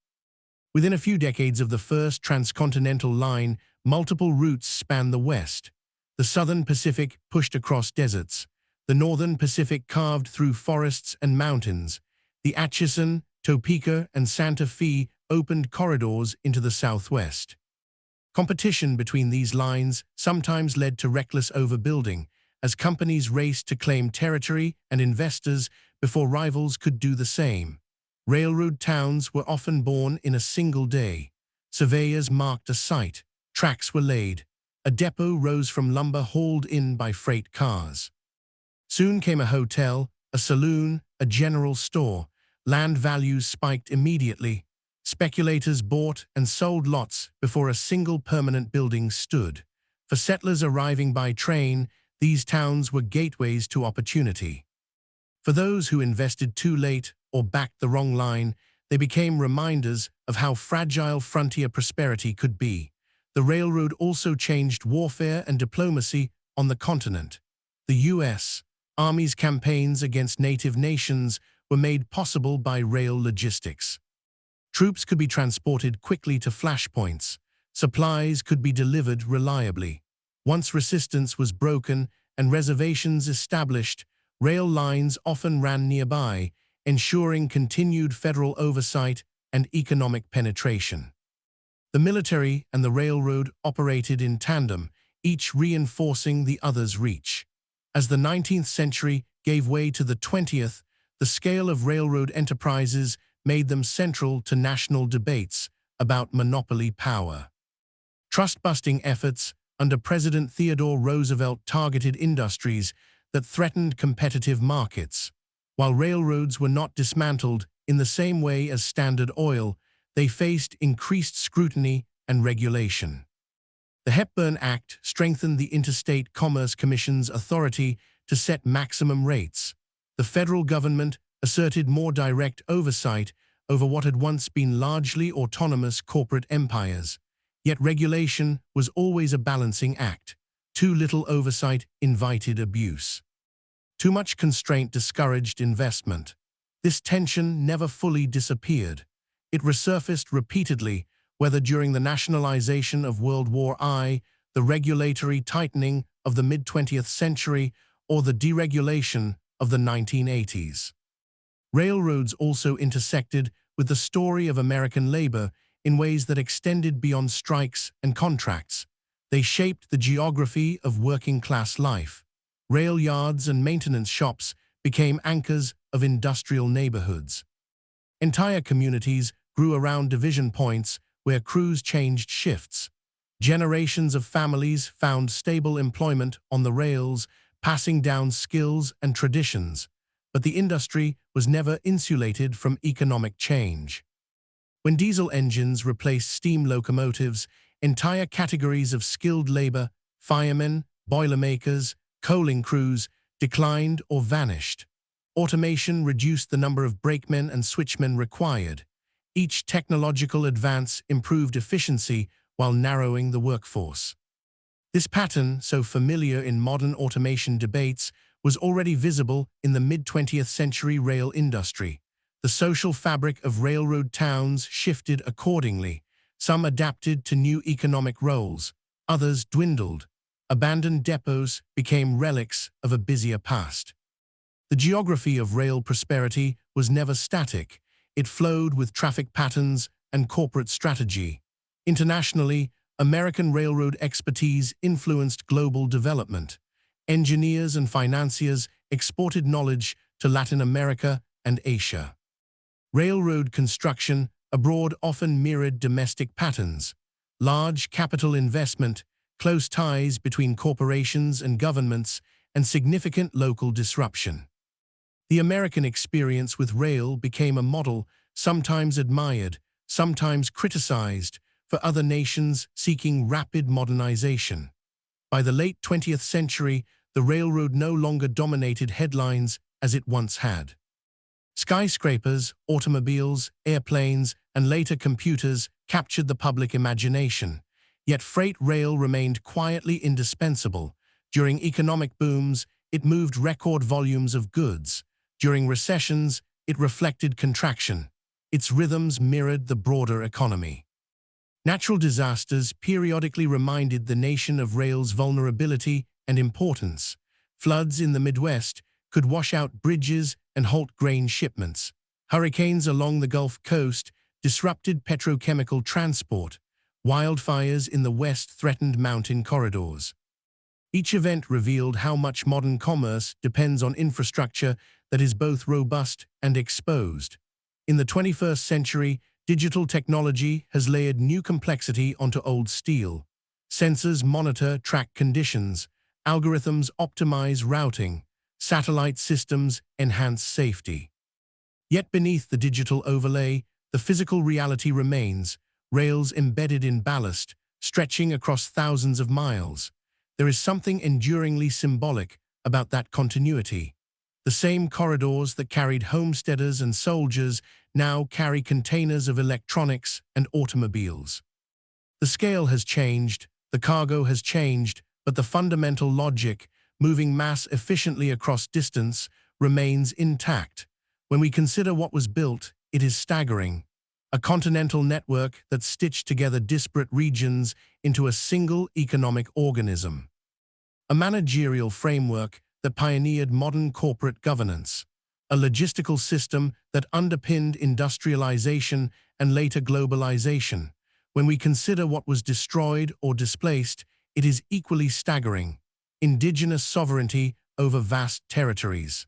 Within a few decades of the first transcontinental line, multiple routes spanned the West. The Southern Pacific pushed across deserts. The Northern Pacific carved through forests and mountains. The Atchison, Topeka, and Santa Fe opened corridors into the Southwest. Competition between these lines sometimes led to reckless overbuilding, as companies raced to claim territory and investors before rivals could do the same. Railroad towns were often born in a single day. Surveyors marked a site, tracks were laid, a depot rose from lumber hauled in by freight cars. Soon came a hotel, a saloon, a general store. Land values spiked immediately. Speculators bought and sold lots before a single permanent building stood. For settlers arriving by train, these towns were gateways to opportunity. For those who invested too late or backed the wrong line, they became reminders of how fragile frontier prosperity could be. The railroad also changed warfare and diplomacy on the continent. The U.S. Army's campaigns against native nations were made possible by rail logistics. Troops could be transported quickly to flashpoints. Supplies could be delivered reliably. Once resistance was broken and reservations established, rail lines often ran nearby, ensuring continued federal oversight and economic penetration. The military and the railroad operated in tandem, each reinforcing the other's reach. As the 19th century gave way to the 20th, the scale of railroad enterprises made them central to national debates about monopoly power. Trust-busting efforts under President Theodore Roosevelt targeted industries that threatened competitive markets. While railroads were not dismantled in the same way as Standard Oil, they faced increased scrutiny and regulation. The Hepburn Act strengthened the Interstate Commerce Commission's authority to set maximum rates. The federal government asserted more direct oversight over what had once been largely autonomous corporate empires. Yet regulation was always a balancing act. Too little oversight invited abuse. Too much constraint discouraged investment. This tension never fully disappeared. It resurfaced repeatedly, whether during the nationalization of World War I, the regulatory tightening of the mid-20th century, or the deregulation of the 1980s. Railroads also intersected with the story of American labor in ways that extended beyond strikes and contracts. They shaped the geography of working-class life. Rail yards and maintenance shops became anchors of industrial neighborhoods. Entire communities grew around division points where crews changed shifts. Generations of families found stable employment on the rails, passing down skills and traditions. But the industry was never insulated from economic change. When diesel engines replaced steam locomotives, entire categories of skilled labor, firemen, boilermakers, coaling crews, declined or vanished. Automation reduced the number of brakemen and switchmen required. Each technological advance improved efficiency while narrowing the workforce. This pattern, so familiar in modern automation debates, was already visible in the mid-20th century rail industry. The social fabric of railroad towns shifted accordingly. Some adapted to new economic roles, others dwindled. Abandoned depots became relics of a busier past. The geography of rail prosperity was never static. It flowed with traffic patterns and corporate strategy. Internationally, American railroad expertise influenced global development. Engineers and financiers exported knowledge to Latin America and Asia. Railroad construction abroad often mirrored domestic patterns. Large capital investment, close ties between corporations and governments, and significant local disruption. The American experience with rail became a model, sometimes admired, sometimes criticized, for other nations seeking rapid modernization. By the late 20th century, the railroad no longer dominated headlines as it once had. Skyscrapers, automobiles, airplanes, and later computers captured the public imagination. Yet freight rail remained quietly indispensable. During economic booms, it moved record volumes of goods. During recessions, it reflected contraction. Its rhythms mirrored the broader economy. Natural disasters periodically reminded the nation of rail's vulnerability and importance. Floods in the Midwest could wash out bridges and halt grain shipments. Hurricanes along the Gulf Coast disrupted petrochemical transport. Wildfires in the West threatened mountain corridors. Each event revealed how much modern commerce depends on infrastructure that is both robust and exposed. In the 21st century, digital technology has layered new complexity onto old steel. Sensors monitor track conditions, algorithms optimize routing, satellite systems enhance safety. Yet beneath the digital overlay, the physical reality remains, rails embedded in ballast, stretching across thousands of miles. There is something enduringly symbolic about that continuity. The same corridors that carried homesteaders and soldiers now carry containers of electronics and automobiles. The scale has changed, the cargo has changed, but the fundamental logic, moving mass efficiently across distance, remains intact. When we consider what was built, it is staggering. A continental network that stitched together disparate regions into a single economic organism. A managerial framework that pioneered modern corporate governance. A logistical system that underpinned industrialization and later globalization. When we consider what was destroyed or displaced, it is equally staggering. Indigenous sovereignty over vast territories.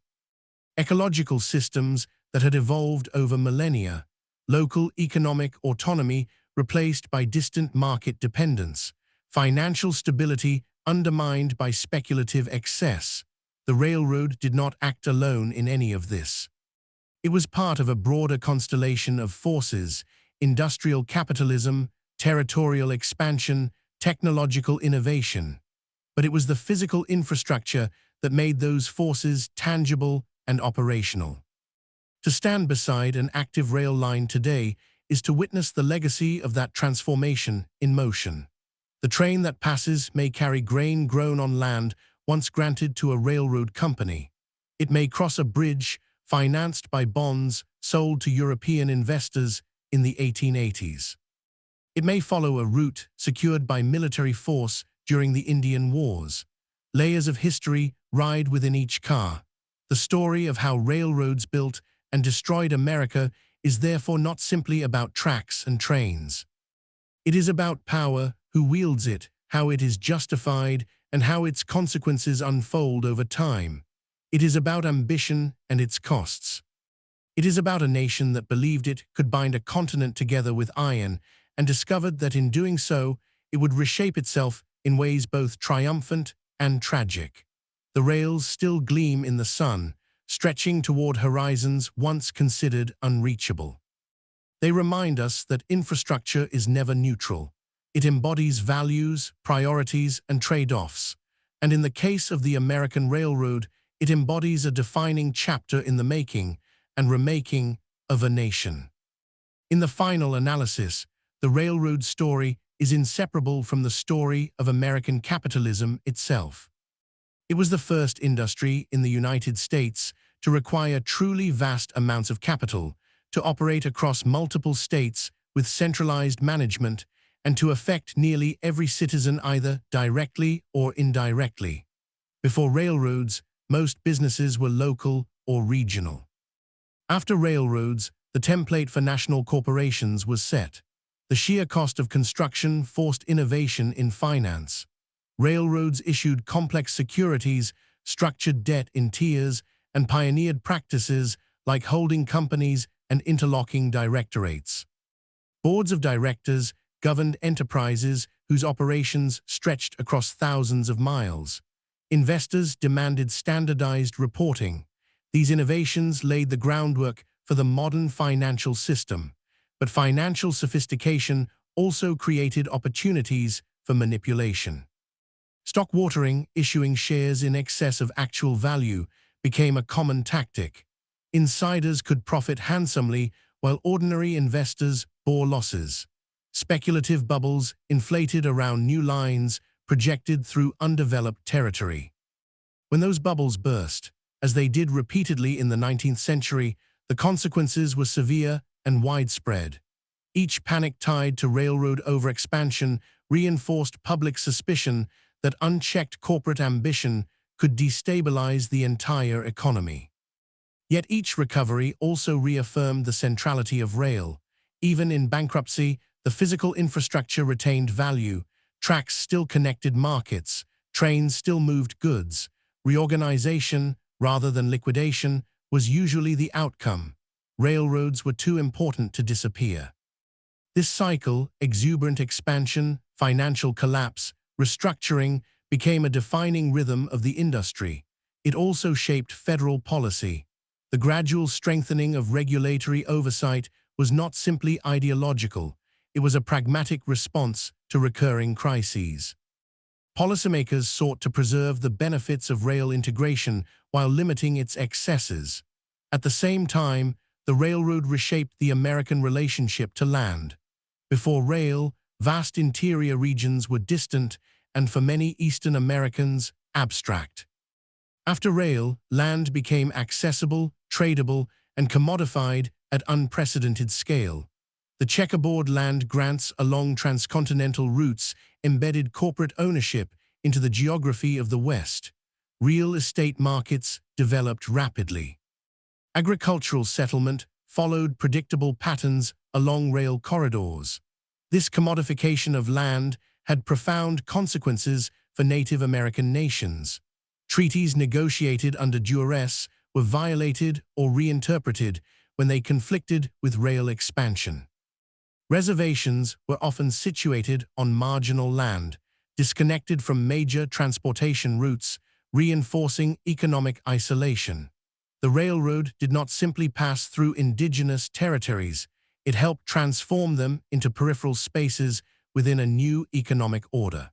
Ecological systems that had evolved over millennia. Local economic autonomy replaced by distant market dependence. Financial stability undermined by speculative excess. The railroad did not act alone in any of this. It was part of a broader constellation of forces: industrial capitalism, territorial expansion, technological innovation. But it was the physical infrastructure that made those forces tangible and operational. To stand beside an active rail line today is to witness the legacy of that transformation in motion. The train that passes may carry grain grown on land once granted to a railroad company. It may cross a bridge financed by bonds sold to European investors in the 1880s. It may follow a route secured by military force during the Indian Wars. Layers of history ride within each car. The story of how railroads built and destroyed America is therefore not simply about tracks and trains. It is about power, who wields it, how it is justified, and how its consequences unfold over time. It is about ambition and its costs. It is about a nation that believed it could bind a continent together with iron and discovered that in doing so, it would reshape itself in ways both triumphant and tragic. The rails still gleam in the sun, stretching toward horizons once considered unreachable. They remind us that infrastructure is never neutral. It embodies values, priorities, and trade-offs. And in the case of the American railroad, It embodies a defining chapter in the making and remaking of a nation. In the final analysis, the railroad story is inseparable from the story of American capitalism itself. It was the first industry in the United States to require truly vast amounts of capital, to operate across multiple states with centralized management, and to affect nearly every citizen either directly or indirectly. Before railroads, most businesses were local or regional. After railroads, the template for national corporations was set. The sheer cost of construction forced innovation in finance. Railroads issued complex securities, structured debt in tiers, and pioneered practices like holding companies and interlocking directorates. Boards of directors governed enterprises whose operations stretched across thousands of miles. Investors demanded standardized reporting. These innovations laid the groundwork for the modern financial system. But financial sophistication also created opportunities for manipulation. Stock watering, issuing shares in excess of actual value, became a common tactic. Insiders could profit handsomely while ordinary investors bore losses. Speculative bubbles inflated around new lines projected through undeveloped territory. When those bubbles burst, as they did repeatedly in the 19th century, the consequences were severe and widespread. Each panic tied to railroad overexpansion reinforced public suspicion that unchecked corporate ambition could destabilize the entire economy. Yet each recovery also reaffirmed the centrality of rail. Even in bankruptcy, the physical infrastructure retained value. Tracks still connected markets, trains still moved goods. Reorganization, rather than liquidation, was usually the outcome. Railroads were too important to disappear. This cycle, exuberant expansion, financial collapse, restructuring, became a defining rhythm of the industry. It also shaped federal policy. The gradual strengthening of regulatory oversight was not simply ideological. It was a pragmatic response to recurring crises. Policymakers sought to preserve the benefits of rail integration while limiting its excesses. At the same time, the railroad reshaped the American relationship to land. Before rail, vast interior regions were distant and, for many Eastern Americans, abstract. After rail, land became accessible, tradable, and commodified at unprecedented scale. The checkerboard land grants along transcontinental routes embedded corporate ownership into the geography of the West. Real estate markets developed rapidly. Agricultural settlement followed predictable patterns along rail corridors. This commodification of land had profound consequences for Native American nations. Treaties negotiated under duress were violated or reinterpreted when they conflicted with rail expansion. Reservations were often situated on marginal land, disconnected from major transportation routes, reinforcing economic isolation. The railroad did not simply pass through indigenous territories, it helped transform them into peripheral spaces within a new economic order.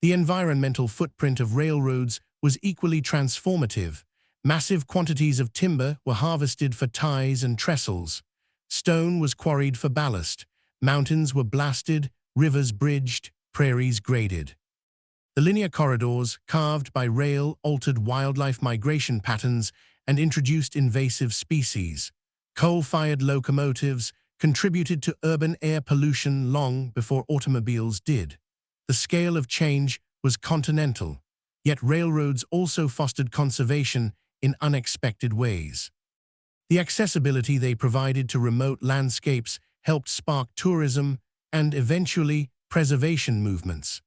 The environmental footprint of railroads was equally transformative. Massive quantities of timber were harvested for ties and trestles. Stone was quarried for ballast. Mountains were blasted, rivers bridged, prairies graded. The linear corridors, carved by rail, altered wildlife migration patterns and introduced invasive species. Coal-fired locomotives contributed to urban air pollution long before automobiles did. The scale of change was continental, yet railroads also fostered conservation in unexpected ways. The accessibility they provided to remote landscapes helped spark tourism and, eventually, preservation movements.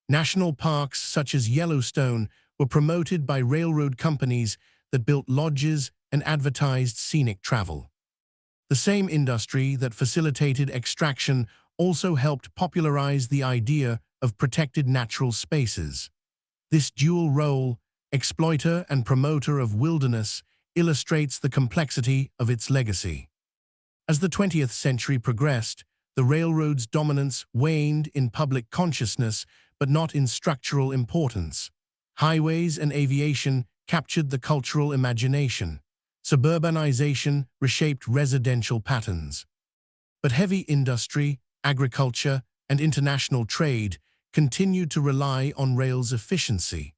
National parks such as Yellowstone were promoted by railroad companies that built lodges and advertised scenic travel. The same industry that facilitated extraction also helped popularize the idea of protected natural spaces. This dual role, exploiter and promoter of wilderness, illustrates the complexity of its legacy. As the 20th century progressed, the railroad's dominance waned in public consciousness, but not in structural importance. Highways and aviation captured the cultural imagination. Suburbanization reshaped residential patterns. But heavy industry, agriculture, and international trade continued to rely on rail's efficiency.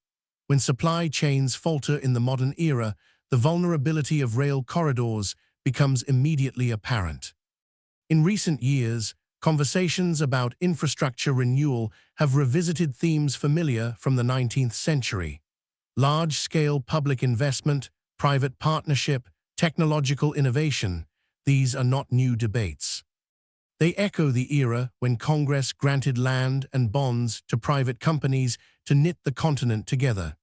When supply chains falter in the modern era, the vulnerability of rail corridors becomes immediately apparent. In recent years, conversations about infrastructure renewal have revisited themes familiar from the 19th century. Large-scale public investment, private partnership, technological innovation, these are not new debates. They echo the era when Congress granted land and bonds to private companies to knit the continent together.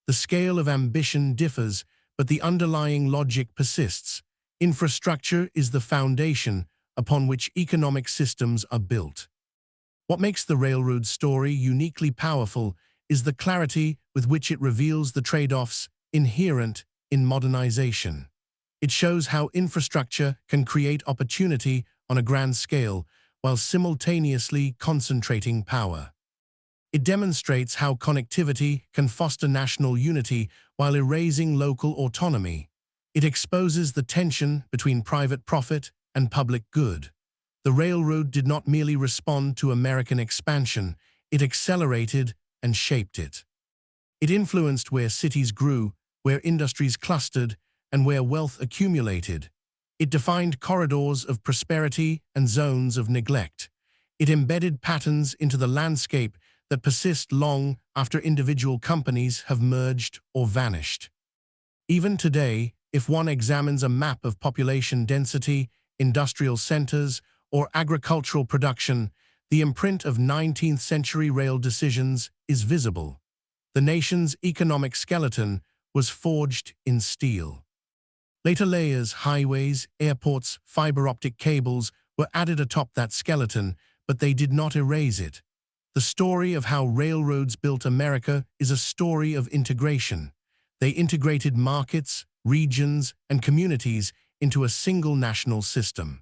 The scale of ambition differs, but the underlying logic persists. Infrastructure is the foundation upon which economic systems are built. What makes the railroad story uniquely powerful is the clarity with which it reveals the trade-offs inherent in modernization. It shows how infrastructure can create opportunity on a grand scale while simultaneously concentrating power. It demonstrates how connectivity can foster national unity while erasing local autonomy. It exposes the tension between private profit and public good. The railroad did not merely respond to American expansion, it accelerated and shaped it. It influenced where cities grew, where industries clustered, and where wealth accumulated. It defined corridors of prosperity and zones of neglect. It embedded patterns into the landscape that persist long after individual companies have merged or vanished. Even today, if one examines a map of population density, industrial centers, or agricultural production, the imprint of 19th-century rail decisions is visible. The nation's economic skeleton was forged in steel. Later layers, highways, airports, fiber-optic cables were added atop that skeleton, but they did not erase it. The story of how railroads built America is a story of integration. They integrated markets, regions, and communities into a single national system.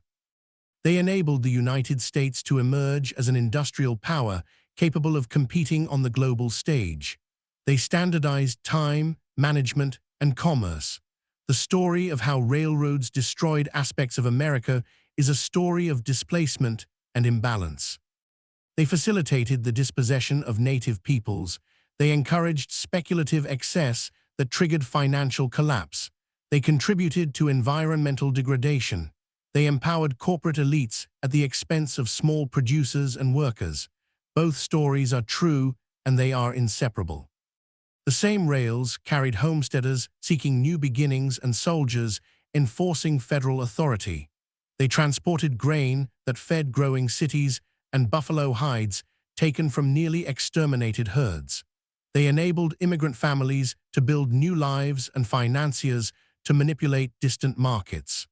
They enabled the United States to emerge as an industrial power capable of competing on the global stage. They standardized time, management, and commerce. The story of how railroads destroyed aspects of America is a story of displacement and imbalance. They facilitated the dispossession of native peoples. They encouraged speculative excess that triggered financial collapse. They contributed to environmental degradation. They empowered corporate elites at the expense of small producers and workers. Both stories are true, and they are inseparable. The same rails carried homesteaders seeking new beginnings and soldiers enforcing federal authority. They transported grain that fed growing cities and buffalo hides taken from nearly exterminated herds. They enabled immigrant families to build new lives and financiers to manipulate distant markets.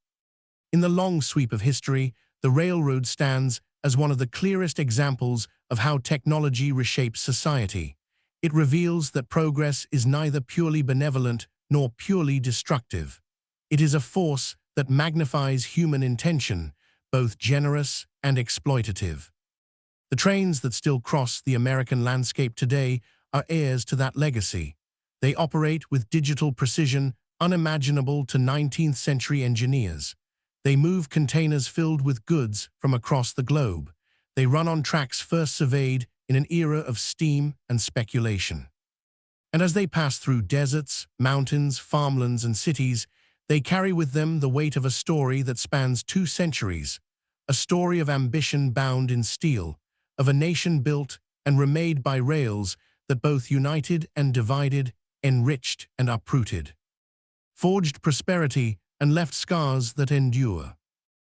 In the long sweep of history, the railroad stands as one of the clearest examples of how technology reshapes society. It reveals that progress is neither purely benevolent nor purely destructive. It is a force that magnifies human intention, both generous and exploitative. The trains that still cross the American landscape today are heirs to that legacy. They operate with digital precision unimaginable to 19th-century engineers. They move containers filled with goods from across the globe. They run on tracks first surveyed in an era of steam and speculation. And as they pass through deserts, mountains, farmlands, and cities, they carry with them the weight of a story that spans 2 centuries, a story of ambition bound in steel, of a nation built and remade by rails that both united and divided, enriched and uprooted, forged prosperity and left scars that endure.